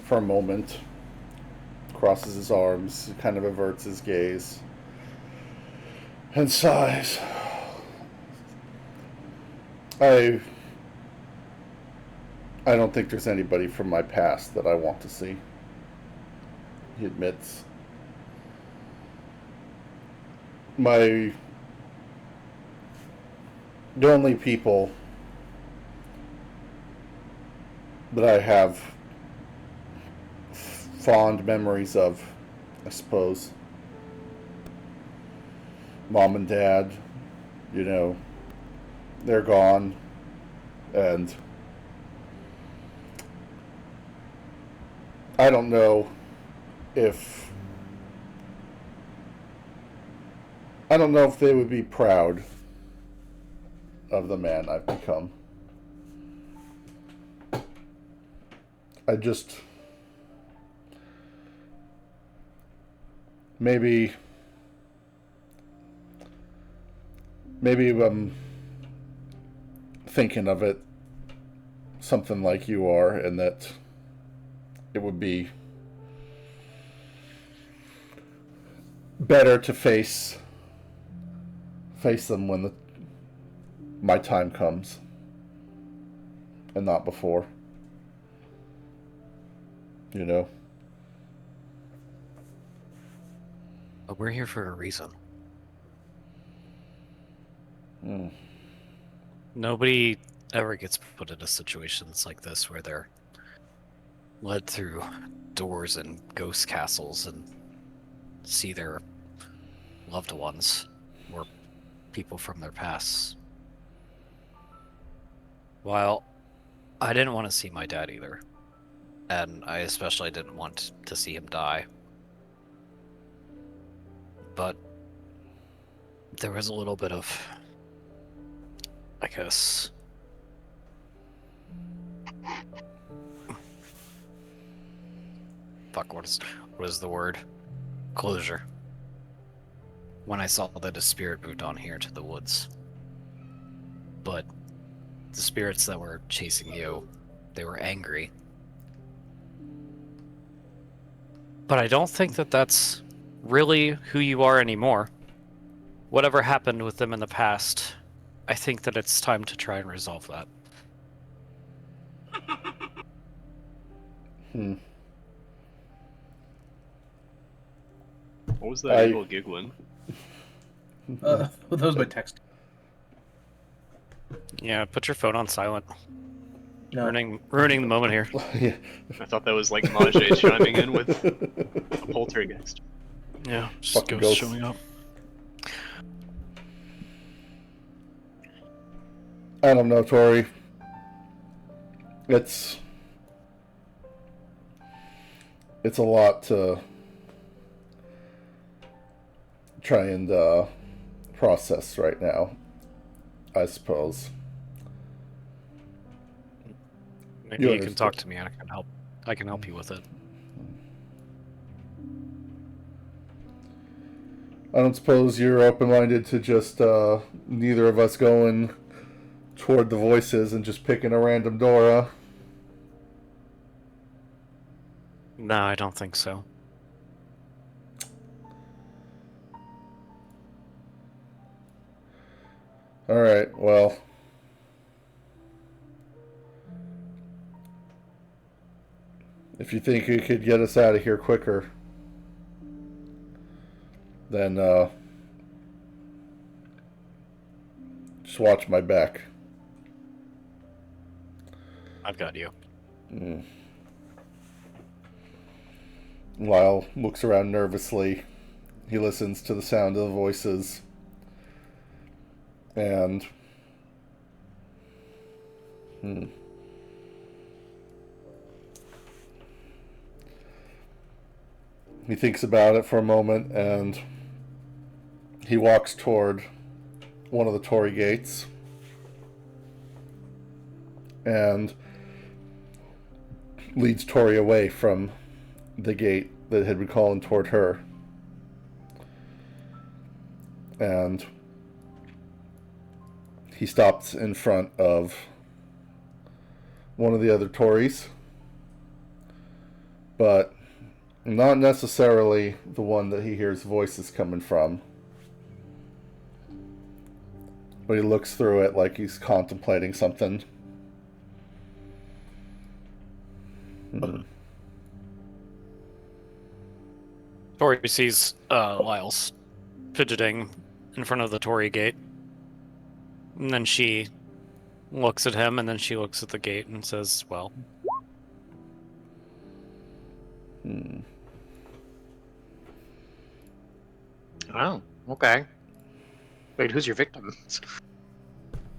for a moment, crosses his arms, kind of averts his gaze, and sighs. I don't think there's anybody from my past that I want to see, he admits. The only people that I have fond memories of, I suppose, Mom and Dad, they're gone, and I don't know if they would be proud of the man I've become. I just maybe I'm thinking of it something like you are, and that it would be better to face them when my time comes, and not before. But we're here for a reason. Nobody ever gets put into situations like this where they're led through doors and ghost castles and see their loved ones or people from their past. While I didn't want to see my dad either, and I especially didn't want to see him die. But there was a little bit of, I guess, what is the word? Closure. When I saw that a spirit moved on here to the woods. But the spirits that were chasing you, they were angry. But I don't think that that's really who you are anymore. Whatever happened with them in the past, I think that it's time to try and resolve that. What was that evil giggling? That was my text. Yeah, put your phone on silent. No. Ruining the moment here. Yeah. I thought that was like Majay chiming in with a poltergeist. Yeah, just Fucking ghost ghosts. showing up. I don't know, Tori. It's a lot to try and process right now, I suppose. Maybe You you can understand. talk to me and I can help you with it. I don't suppose you're open-minded to just neither of us going toward the voices and just picking a random door, huh? No, I don't think so. Alright, well. If you think you could get us out of here quicker, then just watch my back. I've got you. Lyle looks around nervously. He listens to the sound of the voices. And he thinks about it for a moment, and he walks toward one of the Tory gates and leads Tori away from the gate that had been calling toward her. And he stops in front of one of the other Tories, but not necessarily the one that he hears voices coming from. But he looks through it like he's contemplating something. Tori sees Lyle's fidgeting in front of the Tory gate. And then she looks at him, and then she looks at the gate and says, well. Oh, okay. Wait, who's your victim?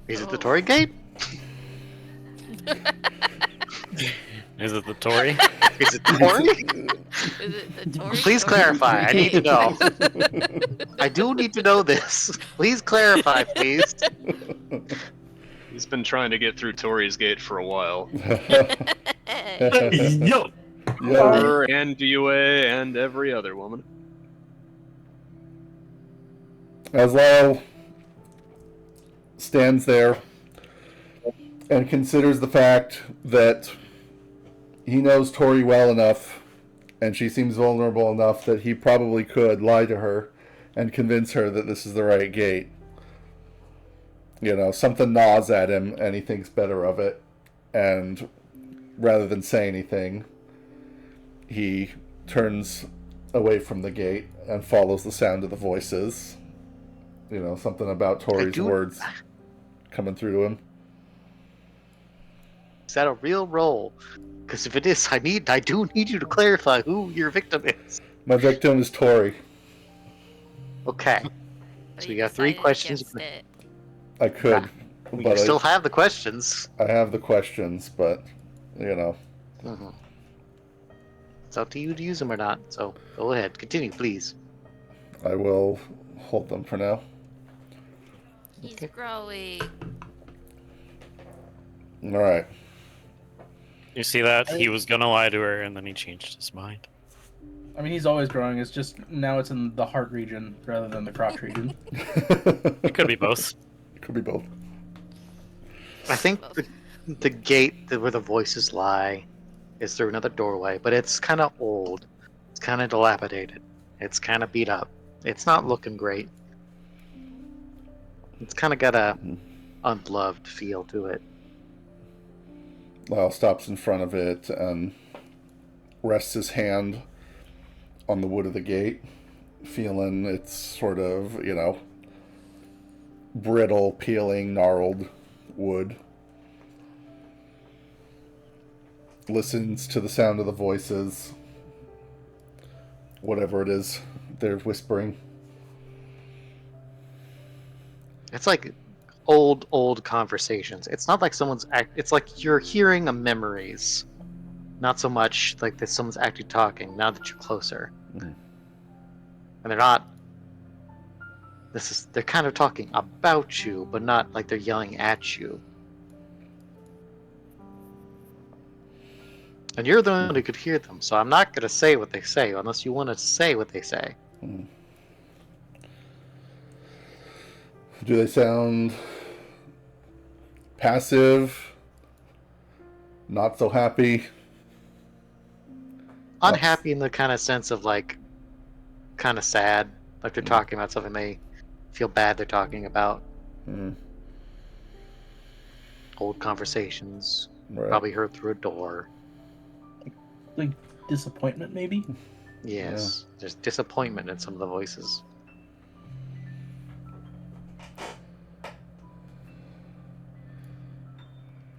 Is it the Tory gate? Is it the Tory? Is it the Tory? Is it the Tory? Please or clarify. I need to know. gate? I do need to know this. Please clarify, please. He's been trying to get through Tori's gate for a while. Yo! Her and DUA and every other woman. As Lyle stands there and considers the fact that he knows Tori well enough, and she seems vulnerable enough that he probably could lie to her and convince her that this is the right gate. You know, something gnaws at him and he thinks better of it. And rather than say anything, he turns away from the gate and follows the sound of the voices. You know, something about Tori's words coming through to him. Is that a real roll? Because if it is, I do need you to clarify who your victim is. My victim is Tori. Okay. So we got 3 questions. I could, You but still have the questions. I have the questions, but, you know. Mm-hmm. It's up to you to use them or not, so go ahead. Continue, please. I will hold them for now. He's growing. Alright. You see that? He was gonna lie to her, and then he changed his mind. I mean, he's always growing. It's just now it's in the heart region rather than the crotch region. It could be both. It could be both. I think the gate where the voices lie is through another doorway, but it's kind of old. It's kind of dilapidated. It's kind of beat up. It's not looking great. It's kind of got a unloved feel to it. Lyle stops in front of it and rests his hand on the wood of the gate, feeling it's sort of, brittle, peeling, gnarled wood. Listens to the sound of the voices, whatever it is they're whispering. It's like old conversations. It's not like it's like you're hearing memories, not so much like that someone's actually talking now that you're closer. And they're not. They're kind of talking about you, but not like they're yelling at you. And you're the one who could hear them, so I'm not going to say what they say unless you want to say what they say. Do they sound passive? Not so happy? Unhappy in the kind of sense of like, kind of sad. Like they're talking about something they feel bad they're talking about. Old conversations, Right. probably heard through a door. Like disappointment, maybe? Yes, there's disappointment in some of the voices.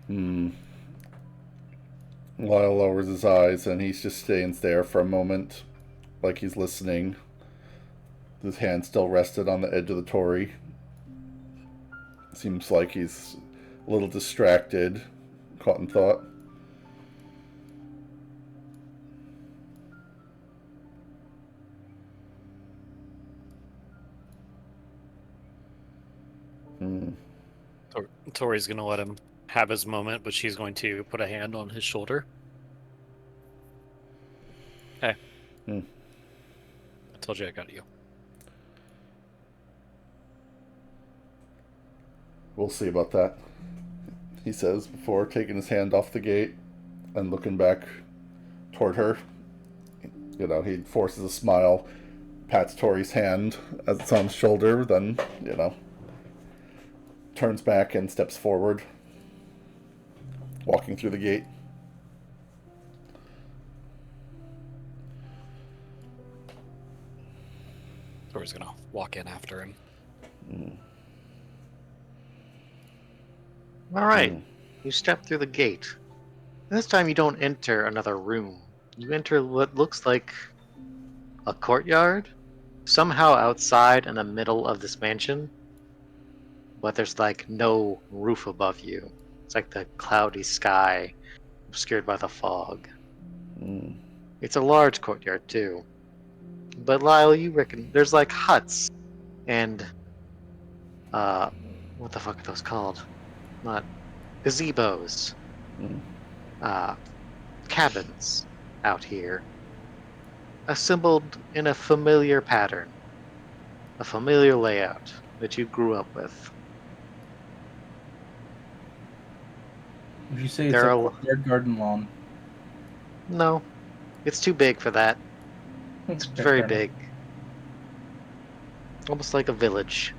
Lyle lowers his eyes and he just stands there for a moment, like he's listening. His hand still rested on the edge of the Tory. Seems like he's a little distracted, caught in thought. Tori's going to let him have his moment, but she's going to put a hand on his shoulder. Hey. I told you I got you. We'll see about that, he says before taking his hand off the gate and looking back toward her. He forces a smile, pats Tori's hand as it's on his shoulder, then, turns back and steps forward, walking through the gate. Tori's going to walk in after him. All right, you step through the gate. This time you don't enter another room. You enter what looks like a courtyard, somehow outside in the middle of this mansion, but there's like no roof above you. It's like the cloudy sky obscured by the fog. It's a large courtyard too. But Lyle, you reckon there's like huts and what the fuck are those called? Not gazebos. Cabins out here. Assembled in a familiar pattern. A familiar layout that you grew up with. Would you say it's There a are courtyard garden lawn? No. It's too big for that. It's very big. Almost like a village.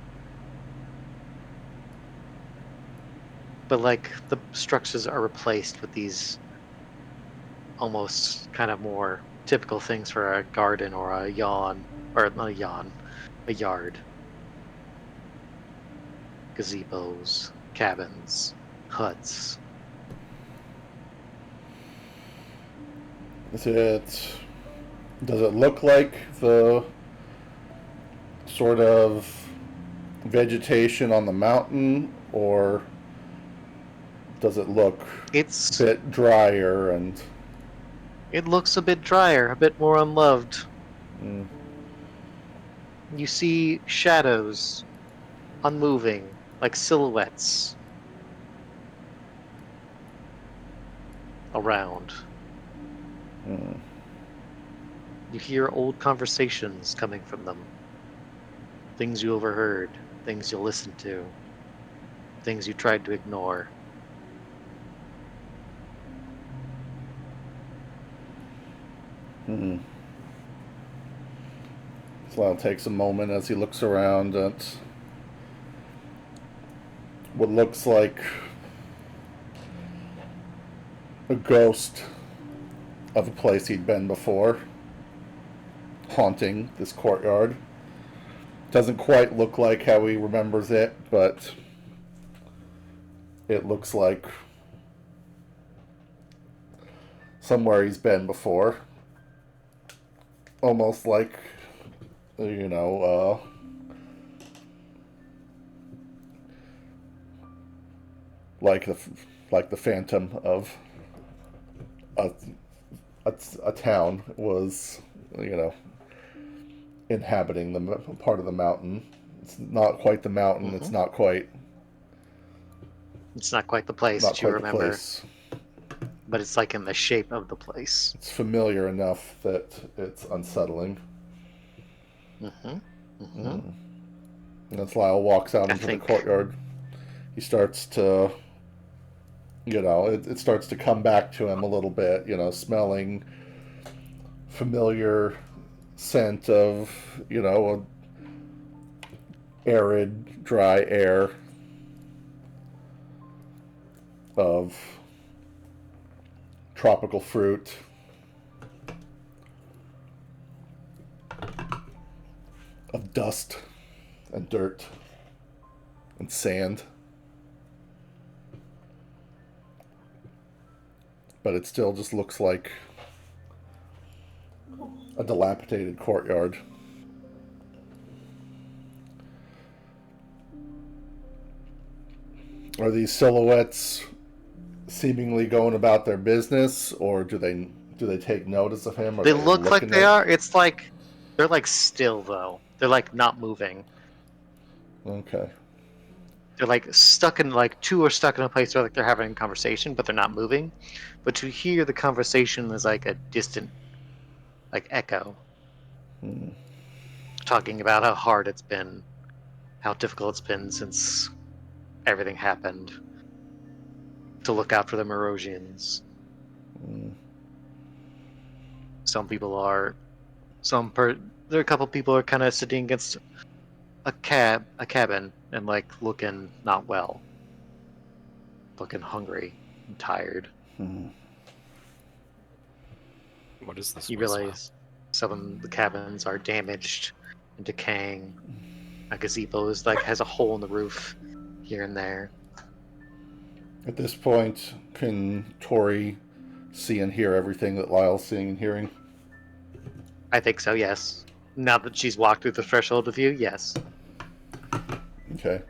But like the structures are replaced with these almost kind of more typical things for a garden or a yawn, or not a yawn, a yard. Gazebos, cabins, huts. Does it look like the sort of vegetation on the mountain, or does it look a bit drier and... It looks a bit drier, a bit more unloved. You see shadows, unmoving, like silhouettes around. You hear old conversations coming from them. Things you overheard, things you listened to, things you tried to ignore. Lyle takes a moment as he looks around at what looks like a ghost of a place he'd been before, haunting this courtyard. Doesn't quite look like how he remembers it, but it looks like somewhere he's been before. Almost like, like the phantom of a town was, inhabiting the part of the mountain. It's not quite the mountain. It's not quite. It's not quite the place Not that you quite the remember, place. but it's like in the shape of the place. It's familiar enough that it's unsettling. And as Lyle walks out into the courtyard, he starts to, it starts to come back to him a little bit, smelling familiar scent of, arid, dry air, of tropical fruit, of dust and dirt and sand. But it still just looks like a dilapidated courtyard. Are these silhouettes seemingly going about their business, or do they take notice of him? Or They look like they are. It's like they're like still though. They're like not moving. Okay. They're like stuck in like two are stuck in a place where like they're having a conversation, but they're not moving. But to hear the conversation is like a distant, like echo, talking about how hard it's been, how difficult it's been since everything happened. To look out for the Merosians. Some people are, there are a couple people are kind of sitting against a cabin, and like looking not well, looking hungry and tired. What is this? You realize some of the cabins are damaged and decaying. A gazebo is like has a hole in the roof here and there. At this point, can Tori see and hear everything that Lyle's seeing and hearing? I think so, yes. Now that she's walked through the threshold with you, yes. Okay.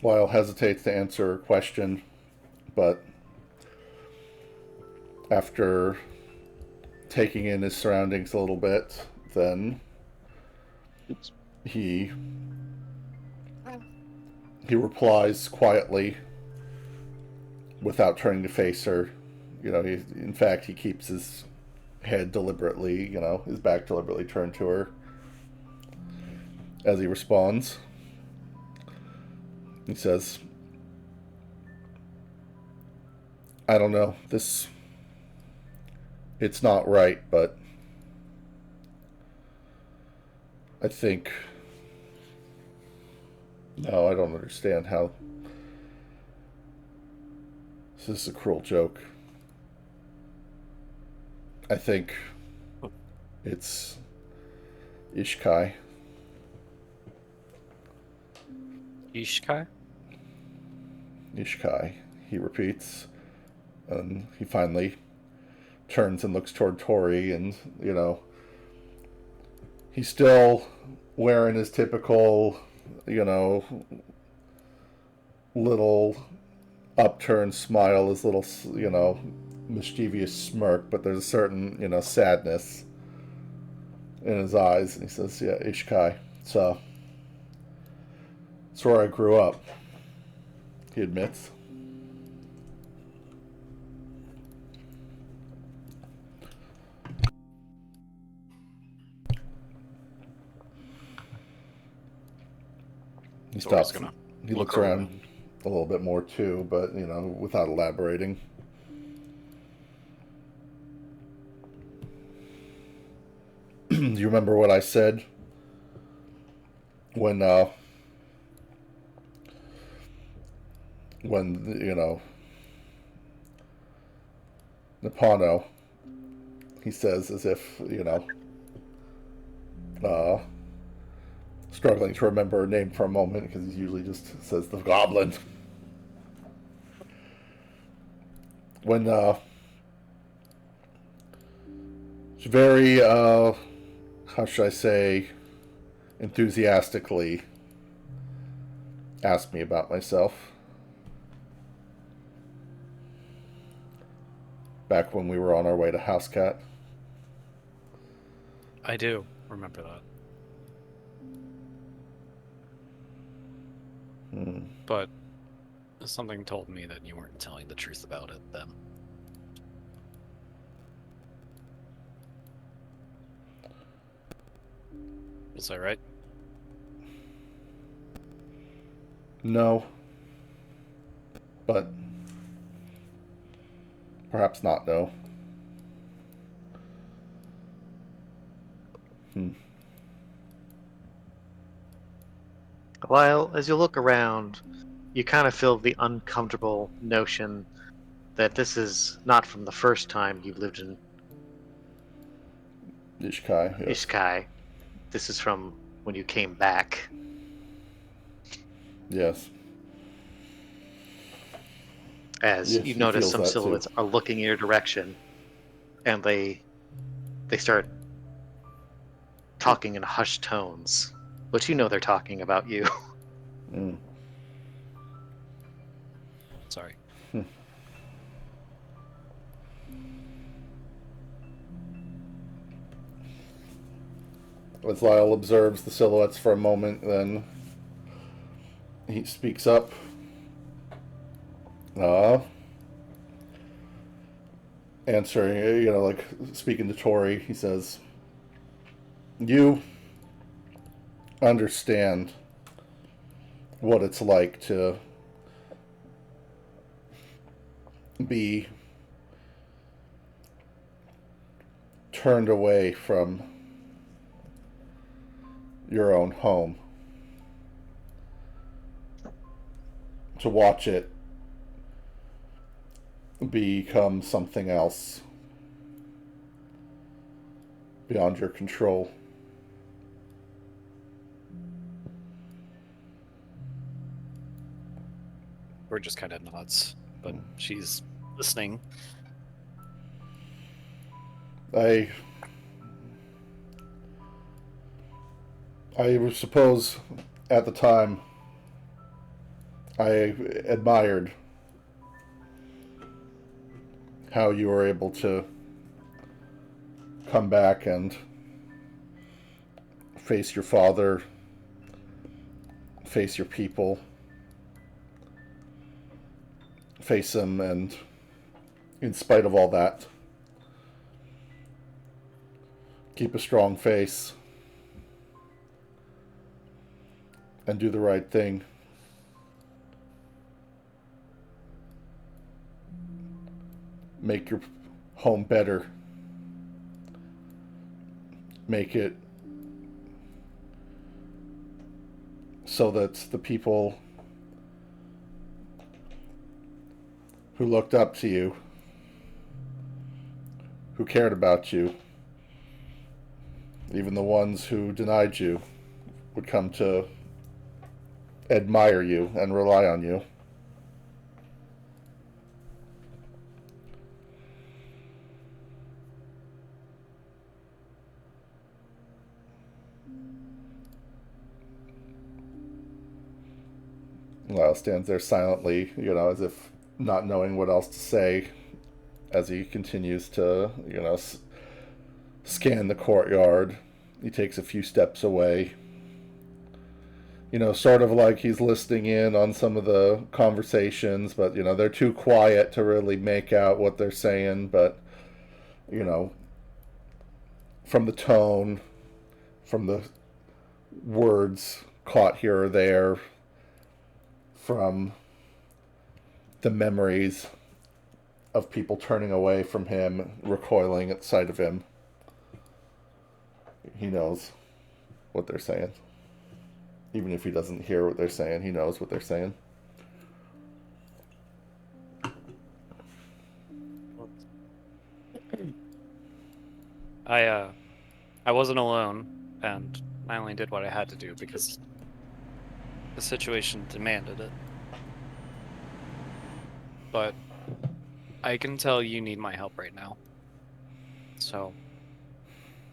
Lyle hesitates to answer her question, but after taking in his surroundings a little bit, then he replies quietly without turning to face her. In fact, he keeps his head deliberately, his back deliberately turned to her as he responds. He says, I don't know, it's not right, but I think, no, I don't understand how this is a cruel joke. I think it's Ishkai. Ishkai? Ishkai, he repeats. And he finally turns and looks toward Tori, and, he's still wearing his typical, little upturned smile, his little, mischievous smirk, but there's a certain, sadness in his eyes. And he says, yeah, Ishkai. So, it's where I grew up, he admits. He stops. He looks around a little bit more too, but without elaborating. you remember what I said when Napano, he says, as if, struggling to remember her name for a moment, because he usually just says the goblin. When, very, how should I say, enthusiastically asked me about myself. Back when we were on our way to House Cat. I do remember that. But something told me that you weren't telling the truth about it then. Was I right? No. But perhaps not, no. While, as you look around, you kind of feel the uncomfortable notion that this is not from the first time you've lived in Ishkai, yes. Ishkai. This is from when you came back. Yes. As Yes, you've he noticed, feels some that silhouettes too. are looking in your direction, and they start talking in hushed tones, but you know they're talking about you. Mm. Sorry. As Lyle observes the silhouettes for a moment, then he speaks up. Answering, like speaking to Tori, he says, "You understand what it's like to be turned away from your own home, to watch it become something else beyond your control. We're just kind of nods, but she's listening. I suppose at the time I admired how you were able to come back and face your father, face your people, face him, and in spite of all that, keep a strong face and do the right thing. Make your home better. Make it so that the people who looked up to you, who cared about you, even the ones who denied you, would come to admire you and rely on you. Lyle stands there silently, as if not knowing what else to say, as he continues to, scan the courtyard. He takes a few steps away. Sort of like he's listening in on some of the conversations, but, they're too quiet to really make out what they're saying, but, from the tone, from the words caught here or there, from the memories of people turning away from him, recoiling at sight of him, He knows what they're saying. Even if he doesn't hear what they're saying, he knows what they're saying. I wasn't alone, and I only did what I had to do because the situation demanded it. But I can tell you need my help right now. So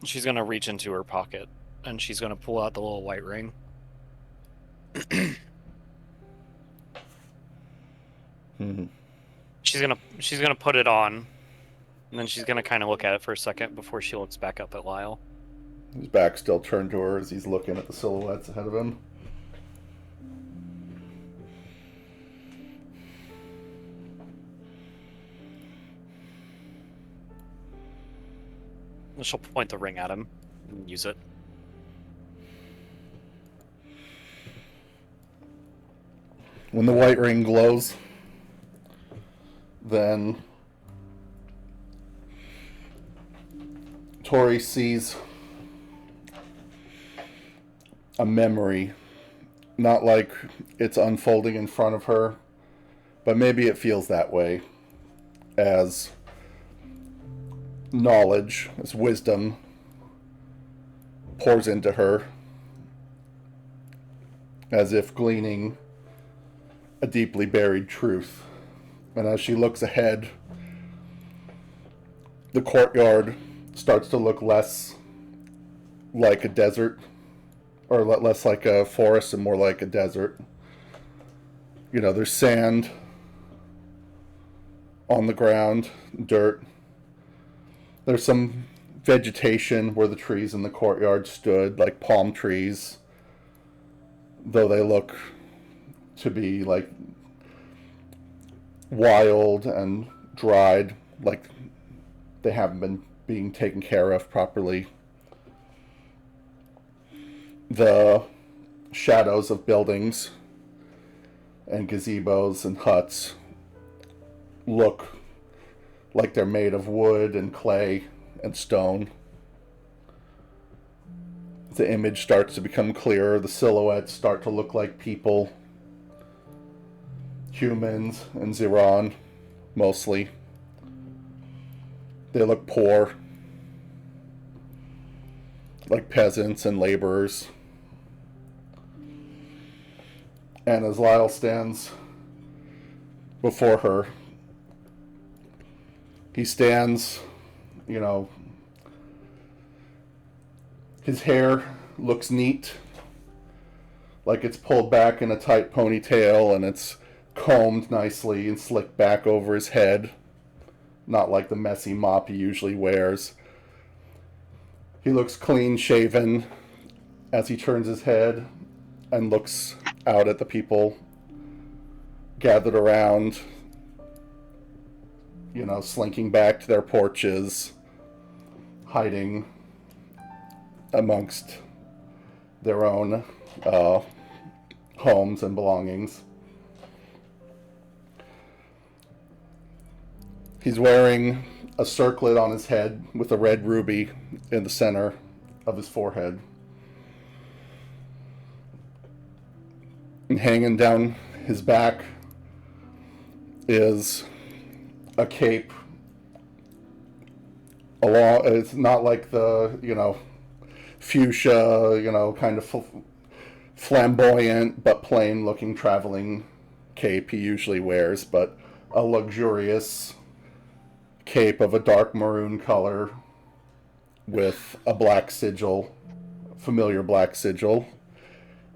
she's gonna reach into her pocket and she's gonna pull out the little white ring. Mm-hmm. She's gonna put it on, and then she's gonna kind of look at it for a second before she looks back up at Lyle. His back still turned to her as he's looking at the silhouettes ahead of him. And she'll point the ring at him and use it. When the white ring glows, then Tori sees a memory, not like it's unfolding in front of her, but maybe it feels that way, as knowledge, as wisdom pours into her, as if gleaning a deeply buried truth. And as she looks ahead, the courtyard starts to look less like a desert, or less like a forest and more like a desert. You know, there's sand on the ground, dirt. There's some vegetation where the trees in the courtyard stood, like palm trees, though they look to be like wild and dried, like they haven't been being taken care of properly. The shadows of buildings and gazebos and huts look like they're made of wood and clay and stone. The image starts to become clearer. The silhouettes start to look like people, humans and Ziran, mostly. They look poor, like peasants and laborers. And as Lyle stands before her, he stands, you know, his hair looks neat, like it's pulled back in a tight ponytail and it's combed nicely and slicked back over his head, not like the messy mop he usually wears. He looks clean shaven as he turns his head and looks out at the people gathered around, you know, slinking back to their porches, hiding amongst their own homes and belongings. He's wearing a circlet on his head with a red ruby in the center of his forehead. And hanging down his back is a cape. It's not like the, you know, fuchsia, you know, kind of flamboyant but plain looking traveling cape he usually wears, but a luxurious cape of a dark maroon color with a black sigil, familiar black sigil,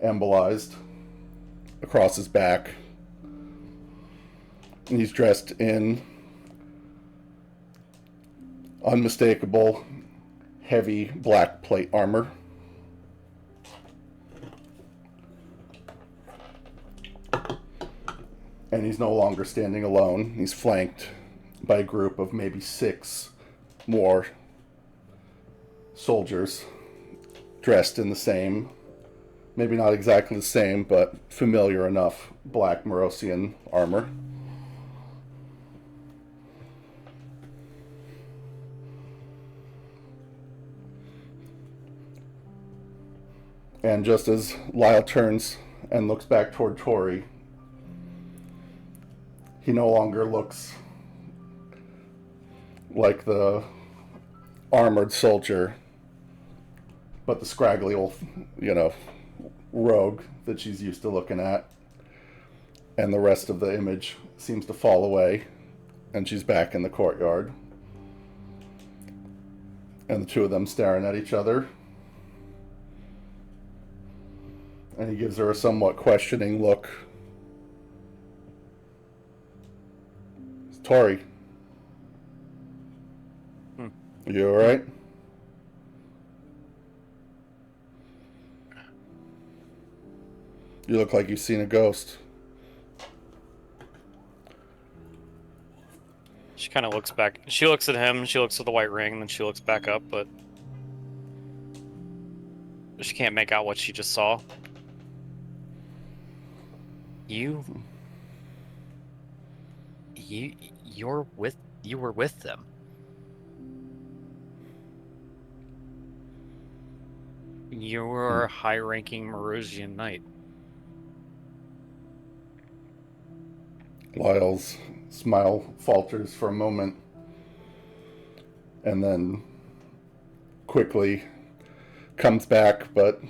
embolized across his back. And he's dressed in unmistakable heavy black plate armor. And he's no longer standing alone. He's flanked by a group of maybe 6 more soldiers dressed in the same, maybe not exactly the same, but familiar enough black Morosian armor. And just as Lyle turns and looks back toward Tori, he no longer looks like the armored soldier, but the scraggly old, rogue that she's used to looking at. And the rest of the image seems to fall away, and she's back in the courtyard. And the two of them staring at each other. And he gives her a somewhat questioning look. Tori. You alright? You look like you've seen a ghost. She kind of looks back. She looks at him, she looks at the white ring, then she looks back up, but she can't make out what she just saw. You were with them. You were a high-ranking Marosian knight. Lyle's smile falters for a moment, and then quickly comes back, but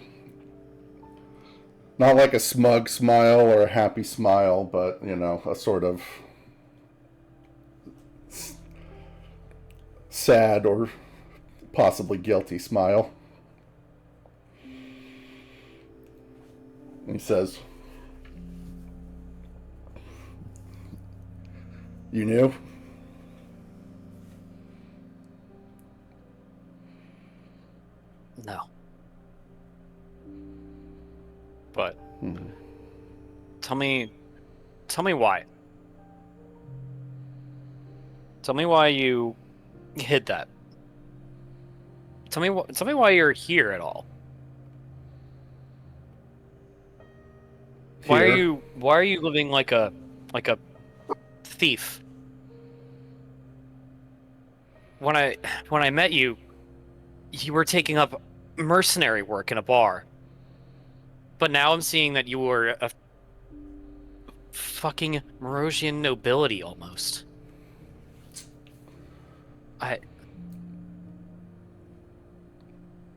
not like a smug smile or a happy smile, but, a sort of sad or possibly guilty smile. And he says, "You knew?" No. But tell me why. Tell me why you hid that. Tell me why you're here at all. Here? Why are you living like a thief? When I met you, you were taking up mercenary work in a bar. But now I'm seeing that you were a fucking Marosian nobility almost.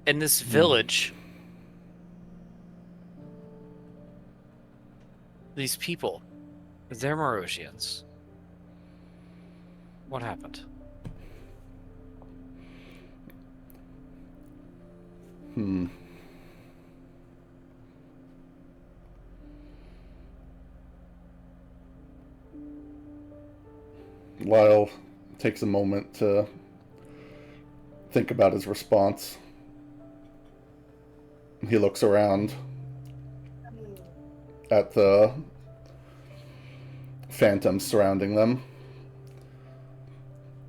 In this village, these people, they're Marosians. What happened? Lyle takes a moment to think about his response. He looks around at the phantoms surrounding them.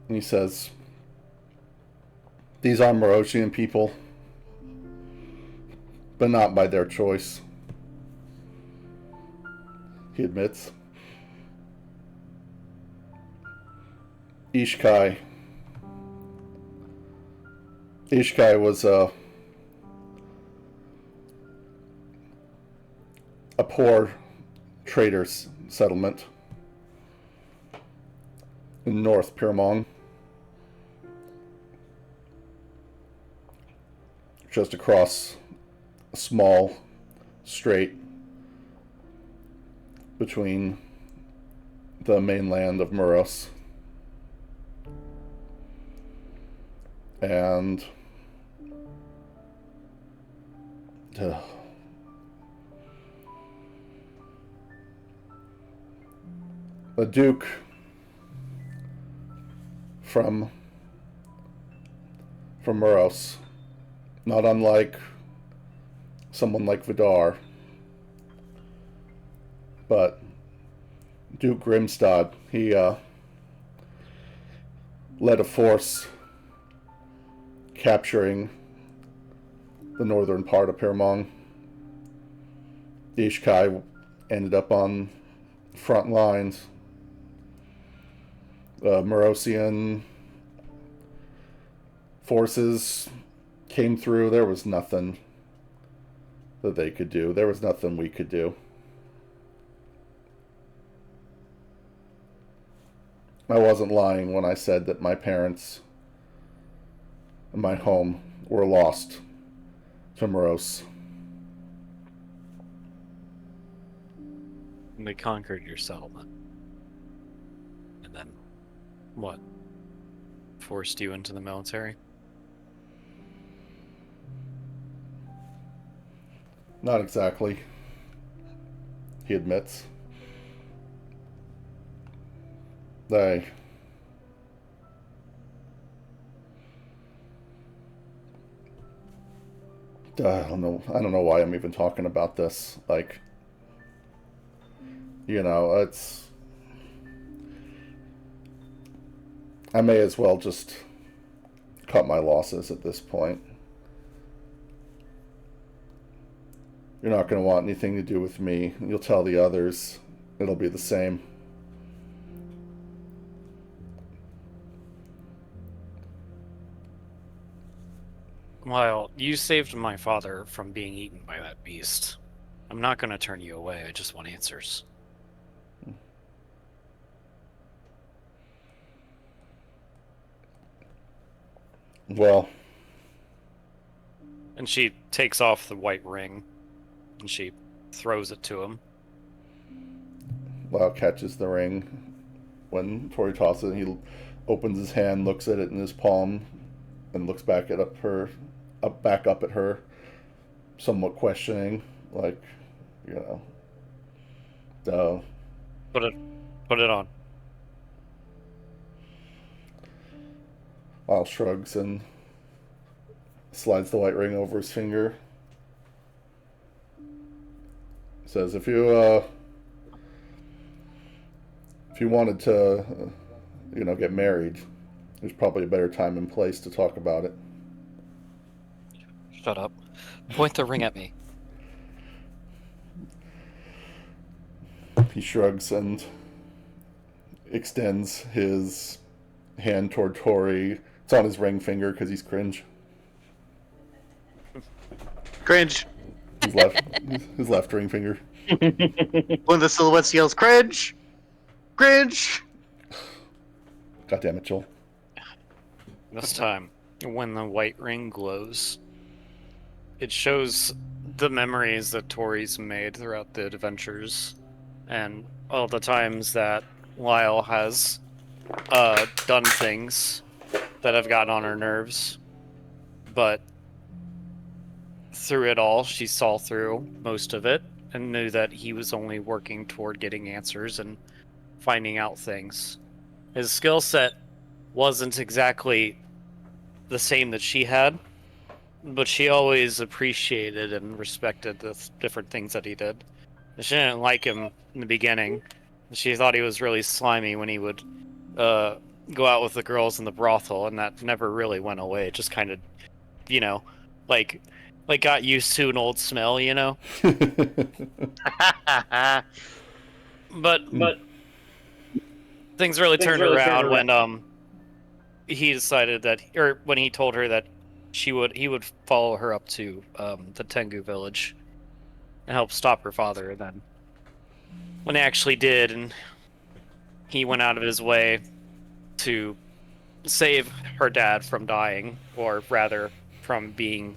And he says, "These are Marosian people, but not by their choice," he admits. Ishkai was a poor traders settlement in North Pyrmont, just across a small strait between the mainland of Muros and a duke from Muros, not unlike someone like Vidar, but Duke Grimstad. He led a force capturing the northern part of Pyrmont. Ishkai ended up on front lines. Marosian forces came through. There was nothing that they could do. There was nothing we could do. I wasn't lying when I said that my parents and my home were lost to Moros. And they conquered your settlement. And then, what? Forced you into the military? Not exactly, he admits. I don't know why I'm even talking about this. Like, it's... I may as well just cut my losses at this point. You're not going to want anything to do with me. You'll tell the others. It'll be the same. Well, you saved my father from being eaten by that beast. I'm not going to turn you away. I just want answers. Well... And she takes off the white ring, and she throws it to him. Lau catches the ring. When Tori tosses it, he opens his hand, looks at it in his palm, and looks back at her, somewhat questioning, like, Put it on. Lau shrugs and slides the white ring over his finger. Says, if you wanted to, get married, there's probably a better time and place to talk about it. Shut up. Point the ring at me. He shrugs and extends his hand toward Tori. It's on his ring finger because he's cringe. Cringe. His left ring finger. When the silhouette yells, cringe! Cringe! God damn it, Joel. This time, when the white ring glows, it shows the memories that Tori's made throughout the adventures, and all the times that Lyle has done things that have gotten on her nerves. But through it all, she saw through most of it and knew that he was only working toward getting answers and finding out things. His skill set wasn't exactly the same that she had, but she always appreciated and respected the different things that he did. She didn't like him in the beginning. She thought he was really slimy when he would go out with the girls in the brothel, and that never really went away. It just kind of, like got used to an old smell, But things really turned around when he decided that, or when he told her that he would follow her up to the Tengu village and help stop her father. And then when he actually did, and he went out of his way to save her dad from dying, or rather from being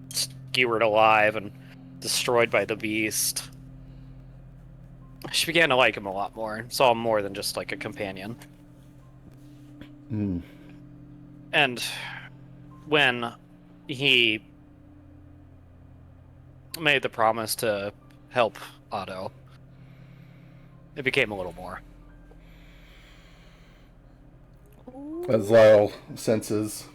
skewered alive and destroyed by the beast, she began to like him a lot more and saw him more than just like a companion. And when he made the promise to help Otto, it became a little more. As Lyle senses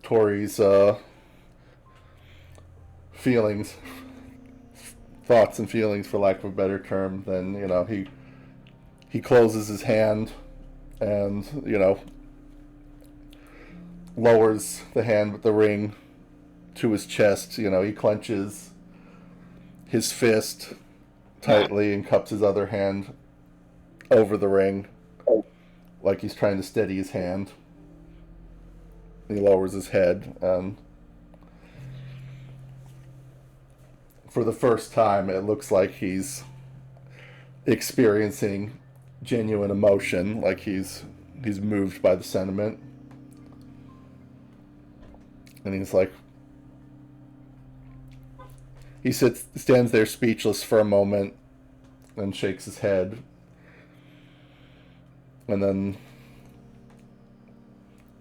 Tori's thoughts and feelings, for lack of a better term, then he closes his hand and lowers the hand with the ring to his chest. He clenches his fist tightly and cups his other hand over the ring like he's trying to steady his hand. He lowers his head and for the first time, it looks like he's experiencing genuine emotion, like he's moved by the sentiment. And he's like, he stands there speechless for a moment and shakes his head. And then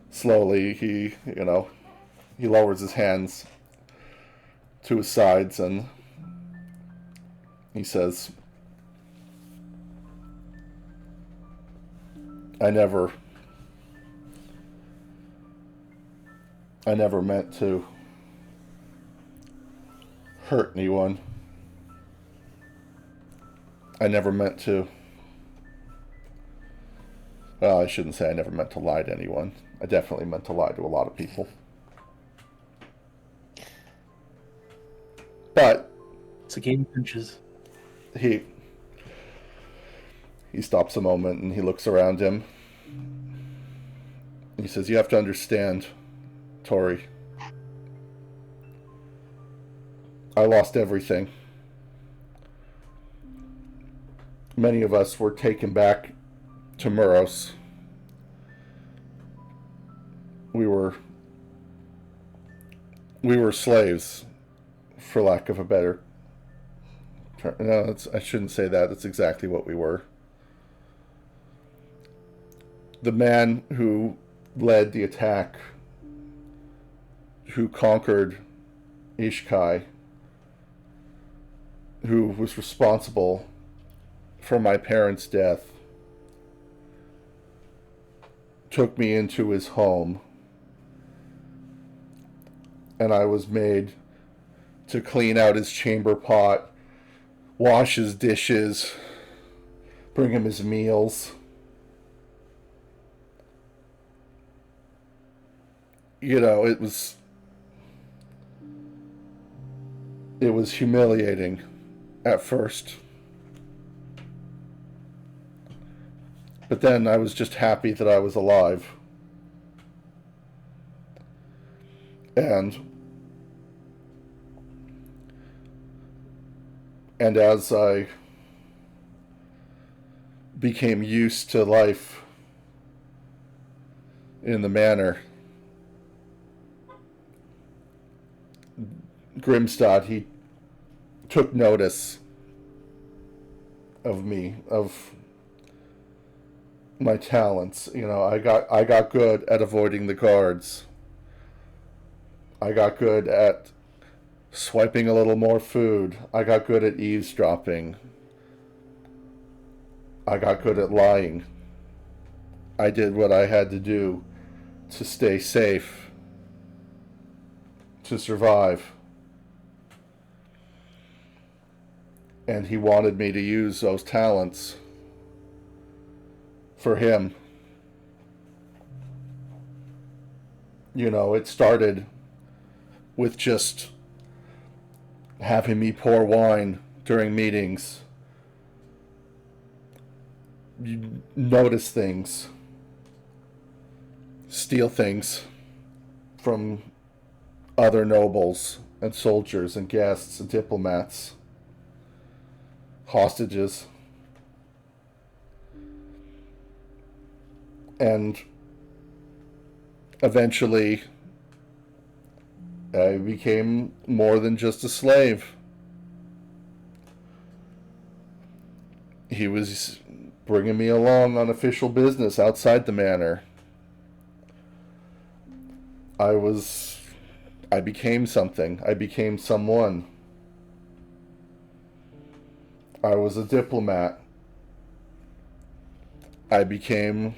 slowly he lowers his hands to his sides and he says, I never meant to hurt anyone. I never meant to. Well, I shouldn't say I never meant to lie to anyone. I definitely meant to lie to a lot of people. But It's a game of inches. he stops a moment and he looks around him. He says, you have to understand, Tori. I lost everything. Many of us were taken back to Muros. We were slaves, for lack of a better term. No, I shouldn't say that. That's exactly what we were. The man who led the attack, who conquered Ishkai, who was responsible for my parents' death, took me into his home, and I was made to clean out his chamber pot, wash his dishes, bring him his meals. You know, it was humiliating at first. But then I was just happy that I was alive. And as I became used to life in the manor, Grimstad, he took notice of me, of my talents. You know, I got good at avoiding the guards. I got good at swiping a little more food. I got good at eavesdropping. I got good at lying. I did what I had to do to stay safe, to survive. And he wanted me to use those talents for him. You know, it started with just having me pour wine during meetings. You notice things, steal things from other nobles and soldiers and guests and diplomats, hostages. And eventually, I became more than just a slave. He was bringing me along on official business outside the manor. I became something. I became someone. I was a diplomat. I became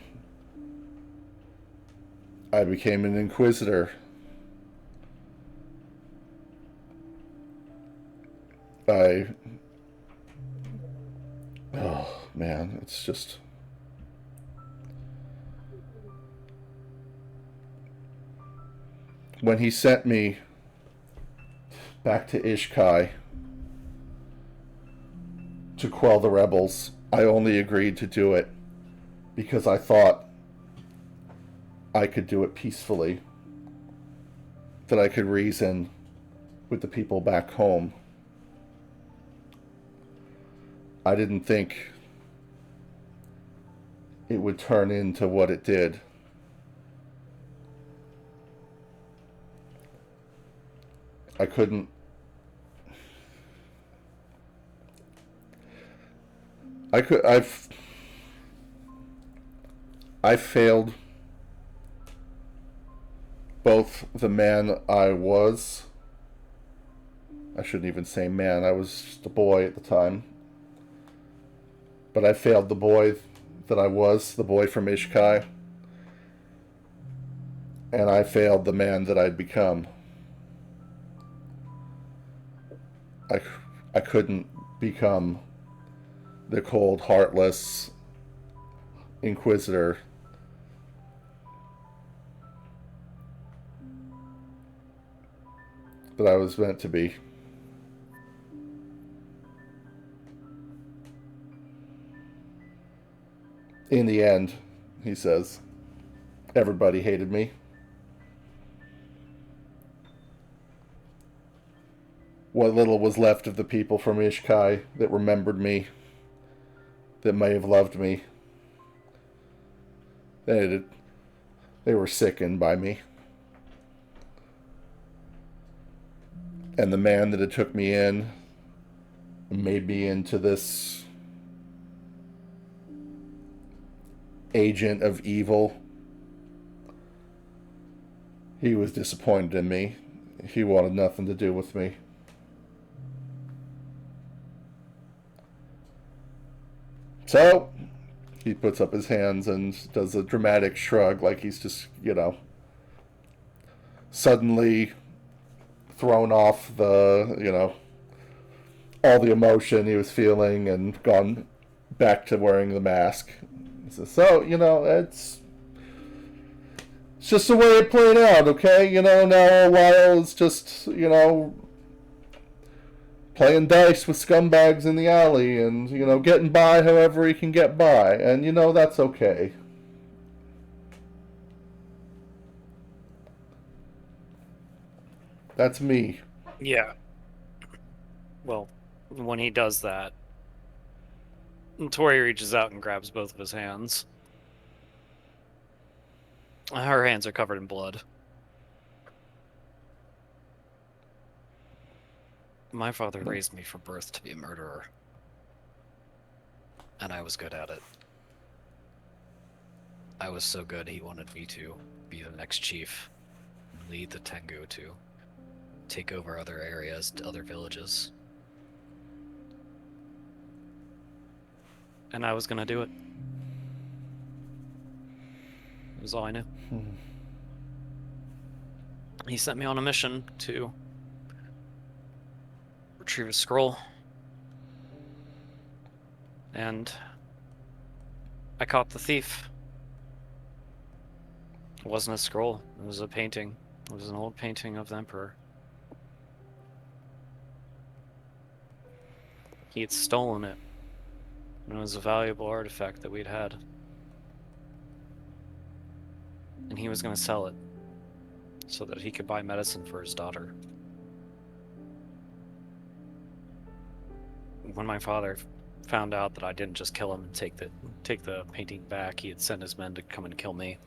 an inquisitor. Oh man, it's just when he sent me back to Ishkai to quell the rebels, I only agreed to do it because I thought I could do it peacefully, that I could reason with the people back home. I didn't think it would turn into what it did. I couldn't. I failed both the man I was. I shouldn't even say man, I was just a boy at the time. But I failed the boy that I was, the boy from Ishkai. And I failed the man that I'd become. I couldn't become the cold, heartless inquisitor that I was meant to be. In the end, he says, everybody hated me. What little was left of the people from Ishkai that remembered me, that may have loved me, they were sickened by me. And the man that had took me in and made me into this agent of evil, he was disappointed in me. He wanted nothing to do with me. So, he puts up his hands and does a dramatic shrug like he's just, suddenly thrown off the, all the emotion he was feeling and gone back to wearing the mask. He says, so, it's just the way it played out, okay? Now Lyle is just, playing dice with scumbags in the alley and, getting by however he can get by. And, that's okay. That's me. Yeah. Well, when he does that, Tori reaches out and grabs both of his hands. Her hands are covered in blood. My father raised me from birth to be a murderer. And I was good at it. I was so good he wanted me to be the next chief, lead the Tengu to take over other areas, other villages. And I was gonna do it. It was all I knew. He sent me on a mission to retrieve a scroll. And I caught the thief. It wasn't a scroll, it was a painting. It was an old painting of the Emperor. He had stolen it. And it was a valuable artifact that we'd had. And he was going to sell it so that he could buy medicine for his daughter. When my father found out that I didn't just kill him and take the painting back, he had sent his men to come and kill me.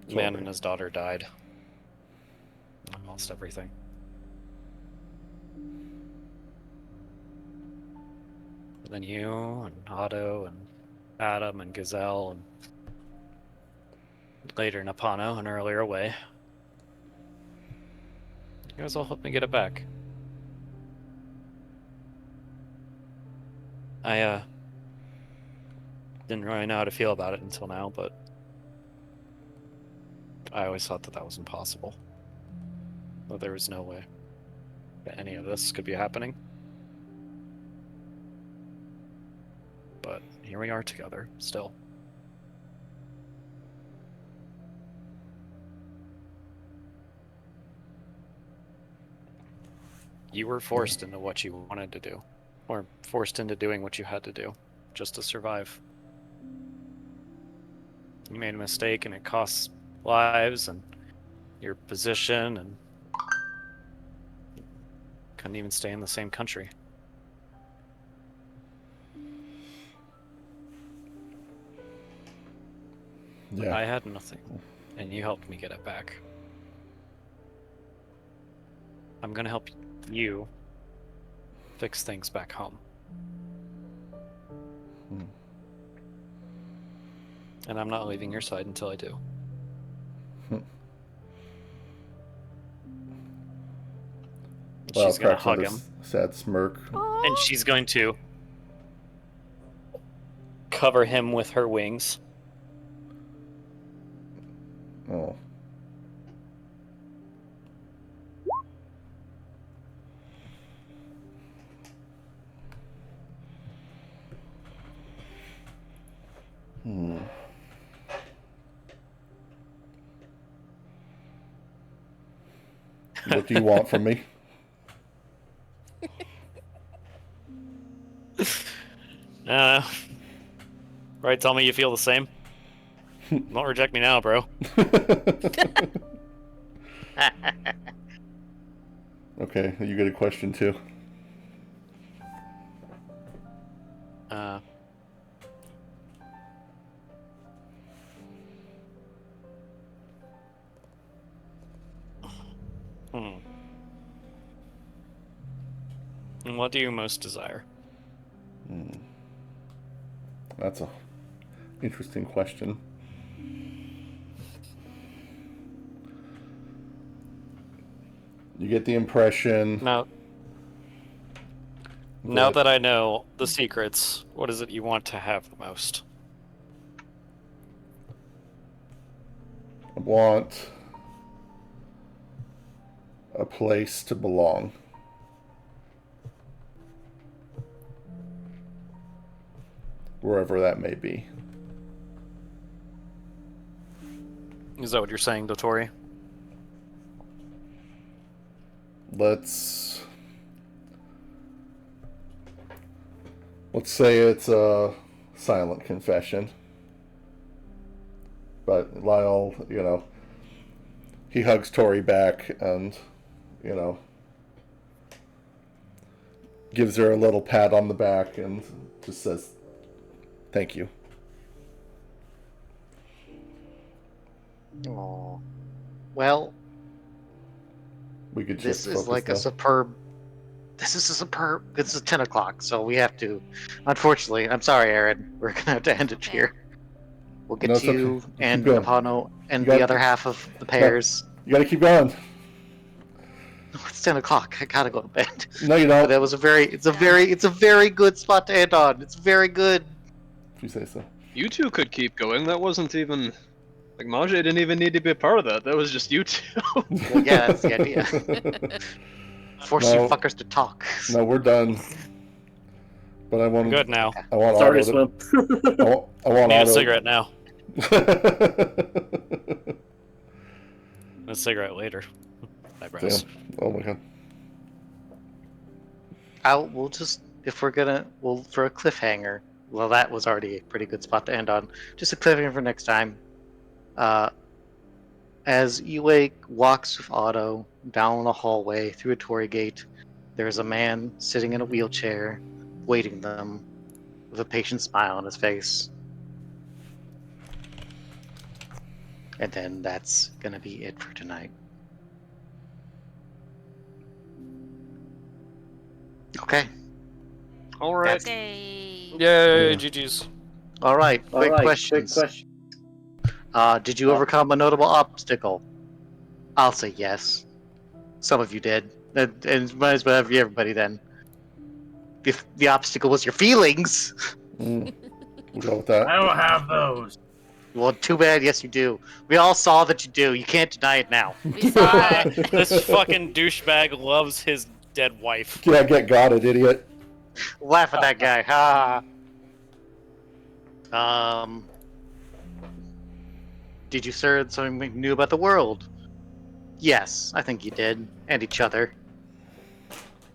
The man and his daughter died. I lost everything. And then you and Otto and Adam and Gazelle and later Napano, an earlier way. You guys all helped me get it back. I didn't really know how to feel about it until now, but I always thought that was impossible. That there was no way that any of this could be happening. But here we are together, still. You were forced into what you wanted to do. Or forced into doing what you had to do, just to survive. You made a mistake and it costs lives and your position and Couldn't even stay in the same country. Yeah. I had nothing, and you helped me get it back. I'm gonna help you fix things back home. And I'm not leaving your side until I do. Well, She's gonna cracks hug on him, this sad smirk. and she's going to cover him with her wings. Oh. What do you want from me? Right, tell me you feel the same. Don't reject me now, bro. Okay, you get a question too. And what do you most desire? That's a interesting question. You get the impression Now that I know the secrets, what is it you want to have the most? I want a place to belong. Wherever that may be. Is that what you're saying, Dotori? Let's say it's a silent confession. But Lyle, he hugs Tori back and, gives her a little pat on the back and just says, "Thank you." Oh, well, We could this just is focus like a now. superb. This is a superb. This is 10 o'clock, so we have to. Unfortunately, I'm sorry, Aaron. We're gonna have to end it here. We'll get No, to it's okay. you You keep and going. Apano and You got- the other half of the pairs. You gotta keep going. No, it's 10 o'clock. I gotta go to bed. No, you But don't. that was a very good spot to end on. It's very good. If you say so. You two could keep going. That wasn't even like Maja didn't even need to be a part of that. That was just you two. Well, yeah, that's the idea. Force you No. fuckers to talk. No, we're done. But I want. Good now. I want Sorry, Otto Swim. I want Need a Otto. cigarette now. A cigarette later. Eyebrows. Damn. Oh my god. We'll just, if we're gonna, for a cliffhanger. Well, that was already a pretty good spot to end on. Just a cliffhanger for next time. As Ewake walks with Otto down the hallway through a torii gate, there's a man sitting in a wheelchair, waiting them, with a patient smile on his face. And then that's gonna be it for tonight. Okay. All right. Okay. Yay, Yeah. GG's. All right. Quick Quick questions. question. Did you overcome a notable obstacle? I'll say yes. Some of you did. And might as well have everybody then. If the obstacle was your feelings, We'll go with that. I don't have those. well, too bad. Yes, you do. We all saw that you do. You can't deny it now. We saw it. This fucking douchebag loves his dead wife. Yeah, got it, idiot. Laugh at that guy. Ha. Did you learn something new about the world? Yes, I think you did, and each other.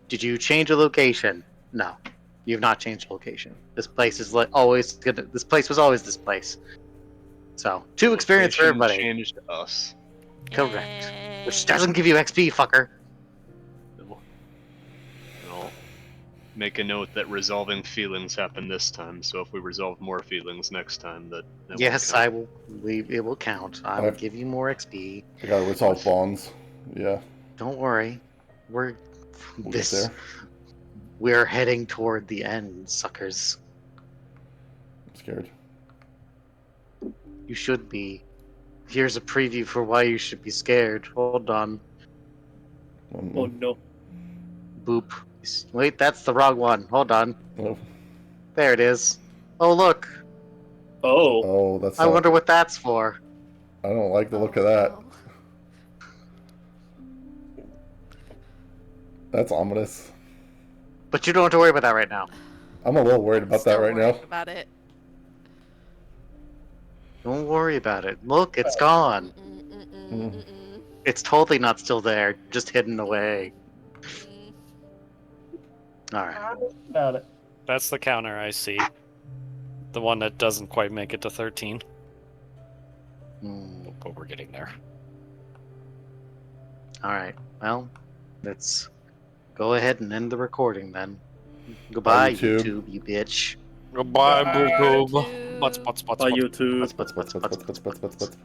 Did you change a location? No, you've not changed location. This place is always gonna. This place was always this place. So, 2 experience for Location everybody. Changed us. Correct. Yay. Which doesn't give you XP, fucker. make a note that resolving feelings happened this time. So if we resolve more feelings next time, that Yes, won't I count. will. It will count. I will I've- give you more XP. I gotta resolve bonds. Yeah, Don't worry. we'll get This. there. We're heading toward the end, suckers. I'm scared. You should be. Here's a preview for why you should be scared. Hold on. Oh no. Boop. Wait, that's the wrong one. Hold on. Oh, There it is. Oh, look. Oh. oh, that's. I not, wonder what that's for. I don't like the look of Oh, that. no. That's ominous. But you don't have to worry about that right now. I'm a little worried about that Still right worried now. about it. Don't worry about it. Look, it's gone. It's totally not still there, just hidden away. Alright. About it. That's the counter I see. The one that doesn't quite make it to 13. But we're getting there. Alright. Well, let's go ahead and end the recording then. Goodbye, YouTube. YouTube, you bitch. Goodbye, Bye. boo boob. YouTube. Butts, butts, butts, Bye, butts. YouTube. Butts, butts, butts, butts, butts, butts, butts.